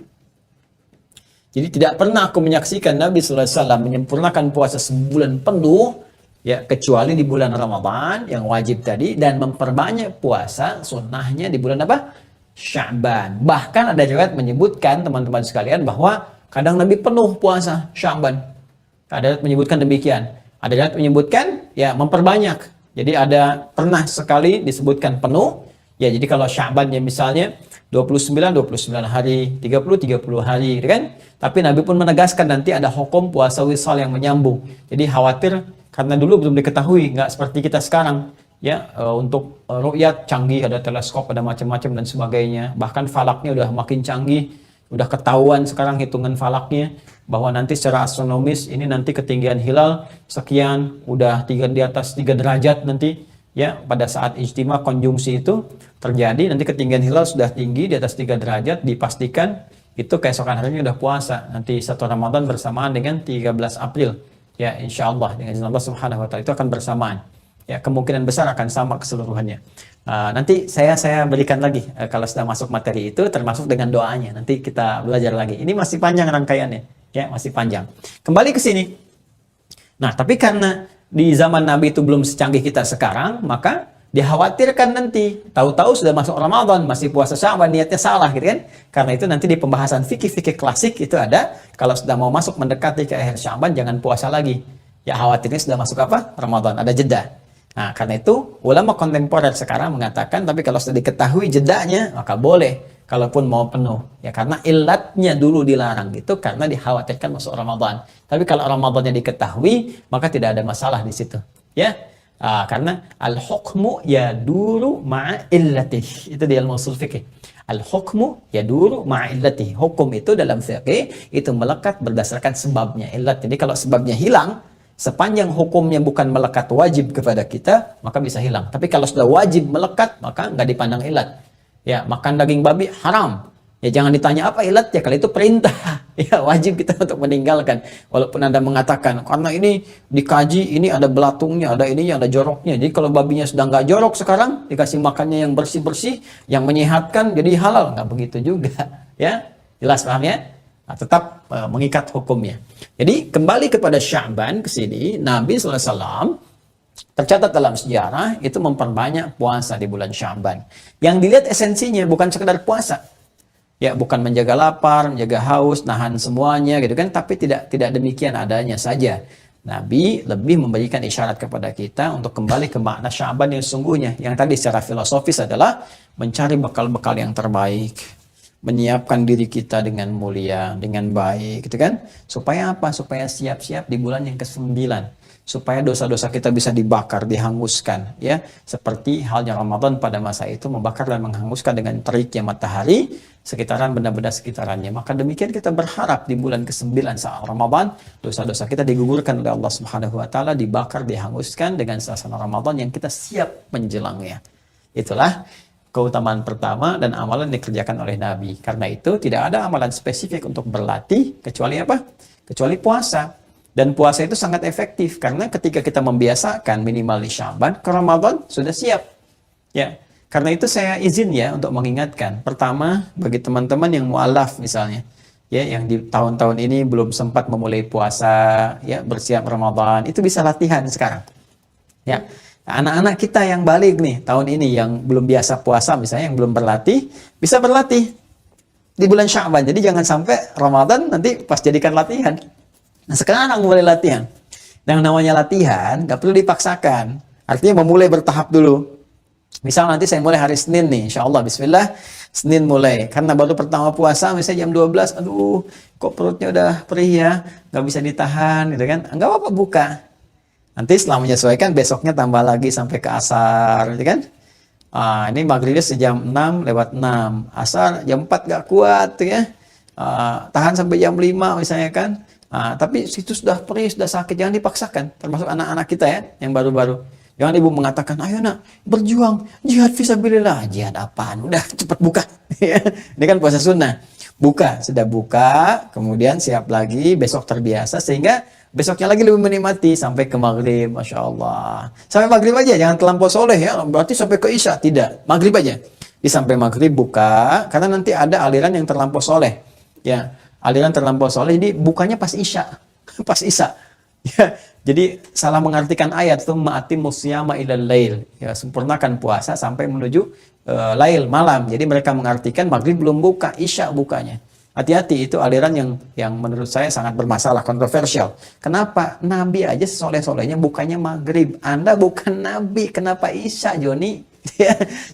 Jadi tidak pernah aku menyaksikan Nabi sallallahu alaihi wasallam menyempurnakan puasa sebulan penuh, ya, kecuali di bulan Ramadan yang wajib tadi, dan memperbanyak puasa sunnahnya di bulan apa? Sya'ban. Bahkan ada riwayat menyebutkan, teman-teman sekalian, bahwa kadang Nabi penuh puasa Sya'ban. Ada riwayat menyebutkan demikian. Ada riwayat menyebutkan ya memperbanyak. Jadi ada pernah sekali disebutkan penuh. Ya, jadi kalau Sya'ban ya misalnya 29 hari, 30 hari, gitu kan? Tapi Nabi pun menegaskan nanti ada hukum puasa wisal yang menyambung. Jadi khawatir karena dulu belum diketahui, nggak seperti kita sekarang. Ya, untuk ru'yat canggih, ada teleskop, ada macam-macam dan sebagainya. Bahkan falaknya udah makin canggih, udah ketahuan sekarang hitungan falaknya bahwa nanti secara astronomis ini nanti ketinggian hilal sekian, udah di atas 3 derajat nanti, ya, pada saat ijtima konjungsi itu terjadi, nanti ketinggian hilal sudah tinggi di atas 3 derajat, dipastikan itu keesokan harinya udah puasa, nanti 1 Ramadan bersamaan dengan 13 April, ya, insya Allah dengan izin Allah Subhanahu wa Ta'ala itu akan bersamaan. Ya, kemungkinan besar akan sama keseluruhannya. Nanti saya berikan lagi kalau sudah masuk materi itu, termasuk dengan doanya. Nanti kita belajar lagi. Ini masih panjang rangkaiannya, ya, masih panjang. Kembali ke sini. Nah, tapi karena di zaman Nabi itu belum secanggih kita sekarang, maka dikhawatirkan nanti tahu-tahu sudah masuk Ramadan masih puasa Sya'ban, niatnya salah, gitu kan? Karena itu nanti di pembahasan fikih-fikih klasik itu ada, kalau sudah mau masuk mendekati ke akhir Sya'ban jangan puasa lagi. Ya, khawatirnya sudah masuk apa? Ramadan, ada jeda. Nah, karena itu ulama kontemporer sekarang mengatakan, tapi kalau sudah diketahui jedanya, maka boleh, kalaupun mau penuh. Ya, karena ilatnya dulu dilarang gitu, karena dikhawatirkan masuk Ramadan. Tapi kalau Ramadannya diketahui, maka tidak ada masalah di situ. Ya, karena al-hukmu yaduru ma'a illatih. Itu di ilmu ushul fikih. Al-hukmu yaduru ma'a illatih. Hukum itu dalam fikih itu melekat berdasarkan sebabnya, ilat. Jadi kalau sebabnya hilang, sepanjang hukumnya bukan melekat wajib kepada kita, maka bisa hilang. Tapi kalau sudah wajib melekat, maka nggak dipandang ilat. Ya, makan daging babi haram. Ya, jangan ditanya apa ilatnya, kalau itu perintah. Ya, wajib kita untuk meninggalkan. Walaupun Anda mengatakan, karena ini dikaji, ini ada belatungnya, ada ininya, ada joroknya. Jadi kalau babinya sudah nggak jorok sekarang, dikasih makannya yang bersih-bersih, yang menyehatkan, jadi halal. Nggak begitu juga. Ya, jelas paham ya? Nah, tetap mengikat hukumnya. Jadi kembali kepada Sya'ban ke sini, Nabi SAW tercatat dalam sejarah itu memperbanyak puasa di bulan Sya'ban. Yang dilihat esensinya bukan sekedar puasa. Ya, bukan menjaga lapar, menjaga haus, nahan semuanya gitu kan, tapi tidak demikian adanya saja. Nabi lebih memberikan isyarat kepada kita untuk kembali ke makna Sya'ban yang sesungguhnya. Yang tadi secara filosofis adalah mencari bekal-bekal yang terbaik, menyiapkan diri kita dengan mulia, dengan baik, gitu kan? Supaya apa? Supaya siap-siap di bulan yang ke-9. Supaya dosa-dosa kita bisa dibakar, dihanguskan, ya. Seperti halnya Ramadan pada masa itu membakar dan menghanguskan dengan teriknya matahari sekitaran benda-benda sekitarannya. Maka demikian kita berharap di bulan ke-9 saat Ramadan, dosa-dosa kita digugurkan oleh Allah Subhanahu wa Ta'ala, dibakar, dihanguskan dengan suasana Ramadan yang kita siap menjelangnya. Itulah keutamaan pertama dan amalan yang dikerjakan oleh Nabi. Karena itu tidak ada amalan spesifik untuk berlatih kecuali apa? Kecuali puasa. Dan puasa itu sangat efektif karena ketika kita membiasakan minimal di Sya'ban, ke Ramadan sudah siap. Ya. Karena itu saya izin ya untuk mengingatkan. Pertama, bagi teman-teman yang mu'alaf misalnya, ya yang di tahun-tahun ini belum sempat memulai puasa, ya bersiap Ramadan, itu bisa latihan sekarang. Ya, anak-anak kita yang balik nih tahun ini yang belum biasa puasa misalnya, yang belum berlatih, bisa berlatih di bulan Sya'ban. Jadi jangan sampai Ramadan nanti pas jadikan latihan. Nah, sekarang mulai latihan. Yang namanya latihan nggak perlu dipaksakan. Artinya memulai bertahap dulu. Misal nanti saya mulai hari Senin nih, insya Allah, bismillah, Senin mulai. Karena baru pertama puasa, misalnya jam 12, aduh, kok perutnya udah perih ya, nggak bisa ditahan, gitu kan. Nggak apa-apa, buka. Nanti setelah menyesuaikan, besoknya tambah lagi sampai ke asar, gitu kan. Ini maghribnya sejam 6 lewat 6. Asar jam 4 gak kuat ya. Tahan sampai jam 5 misalnya kan. Tapi situ sudah perih, sudah sakit, jangan dipaksakan. Termasuk anak-anak kita ya, yang baru-baru. Jangan ibu mengatakan, ayo nak, berjuang, jihad fisabilillah. Jihad apaan? Udah cepat buka. Ini kan puasa sunnah. Buka, sudah buka, kemudian siap lagi, besok terbiasa, sehingga besoknya lagi lebih menikmati sampai ke maghrib, masya Allah. Sampai maghrib aja, jangan terlampau soleh ya. Berarti sampai ke isya, tidak. Maghrib aja. Di sampai maghrib buka, karena nanti ada aliran yang terlampau soleh. Ya, aliran terlampau soleh, jadi bukanya pas isya, pas isya. Ya, jadi salah mengartikan ayat itu ma'ati musyama ilal lail. Ya, sempurnakan puasa sampai menuju lail malam. Jadi mereka mengartikan maghrib belum buka, isya bukanya. Hati-hati, itu aliran yang menurut saya sangat bermasalah, kontroversial. Kenapa? Nabi aja soleh-solehnya bukannya maghrib. Anda bukan Nabi, kenapa isya, Joni?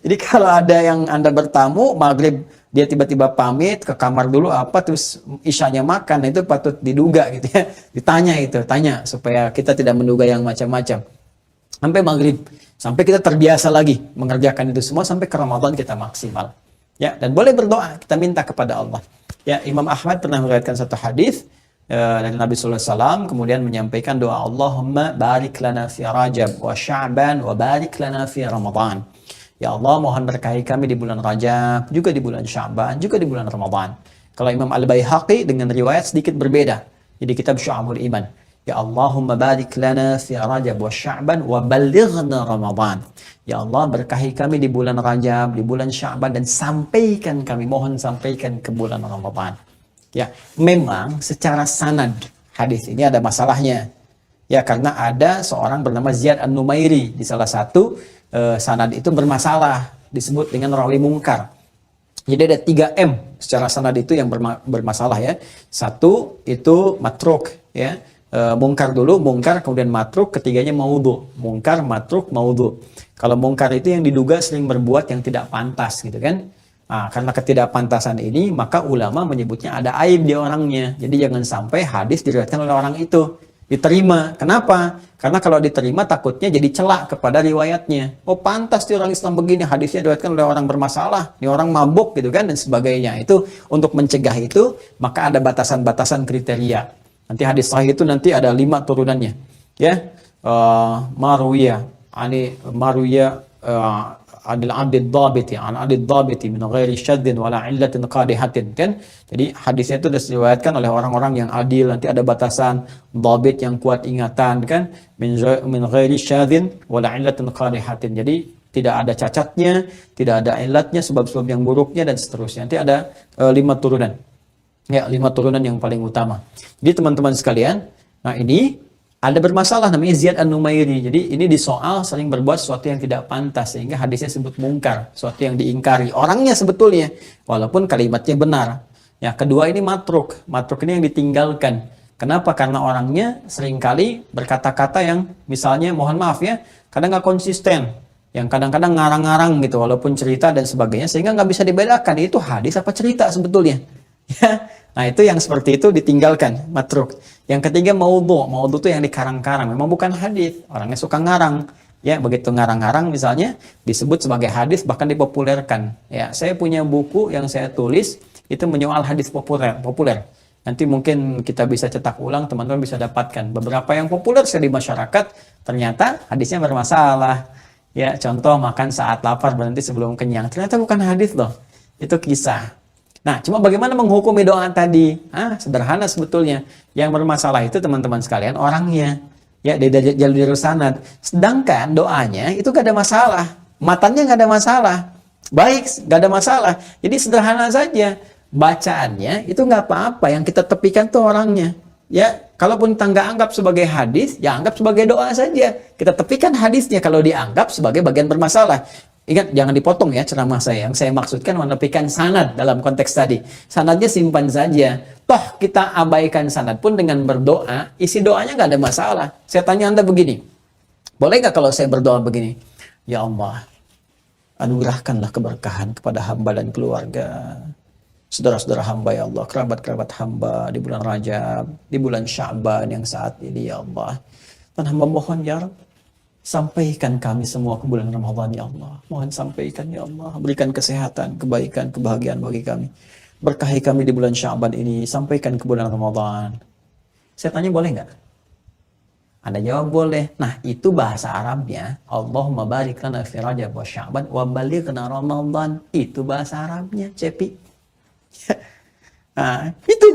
Jadi kalau ada yang Anda bertamu, maghrib dia tiba-tiba pamit ke kamar dulu apa, terus isyanya makan, nah itu patut diduga gitu ya. Ditanya itu, tanya supaya kita tidak menduga yang macam-macam. Sampai maghrib, sampai kita terbiasa lagi mengerjakan itu semua, sampai ke Ramadan kita maksimal. Ya, dan boleh berdoa, kita minta kepada Allah. Ya, Imam Ahmad pernah meriwayatkan satu hadis dari Nabi sallallahu alaihi wasallam, kemudian menyampaikan doa, Allahumma barik lana fi Rajab wa Sya'ban wa barik lana fi Ramadan. Ya Allah, mohon berkahi kami di bulan Rajab, juga di bulan Sya'ban, juga di bulan Ramadan. Kalau Imam Al-Baihaqi dengan riwayat sedikit berbeda. Jadi kitab Syu'abul Iman. Ya Allahumma barik lana fi Rajab wa Sya'ban wa balighna Ramadan. Ya Allah, berkahi kami di bulan Rajab, di bulan Sya'ban, dan sampaikan kami, mohon sampaikan ke bulan Ramadan. Ya, memang secara sanad hadis ini ada masalahnya. Ya, karena ada seorang bernama Ziyad An-Numairi di salah satu sanad itu bermasalah, disebut dengan rawi mungkar. Jadi ada 3M secara sanad itu yang bermasalah ya. Satu itu matruk ya. Mungkar dulu, mungkar kemudian matruk, ketiganya maudhu. Mungkar, matruk, maudhu. Kalau mungkar itu yang diduga sering berbuat yang tidak pantas gitu kan. Karena ketidakpantasan ini, maka ulama menyebutnya ada aib di orangnya. Jadi jangan sampai hadis diriwayatkan oleh orang itu diterima. Kenapa? Karena kalau diterima takutnya jadi celak kepada riwayatnya. Oh, pantas di orang Islam begini, hadisnya diriwayatkan oleh orang bermasalah, ini orang mabuk gitu kan, dan sebagainya. Itu untuk mencegah itu, maka ada batasan-batasan kriteria. Nanti hadis sahih itu nanti ada 5 turunannya. Ya, Maruya, adil abdid dhabiti, an adil dhabiti min ghairi syaddin wala illatin qadihatin, kan? Jadi hadisnya itu diriwayatkan oleh orang-orang yang adil, nanti ada batasan dhabit yang kuat ingatan, kan? Min ghairi syaddin wala illatin qadihatin. Jadi tidak ada cacatnya, tidak ada illatnya, sebab-sebab yang buruknya, dan seterusnya. Nanti ada 5 turunan. Ya, 5 turunan yang paling utama. Jadi teman-teman sekalian, nah ini ada bermasalah namanya Ziyad An-Numairi. Jadi ini di soal sering berbuat sesuatu yang tidak pantas, sehingga hadisnya sebut mungkar, sesuatu yang diingkari orangnya sebetulnya, walaupun kalimatnya benar. Ya, kedua ini matruk. Matruk ini yang ditinggalkan. Kenapa? Karena orangnya seringkali berkata-kata yang misalnya, mohon maaf ya, kadang nggak konsisten, yang kadang-kadang ngarang-ngarang gitu, walaupun cerita dan sebagainya, sehingga nggak bisa dibedakan itu hadis apa cerita sebetulnya. Ya, nah itu yang seperti itu ditinggalkan, matruk. Yang ketiga maudhu. Maudhu itu yang dikarang-karang, memang bukan hadis. Orangnya suka ngarang. Ya, begitu ngarang-ngarang misalnya disebut sebagai hadis, bahkan dipopulerkan. Ya, saya punya buku yang saya tulis itu menyoal hadis populer. Nanti mungkin kita bisa cetak ulang, teman-teman bisa dapatkan. Beberapa yang populer di masyarakat ternyata hadisnya bermasalah. Ya, contoh makan saat lapar berhenti sebelum kenyang. Ternyata bukan hadis loh. Itu kisah. Nah, cuma bagaimana menghukumi doa tadi? Sederhana sebetulnya. Yang bermasalah itu teman-teman sekalian orangnya. Ya, dari jalur sanad. Sedangkan doanya itu gak ada masalah. Matannya gak ada masalah. Baik, gak ada masalah. Jadi sederhana saja. bacaannya itu nggak apa-apa, yang kita tepikan tuh orangnya. Ya, kalaupun kita nggak anggap sebagai hadis, ya anggap sebagai doa saja. Kita tepikan hadisnya kalau dianggap sebagai bagian bermasalah. Ingat, jangan dipotong ya ceramah saya. Yang saya maksudkan menepikan sanad dalam konteks tadi. Sanadnya simpan saja. Toh kita abaikan sanad pun dengan berdoa, isi doanya nggak ada masalah. Saya tanya Anda begini, boleh nggak kalau saya berdoa begini? Ya Allah, anugerahkanlah keberkahan kepada hamba dan keluarga, saudara-saudara hamba ya Allah, kerabat-kerabat hamba di bulan Rajab, di bulan Sya'ban yang saat ini ya Allah. Dan hamba mohon ya Rabb, sampaikan kami semua ke bulan Ramadan ya Allah. Mohon sampaikan ya Allah, berikan kesehatan, kebaikan, kebahagiaan bagi kami. Berkahi kami di bulan Sya'ban ini, sampaikan ke bulan Ramadan. Saya tanya boleh nggak? Anda jawab boleh. Nah, itu bahasa Arabnya. Allahumma barik lana fi Rajab wa Sya'ban wa balighna Ramadan. Itu bahasa Arabnya, Cepi. Nah, itu.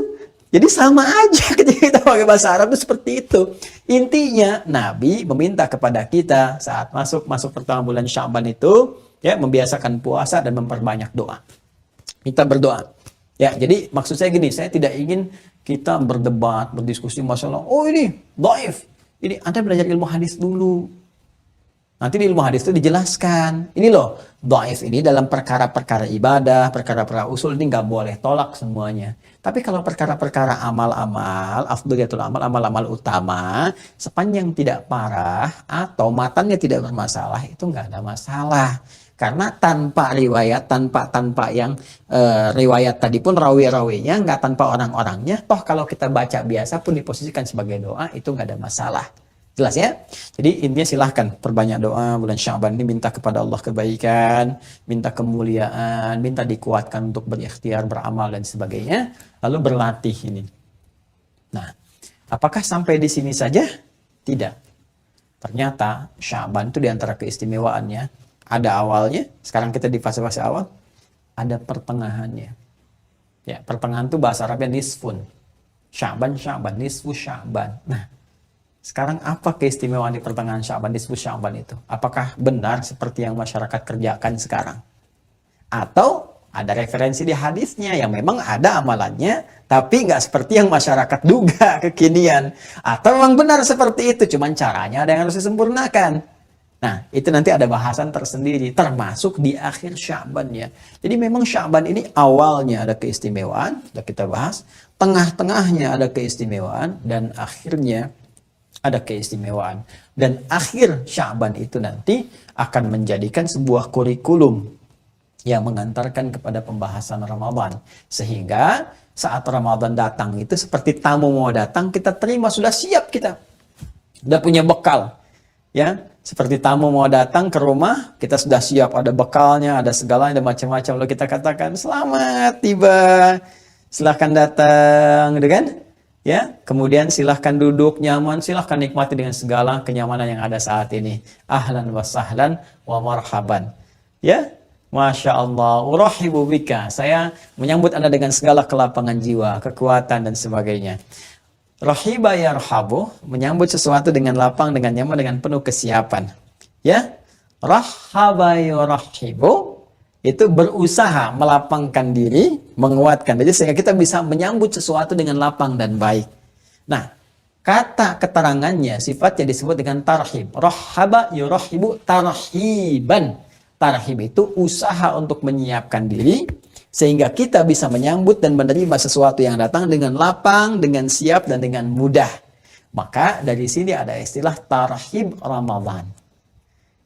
Jadi sama aja ketika kita pakai bahasa Arab itu seperti itu. Intinya, Nabi meminta kepada kita saat masuk pertama bulan Sya'ban itu, ya, membiasakan puasa dan memperbanyak doa. Kita berdoa. Ya, jadi maksud saya gini, saya tidak ingin kita berdebat, berdiskusi masalah, oh ini dhaif. Ini Anda belajar ilmu hadis dulu. Nanti di ilmu hadis itu dijelaskan. Ini loh, dhaif ini dalam perkara-perkara ibadah, perkara-perkara usul ini nggak boleh tolak semuanya. Tapi kalau perkara-perkara amal-amal, afdhaliyatul amal, amal-amal utama, sepanjang tidak parah atau matanya tidak bermasalah, itu nggak ada masalah. Karena tanpa riwayat, tanpa yang riwayat tadi pun rawi-rawinya, nggak tanpa orang-orangnya, toh kalau kita baca biasa pun diposisikan sebagai doa, itu nggak ada masalah. Jelas ya? Jadi intinya silahkan perbanyak doa bulan Sya'ban ini, minta kepada Allah kebaikan, minta kemuliaan, minta dikuatkan untuk berikhtiar, beramal dan sebagainya, lalu berlatih ini. Nah, apakah sampai di sini saja? Tidak. Ternyata Sya'ban itu diantara keistimewaannya, ada awalnya, sekarang kita di fase-fase awal, ada pertengahannya. Ya, pertengahan itu bahasa Arabnya nisfun. Sya'ban, nisfu Sya'ban. Nah, sekarang apa keistimewaan di pertengahan Sya'ban, nisfu Sya'ban itu? Apakah benar seperti yang masyarakat kerjakan sekarang? Atau ada referensi di hadisnya yang memang ada amalannya, tapi nggak seperti yang masyarakat duga kekinian? Atau memang benar seperti itu, cuman caranya ada yang harus disempurnakan? Nah, itu nanti ada bahasan tersendiri, termasuk di akhir Sya'ban ya. Jadi memang Sya'ban ini awalnya ada keistimewaan, sudah kita bahas, tengah-tengahnya ada keistimewaan, dan akhirnya ada keistimewaan. Dan akhir Sya'ban itu nanti akan menjadikan sebuah kurikulum yang mengantarkan kepada pembahasan Ramadan. Sehingga saat Ramadan datang itu seperti tamu mau datang, kita terima, sudah siap kita. Sudah punya bekal. Ya, seperti tamu mau datang ke rumah, kita sudah siap, ada bekalnya, ada segalanya, ada macam-macam. Lalu kita katakan, selamat tiba, silahkan datang, gitu kan? Ya, kemudian silahkan duduk nyaman, silahkan nikmati dengan segala kenyamanan yang ada saat ini. Ahlan wa sahlan wa marhaban. Ya, Masya Allah, urahibu bika. Saya menyambut Anda dengan segala kelapangan jiwa, kekuatan dan sebagainya. Rahiba yarhabu, menyambut sesuatu dengan lapang, dengan nyaman, dengan penuh kesiapan. Ya, rahaba yurahibu, itu berusaha melapangkan diri, menguatkan diri sehingga kita bisa menyambut sesuatu dengan lapang dan baik. Nah, kata keterangannya sifatnya disebut dengan tarhib. Rahaba yurahibu tarhiban. Tarhib itu usaha untuk menyiapkan diri sehingga kita bisa menyambut dan menerima sesuatu yang datang dengan lapang, dengan siap, dan dengan mudah. Maka dari sini ada istilah tarhib Ramadan.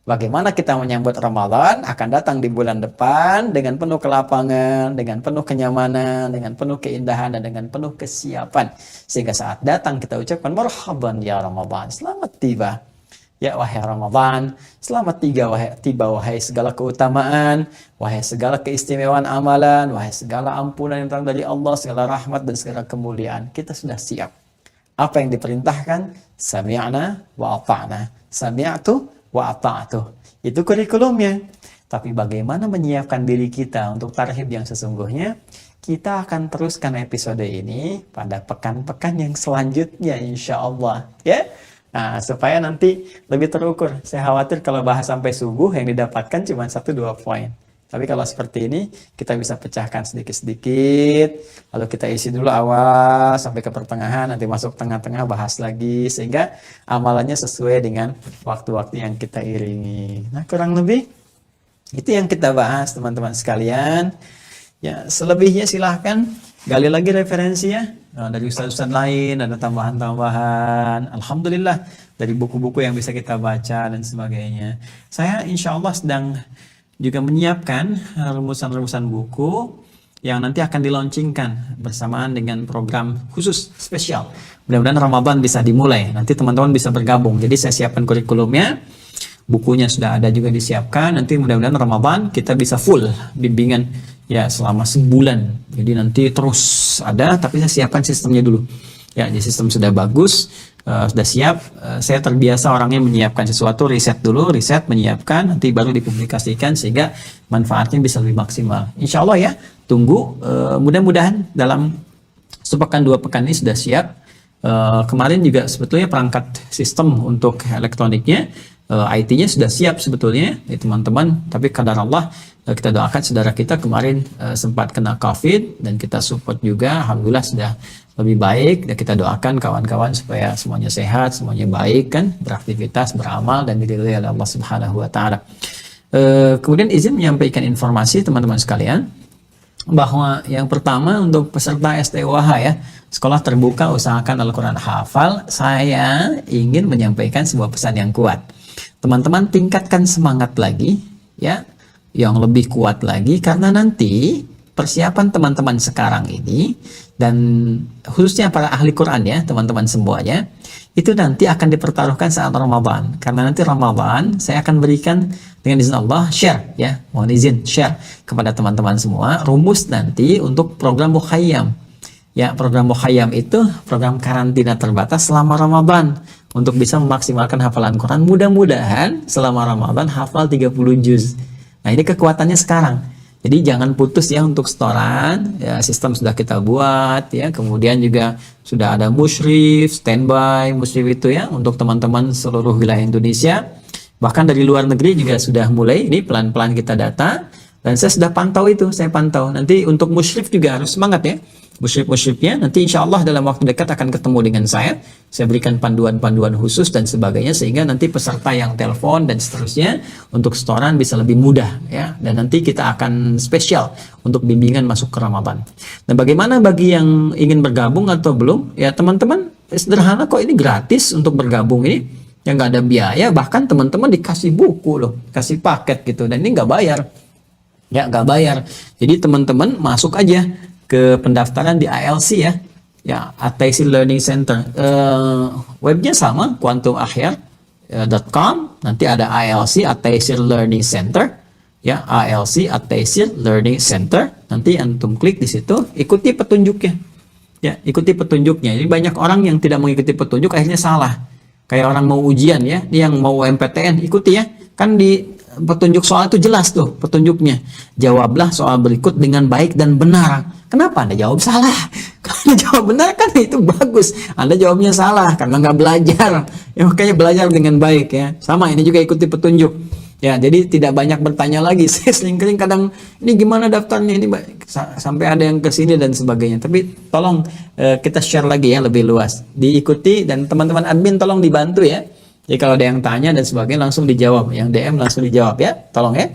Bagaimana kita menyambut Ramadan akan datang di bulan depan dengan penuh kelapangan, dengan penuh kenyamanan, dengan penuh keindahan, dan dengan penuh kesiapan. Sehingga saat datang kita ucapkan marhaban ya Ramadan, selamat tiba. Ya wahai Ramadan, selamat tiba wahai segala keutamaan, wahai segala keistimewaan amalan, wahai segala ampunan yang datang dari Allah, segala rahmat dan segala kemuliaan. Kita sudah siap. Apa yang diperintahkan? Sami'na wa ata'na. Sami'tu wa ata'tu. Itu kurikulumnya. Tapi bagaimana menyiapkan diri kita untuk tarhib yang sesungguhnya? Kita akan teruskan episode ini pada pekan-pekan yang selanjutnya insya Allah. Ya. Nah, supaya nanti lebih terukur. Saya khawatir kalau bahas sampai subuh yang didapatkan cuma 1-2 poin. Tapi kalau seperti ini, kita bisa pecahkan sedikit-sedikit, lalu kita isi dulu awal sampai ke pertengahan, nanti masuk tengah-tengah bahas lagi, sehingga amalannya sesuai dengan waktu-waktu yang kita iringi. Nah, kurang lebih itu yang kita bahas, teman-teman sekalian. Ya, selebihnya silahkan gali lagi referensinya. Nah, dari ustaz-ustaz lain ada tambahan-tambahan. Alhamdulillah dari buku-buku yang bisa kita baca dan sebagainya. Saya insya Allah sedang juga menyiapkan rumusan-rumusan buku yang nanti akan dilaunchingkan bersamaan dengan program khusus spesial. Mudah-mudahan Ramadan bisa dimulai. Nanti teman-teman bisa bergabung. Jadi saya siapkan kurikulumnya, bukunya sudah ada juga disiapkan. Nanti mudah-mudahan Ramadan kita bisa full bimbingan ya selama sebulan. Jadi nanti terus ada, tapi saya siapkan sistemnya dulu. Ya, jadi sistem sudah bagus. Sudah siap, saya terbiasa orangnya menyiapkan sesuatu, riset dulu, menyiapkan, nanti baru dipublikasikan sehingga manfaatnya bisa lebih maksimal. Insya Allah ya, tunggu, mudah-mudahan dalam sepekan 2 pekan ini sudah siap. Kemarin juga sebetulnya perangkat sistem untuk elektroniknya, IT-nya sudah siap sebetulnya, ya teman-teman, tapi kadar Allah, kita doakan saudara kita kemarin sempat kena COVID dan kita support juga, alhamdulillah sudah lebih baik, dan kita doakan kawan-kawan supaya semuanya sehat, semuanya baik kan, beraktivitas, beramal dan diridhoi oleh Allah Subhanahu wa taala. Kemudian izin menyampaikan informasi teman-teman sekalian bahwa yang pertama untuk peserta STUAH ya, sekolah terbuka usahakan Al-Qur'an hafal, saya ingin menyampaikan sebuah pesan yang kuat. Teman-teman tingkatkan semangat lagi ya, yang lebih kuat lagi, karena nanti persiapan teman-teman sekarang ini dan khususnya para ahli Quran ya teman-teman semuanya, itu nanti akan dipertaruhkan saat Ramadan, karena nanti Ramadan saya akan berikan dengan izin Allah share ya, mohon izin share kepada teman-teman semua rumus nanti untuk program Mukhayyam ya. Program Mukhayyam itu program karantina terbatas selama Ramadan untuk bisa memaksimalkan hafalan Quran. Mudah-mudahan selama Ramadan hafal 30 juz. Nah, ini kekuatannya sekarang. Jadi jangan putus ya untuk setoran, ya, sistem sudah kita buat ya, kemudian juga sudah ada musyrif, standby musyrif itu ya untuk teman-teman seluruh wilayah Indonesia, bahkan dari luar negeri juga sudah mulai, ini pelan-pelan kita data, dan saya sudah pantau itu, saya pantau. Nanti untuk musyrif juga harus semangat ya, musyrif-musyrifnya nanti insya Allah dalam waktu dekat akan ketemu dengan saya berikan panduan-panduan khusus dan sebagainya, sehingga nanti peserta yang telepon dan seterusnya untuk setoran bisa lebih mudah ya, dan nanti kita akan spesial untuk bimbingan masuk ke Ramadan. Dan bagaimana bagi yang ingin bergabung atau belum ya teman-teman, sederhana kok, ini gratis untuk bergabung ini, yang nggak ada biaya, bahkan teman-teman dikasih buku loh, kasih paket gitu, dan ini nggak bayar ya, nggak bayar. Jadi teman-teman masuk aja ke pendaftaran di ALC ya, At-Taysir Learning Center. Webnya sama, quantumahya.com, nanti ada ALC At-Taysir Learning Center ya, ALC At-Taysir Learning Center. Nanti antum klik di situ, ikuti petunjuknya ya, ikuti petunjuknya. Jadi banyak orang yang tidak mengikuti petunjuk akhirnya salah. Kayak orang mau ujian ya, dia yang mau MPTN ikuti ya, kan di petunjuk soal itu jelas tuh petunjuknya. Jawablah soal berikut dengan baik dan benar. Kenapa Anda jawab salah? Kalau jawab benar kan itu bagus. Anda jawabnya salah karena nggak belajar. Ya makanya belajar dengan baik ya. Sama ini juga ikuti petunjuk. Ya, jadi tidak banyak bertanya lagi. Saya sering kadang ini gimana daftarnya ini sampai ada yang ke sini dan sebagainya. Tapi tolong kita share lagi ya lebih luas. Diikuti, dan teman-teman admin tolong dibantu ya. Jadi kalau ada yang tanya dan sebagainya langsung dijawab, yang DM langsung dijawab ya, tolong ya.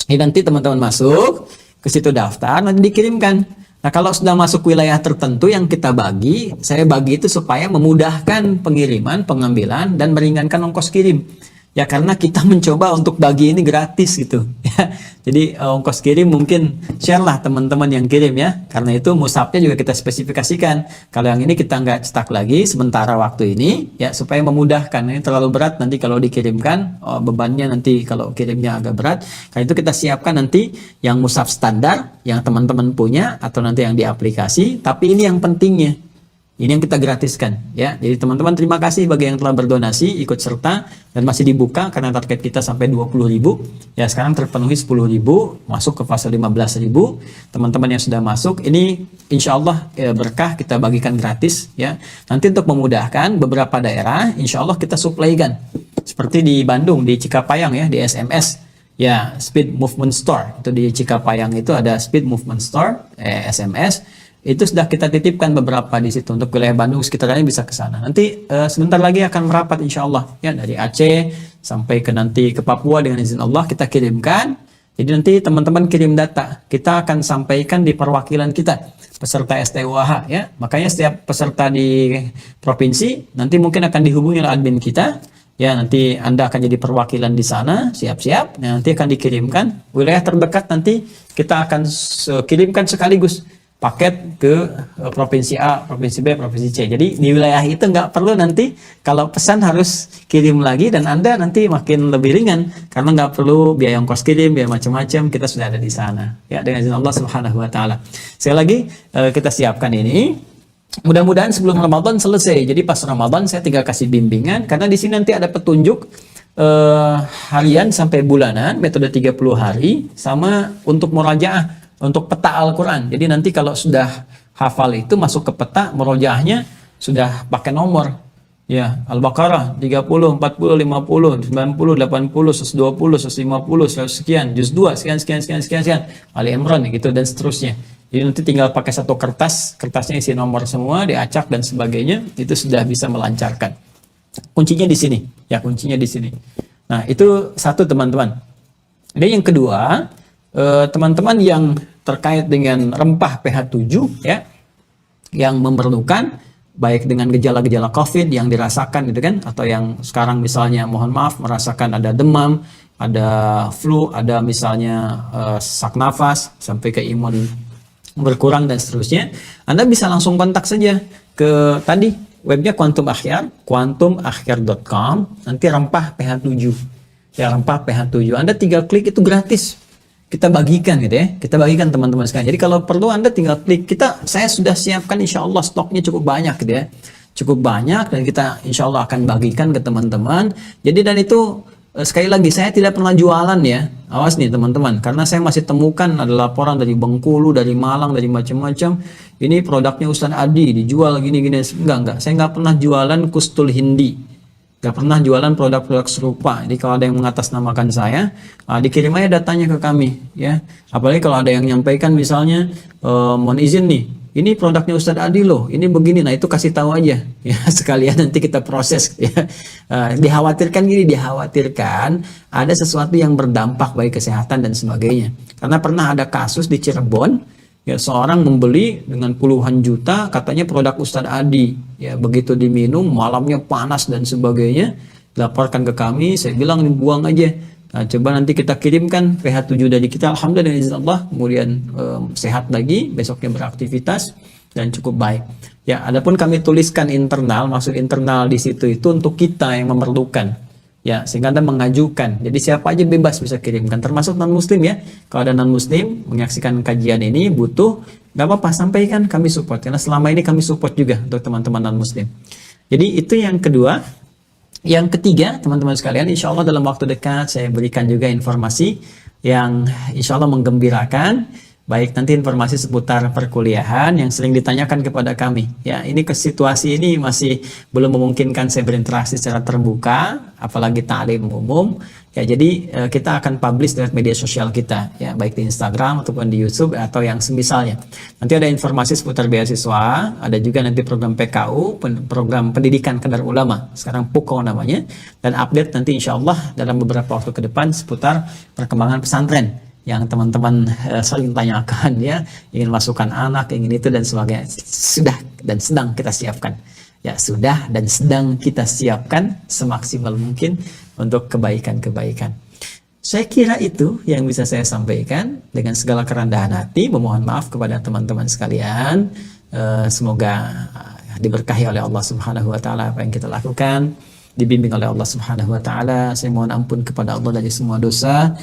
Ini nanti teman-teman masuk ke situ daftar, nanti dikirimkan. Nah, kalau sudah masuk wilayah tertentu yang kita bagi, saya bagi itu supaya memudahkan pengiriman, pengambilan, dan meringankan ongkos kirim. Ya, karena kita mencoba untuk bagi ini gratis gitu ya. Jadi ongkos kirim mungkin share lah teman-teman yang kirim ya. Karena itu mushafnya juga kita spesifikasikan. Kalau yang ini kita nggak cetak lagi sementara waktu ini ya, supaya memudahkan. Ini terlalu berat nanti kalau dikirimkan, bebannya nanti kalau kirimnya agak berat. Karena itu kita siapkan nanti yang mushaf standar yang teman-teman punya, atau nanti yang di aplikasi. Tapi ini yang pentingnya, ini yang kita gratiskan ya. Jadi teman-teman terima kasih bagi yang telah berdonasi, ikut serta, dan masih dibuka karena target kita sampai 20.000 ya. Sekarang terpenuhi 10.000, masuk ke fase 15.000. Teman-teman yang sudah masuk ini insya Allah berkah, kita bagikan gratis ya. Nanti untuk memudahkan beberapa daerah insya Allah kita suplaikan, seperti di Bandung di Cikapayang ya, di SMS Ya, Speed Movement Store. Itu di Cikapayang itu ada Speed Movement Store, SMS. Itu sudah kita titipkan beberapa di situ untuk wilayah Bandung sekitarnya bisa ke sana. Nanti sebentar lagi akan merapat insya Allah ya dari Aceh sampai ke nanti ke Papua dengan izin Allah kita kirimkan. Jadi nanti teman-teman kirim data, kita akan sampaikan di perwakilan kita peserta STUAH ya. Makanya setiap peserta di provinsi nanti mungkin akan dihubungi oleh admin kita. Ya, nanti Anda akan jadi perwakilan di sana, siap-siap. Nanti akan dikirimkan wilayah terdekat, nanti kita akan kirimkan sekaligus paket ke provinsi A, provinsi B, provinsi C. Jadi di wilayah itu nggak perlu nanti kalau pesan harus kirim lagi, dan Anda nanti makin lebih ringan karena nggak perlu biaya ongkos kirim, biaya macam-macam, kita sudah ada di sana. Ya, dengan izin Allah Subhanahu wa taala. Sekali lagi kita siapkan ini. Mudah-mudahan sebelum Ramadan selesai. Jadi pas Ramadan saya tinggal kasih bimbingan karena di sini nanti ada petunjuk harian sampai bulanan, metode 30 hari sama untuk murajaah. Untuk peta Al-Quran. Jadi nanti kalau sudah hafal itu masuk ke peta, murojaahnya sudah pakai nomor. Ya, Al-Baqarah 30, 40, 50, 90, 80, 120, 150, 100 sekian, juz 2 sekian, Ali Imran gitu dan seterusnya. Jadi nanti tinggal pakai satu kertas, kertasnya isi nomor semua, diacak dan sebagainya, itu sudah bisa melancarkan. Kuncinya di sini. Ya, kuncinya di sini. Nah, itu satu teman-teman. Dan yang kedua, teman-teman yang terkait dengan rempah pH 7 ya, yang memerlukan baik dengan gejala-gejala COVID yang dirasakan gitu kan, atau yang sekarang misalnya mohon maaf merasakan ada demam, ada flu, ada misalnya sesak nafas sampai ke imun berkurang dan seterusnya, Anda bisa langsung kontak saja ke tadi webnya Quantum Akhyar, quantumakhyar.com, nanti rempah pH 7 ya, rempah pH 7 Anda tinggal klik, itu gratis. Kita bagikan gitu ya, kita bagikan teman-teman sekalian. Jadi kalau perlu Anda tinggal klik, saya sudah siapkan insya Allah stoknya cukup banyak gitu ya, cukup banyak, dan kita insya Allah akan bagikan ke teman-teman. Jadi dan itu sekali lagi saya tidak pernah jualan ya, awas nih teman-teman, karena saya masih temukan ada laporan dari Bengkulu, dari Malang, dari macam-macam, ini produknya Ustaz Adi dijual gini-gini. Enggak, saya nggak pernah jualan kustul Hindi. Gak pernah jualan produk-produk serupa. Jadi kalau ada yang mengatasnamakan saya, dikirim aja datanya ke kami ya. Apalagi kalau ada yang menyampaikan misalnya, mohon izin nih, ini produknya Ustadz Adi loh, ini begini. Nah itu kasih tahu aja ya, sekalian nanti kita proses ya. Dikhawatirkan ada sesuatu yang berdampak bagi kesehatan dan sebagainya. Karena pernah ada kasus di Cirebon ya, seorang membeli dengan puluhan juta katanya produk Ustadz Adi ya, begitu diminum malamnya panas dan sebagainya, laporkan ke kami, saya bilang buang aja. Nah, coba nanti kita kirimkan pH 7 dari kita, alhamdulillah insyaallah kemudian sehat lagi, besoknya beraktivitas dan cukup baik ya. Adapun kami tuliskan internal, maksud internal di situ itu untuk kita yang memerlukan ya, sehingga Anda mengajukan. Jadi siapa aja bebas bisa kirimkan, termasuk non-muslim ya. Kalau ada non-muslim menyaksikan kajian ini butuh, nggak apa-apa, sampaikan, kami support. Karena selama ini kami support juga untuk teman-teman non-muslim. Jadi itu yang kedua. Yang ketiga, teman-teman sekalian, insya Allah dalam waktu dekat saya berikan juga informasi yang insya Allah menggembirakan. Baik nanti informasi seputar perkuliahan yang sering ditanyakan kepada kami. Ya, ini ke situasi ini masih belum memungkinkan saya berinteraksi secara terbuka, apalagi ta'lim umum. Ya, jadi kita akan publish lewat media sosial kita, ya, baik di Instagram ataupun di YouTube atau yang semisalnya. Nanti ada informasi seputar beasiswa, ada juga nanti program PKU, program pendidikan kadar ulama, sekarang PUKO namanya, dan update nanti insya Allah dalam beberapa waktu ke depan seputar perkembangan pesantren yang teman-teman sering tanyakan ya, ingin masukkan anak, ingin itu dan sebagainya. Sudah dan sedang kita siapkan. Ya, sudah dan sedang kita siapkan semaksimal mungkin untuk kebaikan-kebaikan. Saya kira itu yang bisa saya sampaikan dengan segala kerendahan hati. Memohon maaf kepada teman-teman sekalian. Semoga diberkahi oleh Allah Subhanahu wa taala apa yang kita lakukan, dibimbing oleh Allah Subhanahu wa taala. Saya mohon ampun kepada Allah dari semua dosa.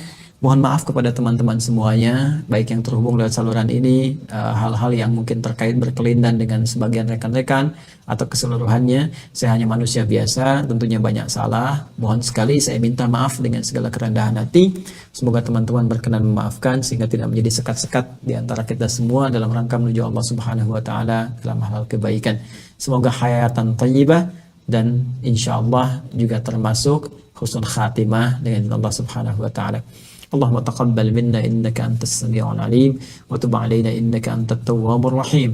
Mohon maaf kepada teman-teman semuanya, baik yang terhubung lewat saluran ini, hal-hal yang mungkin terkait berkelindan dengan sebagian rekan-rekan atau keseluruhannya. Saya hanya manusia biasa, tentunya banyak salah. Mohon sekali saya minta maaf dengan segala kerendahan hati. Semoga teman-teman berkenan memaafkan sehingga tidak menjadi sekat-sekat di antara kita semua dalam rangka menuju Allah Subhanahu wa taala dalam hal kebaikan. Semoga hayatan thayyibah dan insya Allah juga termasuk husnul khatimah dengan Allah Subhanahu wa taala. اللهم تقبل منا إنك أنت السميع العليم وتب علينا إنك أنت التواب الرحيم.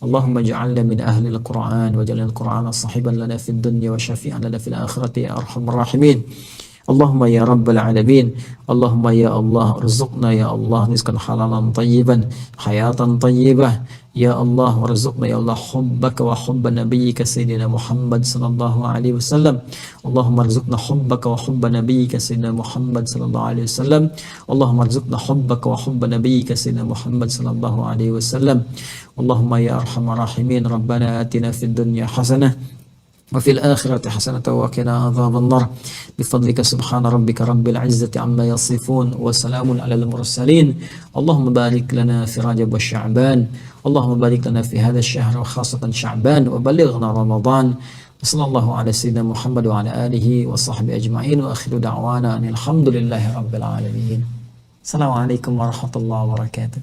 اللهم اجعلنا من أهل القرآن واجعل القرآن صاحبا لنا في الدنيا وشفيعا لنا في الآخرة يا أرحم الراحمين. اللهم يا رب العالمين، اللهم يا الله ارزقنا يا الله رزقا حلالا طيبا، حياة طيبة يا الله، وارزقنا يا الله حبك وحب نبيك سيدنا محمد صلى الله عليه وسلم. اللهم ارزقنا حبك وحب نبيك سيدنا محمد صلى الله عليه وسلم. اللهم ارزقنا حبك وحب نبيك سيدنا محمد صلى الله عليه وسلم. اللهم يا أرحم الراحمين، ربنا آتنا في الدنيا حسنة وفي الآخرة حسنة وقنا عذاب النار بفضلك سبحان ربك رب العزة عما يصفون وسلام على المرسلين. اللهم بارك لنا في رجب وشعبان، اللهم بارك لنا في هذا الشهر وخاصة شعبان، وبلغنا رمضان. وصلى الله على سيدنا محمد وعلى آله وصحبه أجمعين، وآخر دعوانا أن الحمد لله رب العالمين. السلام عليكم ورحمة الله وبركاته.